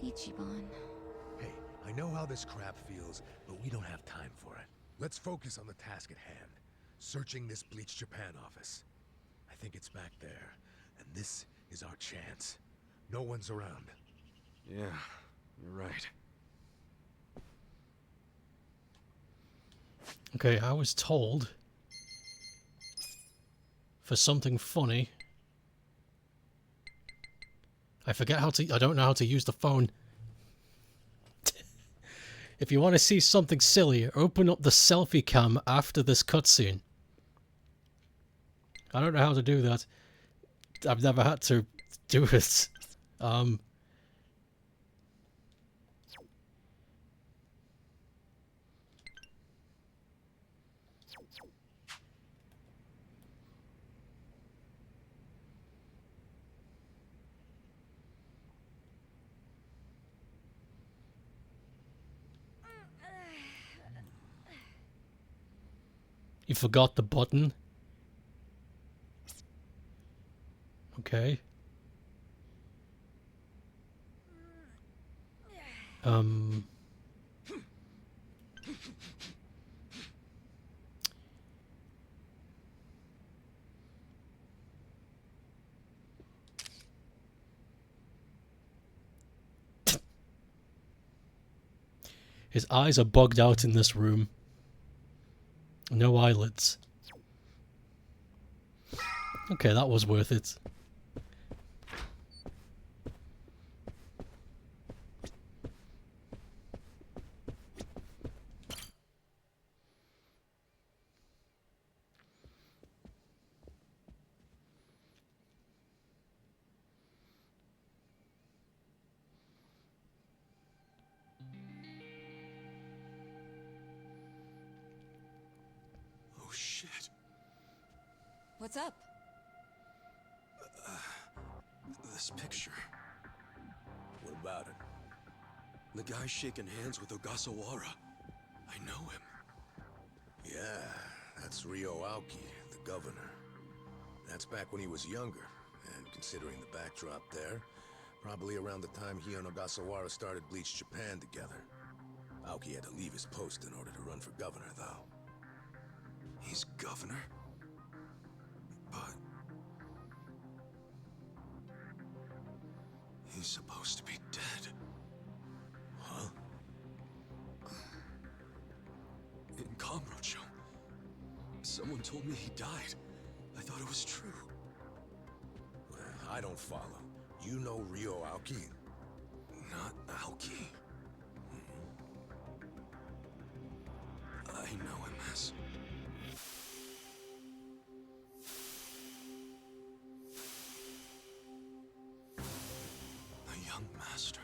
Ichiban. Hey, I know how this crap feels, but we don't have time for it. Let's focus on the task at hand. Searching this Bleach Japan office. I think it's back there, and this is our chance. No one's around. Yeah, you're right. Okay, I was told for something funny. I don't know how to use the phone. If you want to see something silly, open up the selfie cam after this cutscene. I don't know how to do that. I've never had to do it. You forgot the button? Okay. His eyes are bugged out in this room. No eyelids. Okay, that was worth it. Oh shit. What's up? This picture. What about it? The guy shaking hands with Ogasawara. I know him. Yeah, that's Ryo Aoki, the governor. That's back when he was younger, and considering the backdrop there, probably around the time he and Ogasawara started Bleach Japan together. Aoki had to leave his post in order to run for governor, though. He's governor? But... he's supposed to be dead. Huh? In Kamurocho, someone told me he died. I thought it was true. I don't follow. You know Ryo Aoki? Not Aoki. I know him as... the young master.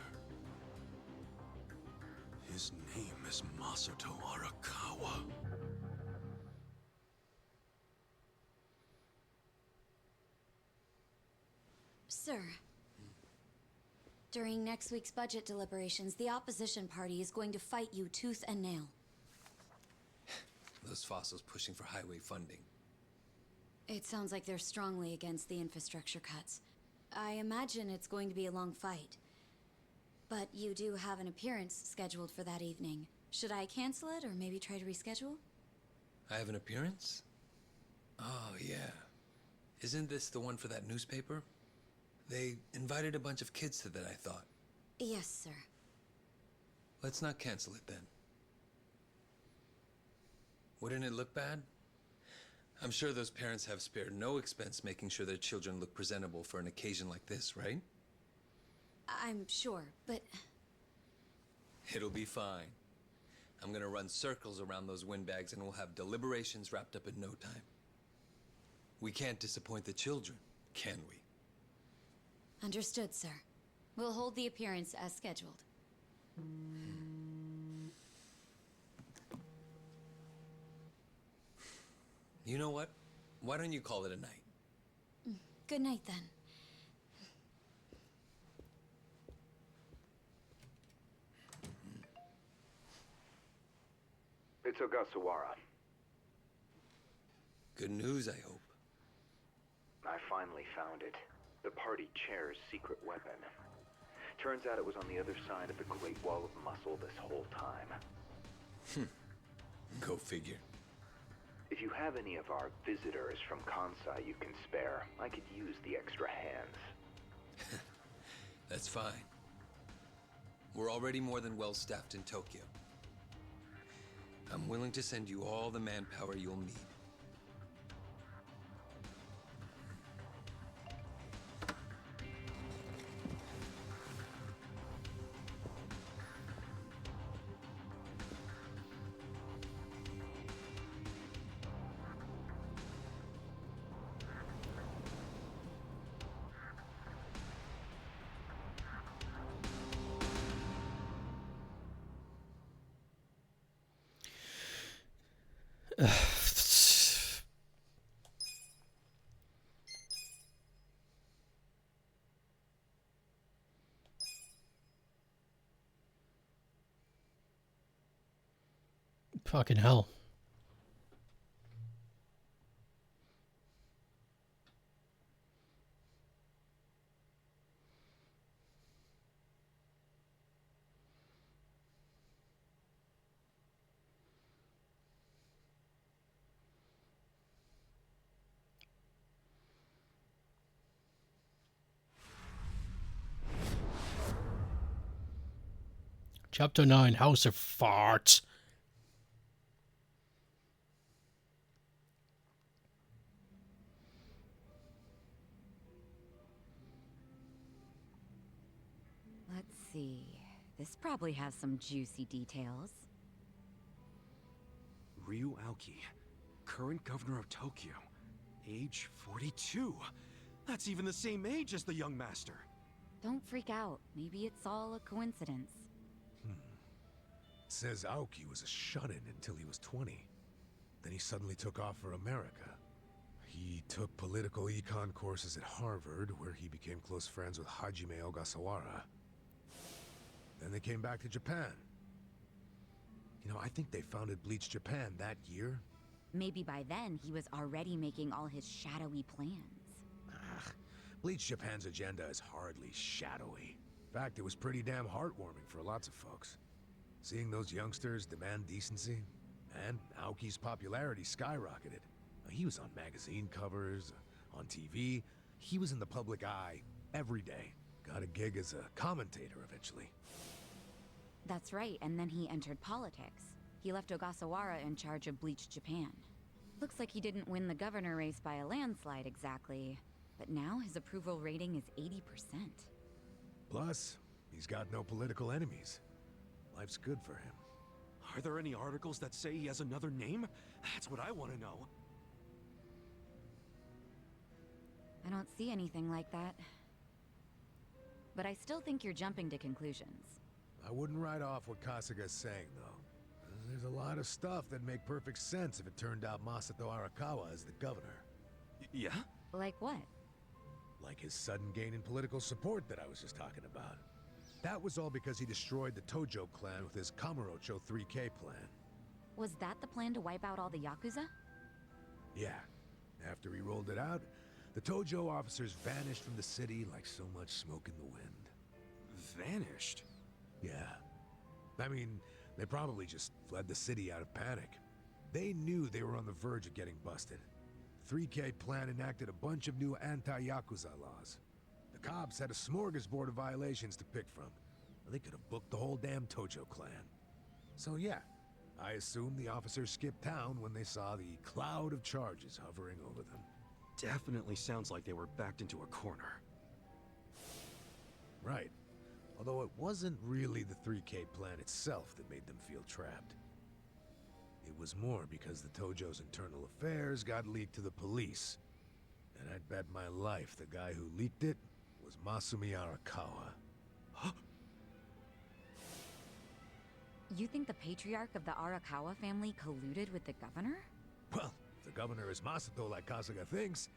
His name is Masato Arakawa. Sir. During next week's budget deliberations, the opposition party is going to fight you tooth and nail. Those fossils pushing for highway funding. It sounds like they're strongly against the infrastructure cuts. I imagine it's going to be a long fight. But you do have an appearance scheduled for that evening. Should I cancel it or maybe try to reschedule? I have an appearance? Oh, yeah. Isn't this the one for that newspaper? They invited a bunch of kids to that, I thought. Yes, sir. Let's not cancel it then. Wouldn't it look bad? I'm sure those parents have spared no expense making sure their children look presentable for an occasion like this, right? I'm sure, but... It'll be fine. I'm gonna run circles around those windbags and we'll have deliberations wrapped up in no time. We can't disappoint the children, can we? Understood, sir. We'll hold the appearance as scheduled. You know what? Why don't you call it a night? Good night, then. It's Ogasawara. Good news, I hope. I finally found it. The party chair's secret weapon. Turns out it was on the other side of the Great Wall of Muscle this whole time. Go figure. If you have any of our visitors from Kansai you can spare, I could use the extra hands. That's fine. We're already more than well staffed in Tokyo. I'm willing to send you all the manpower you'll need. Fucking hell. Chapter 9, House of Farts. Let's see. This probably has some juicy details. Ryu Aoki, current governor of Tokyo, age 42. That's even the same age as the young master. Don't freak out. Maybe it's all a coincidence. Says Aoki was a shut-in until he was 20. Then he suddenly took off for America. He took political econ courses at Harvard, where he became close friends with Hajime Ogasawara. Then they came back to Japan. You know, I think they founded Bleach Japan that year. Maybe by then he was already making all his shadowy plans. Bleach Japan's agenda is hardly shadowy. In fact, it was pretty damn heartwarming for lots of folks. Seeing those youngsters demand decency, and Aoki's popularity skyrocketed. He was on magazine covers, on TV. He was in the public eye every day. Got a gig as a commentator eventually. That's right, and then he entered politics. He left Ogasawara in charge of Bleach Japan. Looks like he didn't win the governor race by a landslide exactly, but now his approval rating is 80%. Plus, he's got no political enemies. Life's good for him. Are there any articles that say he has another name? That's what I want to know. I don't see anything like that. But I still think you're jumping to conclusions. I wouldn't write off what Kasuga's saying, though. There's a lot of stuff that make perfect sense if it turned out Masato Arakawa is the governor. Yeah? Like what? Like his sudden gain in political support that I was just talking about. That was all because he destroyed the Tojo clan with his Kamurocho 3K plan. Was that the plan to wipe out all the Yakuza? Yeah. After he rolled it out, the Tojo officers vanished from the city like so much smoke in the wind. Vanished? Yeah. I mean, they probably just fled the city out of panic. They knew they were on the verge of getting busted. The 3K plan enacted a bunch of new anti-Yakuza laws. The cops had a smorgasbord of violations to pick from. They could have booked the whole damn Tojo clan. So yeah, I assume the officers skipped town when they saw the cloud of charges hovering over them. Definitely sounds like they were backed into a corner. Right. Although it wasn't really the 3K plan itself that made them feel trapped. It was more because the Tojo's internal affairs got leaked to the police. And I'd bet my life the guy who leaked it was Masumi Arakawa. You think the patriarch of the Arakawa family colluded with the governor? Well, if the governor is Masato like Kasuga thinks,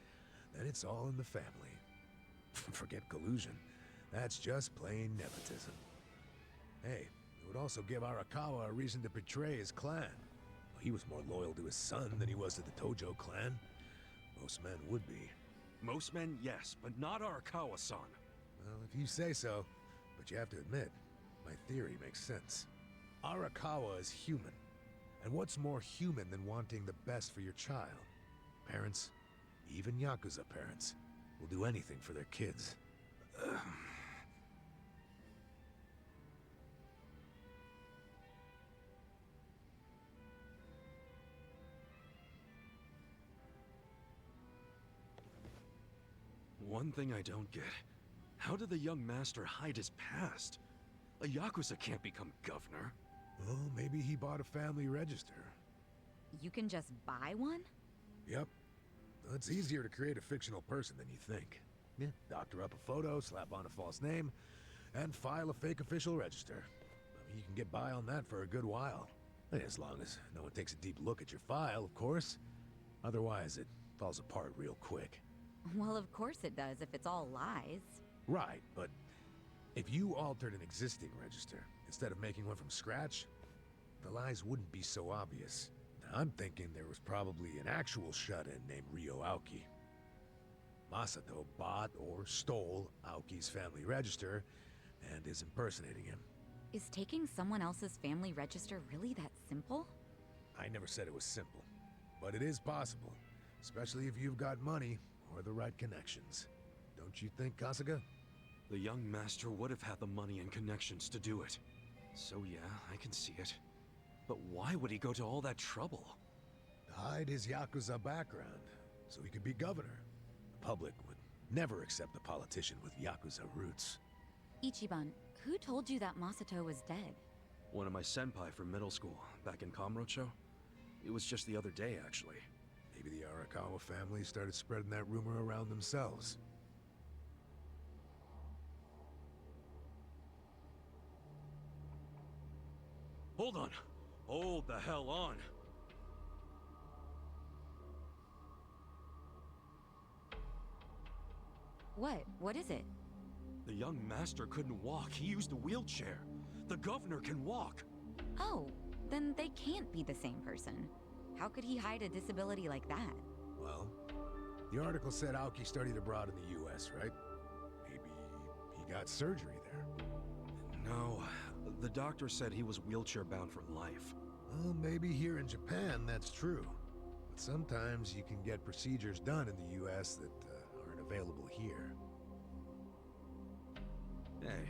then it's all in the family. Forget collusion. That's just plain nepotism. Hey, it would also give Arakawa a reason to betray his clan. He was more loyal to his son than he was to the Tojo clan. Most men would be. Most men, yes, but not Arakawa-san. Well, if you say so, but you have to admit, my theory makes sense. Arakawa is human. And what's more human than wanting the best for your child? Parents, even Yakuza parents, will do anything for their kids. One thing I don't get. How did the young master hide his past? A Yakuza can't become governor. Well, maybe he bought a family register. You can just buy one? Yep. Well, it's easier to create a fictional person than you think. Yeah, doctor up a photo, slap on a false name, and file a fake official register. I mean, you can get by on that for a good while. As long as no one takes a deep look at your file, of course. Otherwise, it falls apart real quick. Well, of course it does if it's all lies. Right, but if you altered an existing register, instead of making one from scratch, the lies wouldn't be so obvious. Now, I'm thinking there was probably an actual shut-in named Ryo Aoki. Masato bought or stole Aoki's family register and is impersonating him. Is taking someone else's family register really that simple? I never said it was simple, but it is possible, especially if you've got money or the right connections. Don't you think, Kasuga? The young master would have had the money and connections to do it. So yeah, I can see it. But why would he go to all that trouble? To hide his Yakuza background, so he could be governor. The public would never accept a politician with Yakuza roots. Ichiban, who told you that Masato was dead? One of my senpai from middle school, back in Kamurocho. It was just the other day, actually. Maybe the Arakawa family started spreading that rumor around themselves. Hold on! Hold the hell on! What? What is it? The young master couldn't walk. He used a wheelchair. The governor can walk. Oh, then they can't be the same person. How could he hide a disability like that? Well, the article said Aoki studied abroad in the US, right? Maybe he got surgery there. No, the doctor said he was wheelchair-bound for life. Well, maybe here in Japan that's true. But sometimes you can get procedures done in the US that aren't available here. Hey,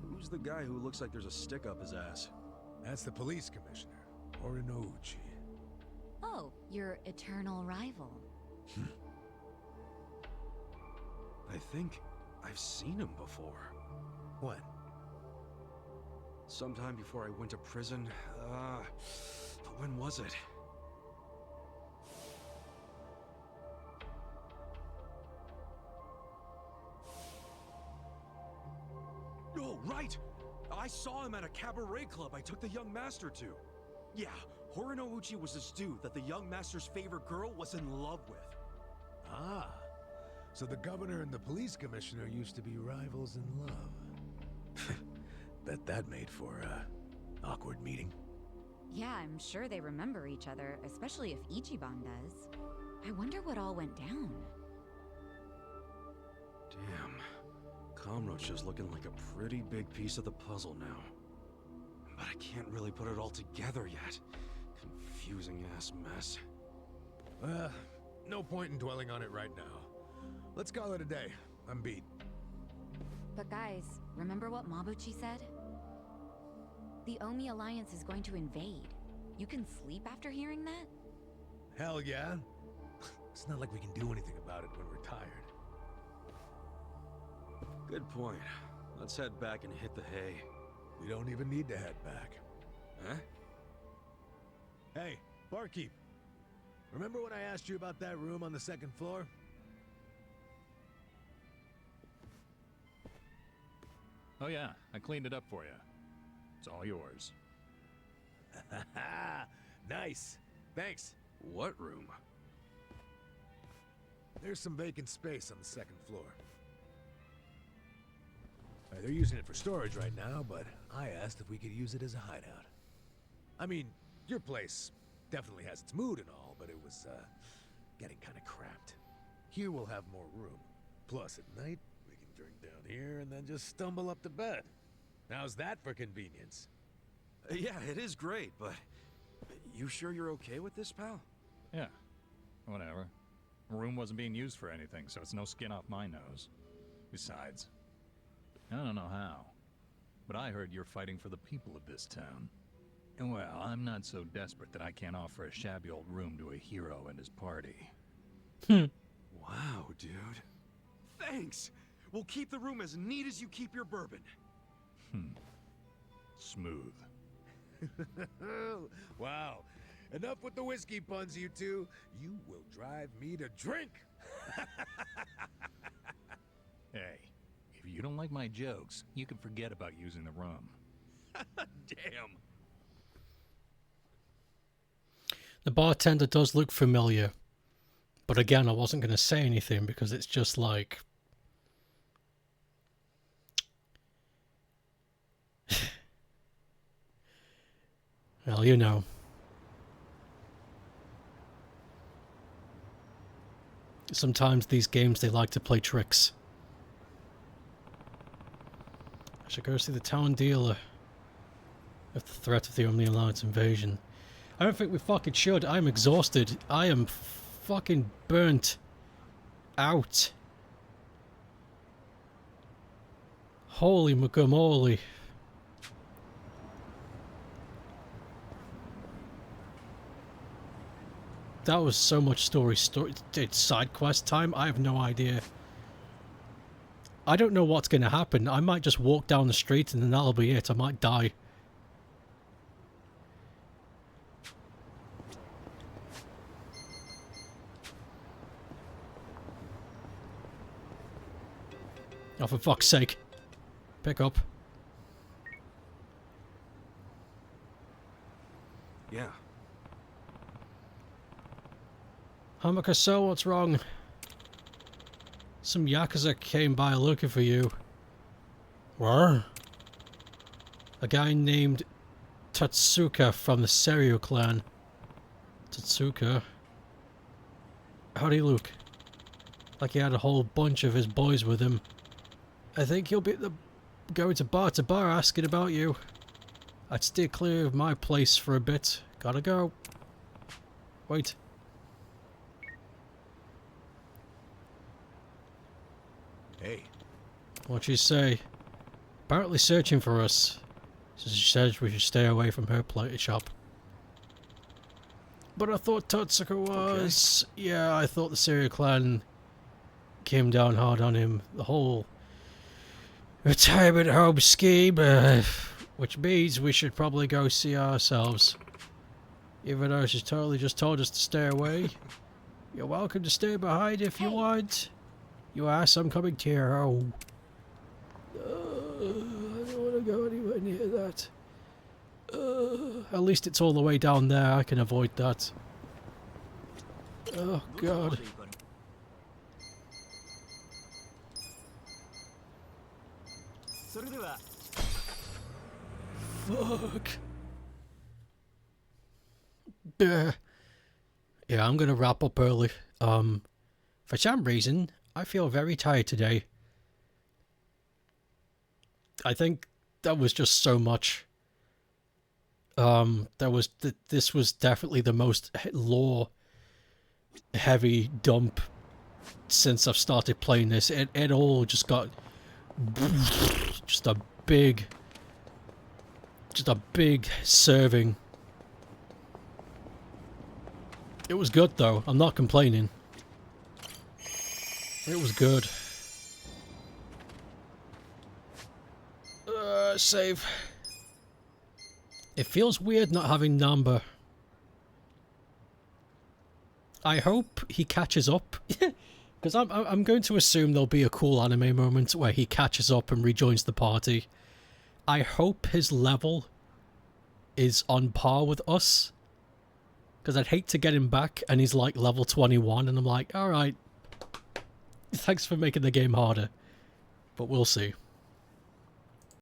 who's the guy who looks like there's a stick up his ass? That's the police commissioner, Orinouchi. Oh, your eternal rival. I think I've seen him before. When? Sometime before I went to prison. But when was it? Oh, right! I saw him at a cabaret club I took the young master to. Yeah, Horinouchi was this dude that the young master's favorite girl was in love with. Ah, So the governor and the police commissioner used to be rivals in love. Bet that made for a awkward meeting. Yeah, I'm sure they remember each other, especially if Ichiban does. I wonder what all went down. Damn. Kamurocho's looking like a pretty big piece of the puzzle now. But I can't really put it all together yet. Confusing ass mess. No point in dwelling on it right now. Let's call it a day. I'm beat. But guys, remember what Mabuchi said? The Omi Alliance is going to invade. You can sleep after hearing that? Hell yeah. It's not like we can do anything about it when we're tired. Good point. Let's head back and hit the hay. We don't even need to head back. Huh? Hey, barkeep. Remember when I asked you about that room on the second floor? Oh yeah, I cleaned it up for you. It's all yours. Nice. Thanks. What room? There's some vacant space on the second floor. They're using it for storage right now, but I asked if we could use it as a hideout. I mean, your place definitely has its mood and all, but it was, getting kind of cramped. Here we'll have more room. Plus, at night, we can drink down here and then just stumble up to bed. How's that for convenience? Yeah, it is great, but... You sure you're okay with this, pal? Yeah, whatever. The room wasn't being used for anything, so it's no skin off my nose. Besides, I don't know how, but I heard you're fighting for the people of this town. And well, I'm not so desperate that I can't offer a shabby old room to a hero and his party. Wow, dude. Thanks! We'll keep the room as neat as you keep your bourbon. Smooth. Wow. Enough with the whiskey puns, you two. You will drive me to drink. Hey, if you don't like my jokes, you can forget about using the room. Damn. The bartender does look familiar. But again, I wasn't going to say anything because it's just like... well, you know. Sometimes these games, they like to play tricks. I should go see the town dealer of the threat of the Omni Alliance invasion. I don't think we fucking should. I'm exhausted. I am fucking burnt out. Holy guacamole. That was so much story. It's side quest time. I have no idea. I don't know what's going to happen. I might just walk down the street and then that'll be it. I might die. Oh, for fuck's sake. Pick up. Yeah. Hamaka-so, what's wrong? Some Yakuza came by looking for you. Where? A guy named Tatsuka from the Seiryu clan. Tatsuka? How'd he look? Like he had a whole bunch of his boys with him. I think he'll be going to bar asking about you. I'd steer clear of my place for a bit. Gotta go. Wait. Hey. What'd she say? Apparently searching for us. So she says we should stay away from her shop. But I thought Tatsuka was... Okay. Yeah, I thought the Seiryu clan came down hard on him. The whole retirement home scheme, which means we should probably go see ourselves. Even though she's totally just told us to stay away. You're welcome to stay behind if you want. You ask, I'm coming to your home. I don't want to go anywhere near that. At least it's all the way down there. I can avoid that. Oh, God. Fuck. Yeah, I'm gonna wrap up early. For some reason, I feel very tired today. I think that was just so much. This was definitely the most lore heavy dump since I've started playing this. It all just got just a big serving. It was good though. I'm not complaining. It was good. Save. It feels weird not having Namba. I hope he catches up. Because I'm going to assume there'll be a cool anime moment where he catches up and rejoins the party. I hope his level is on par with us. Because I'd hate to get him back and he's like level 21 and I'm like, alright. Thanks for making the game harder. But we'll see.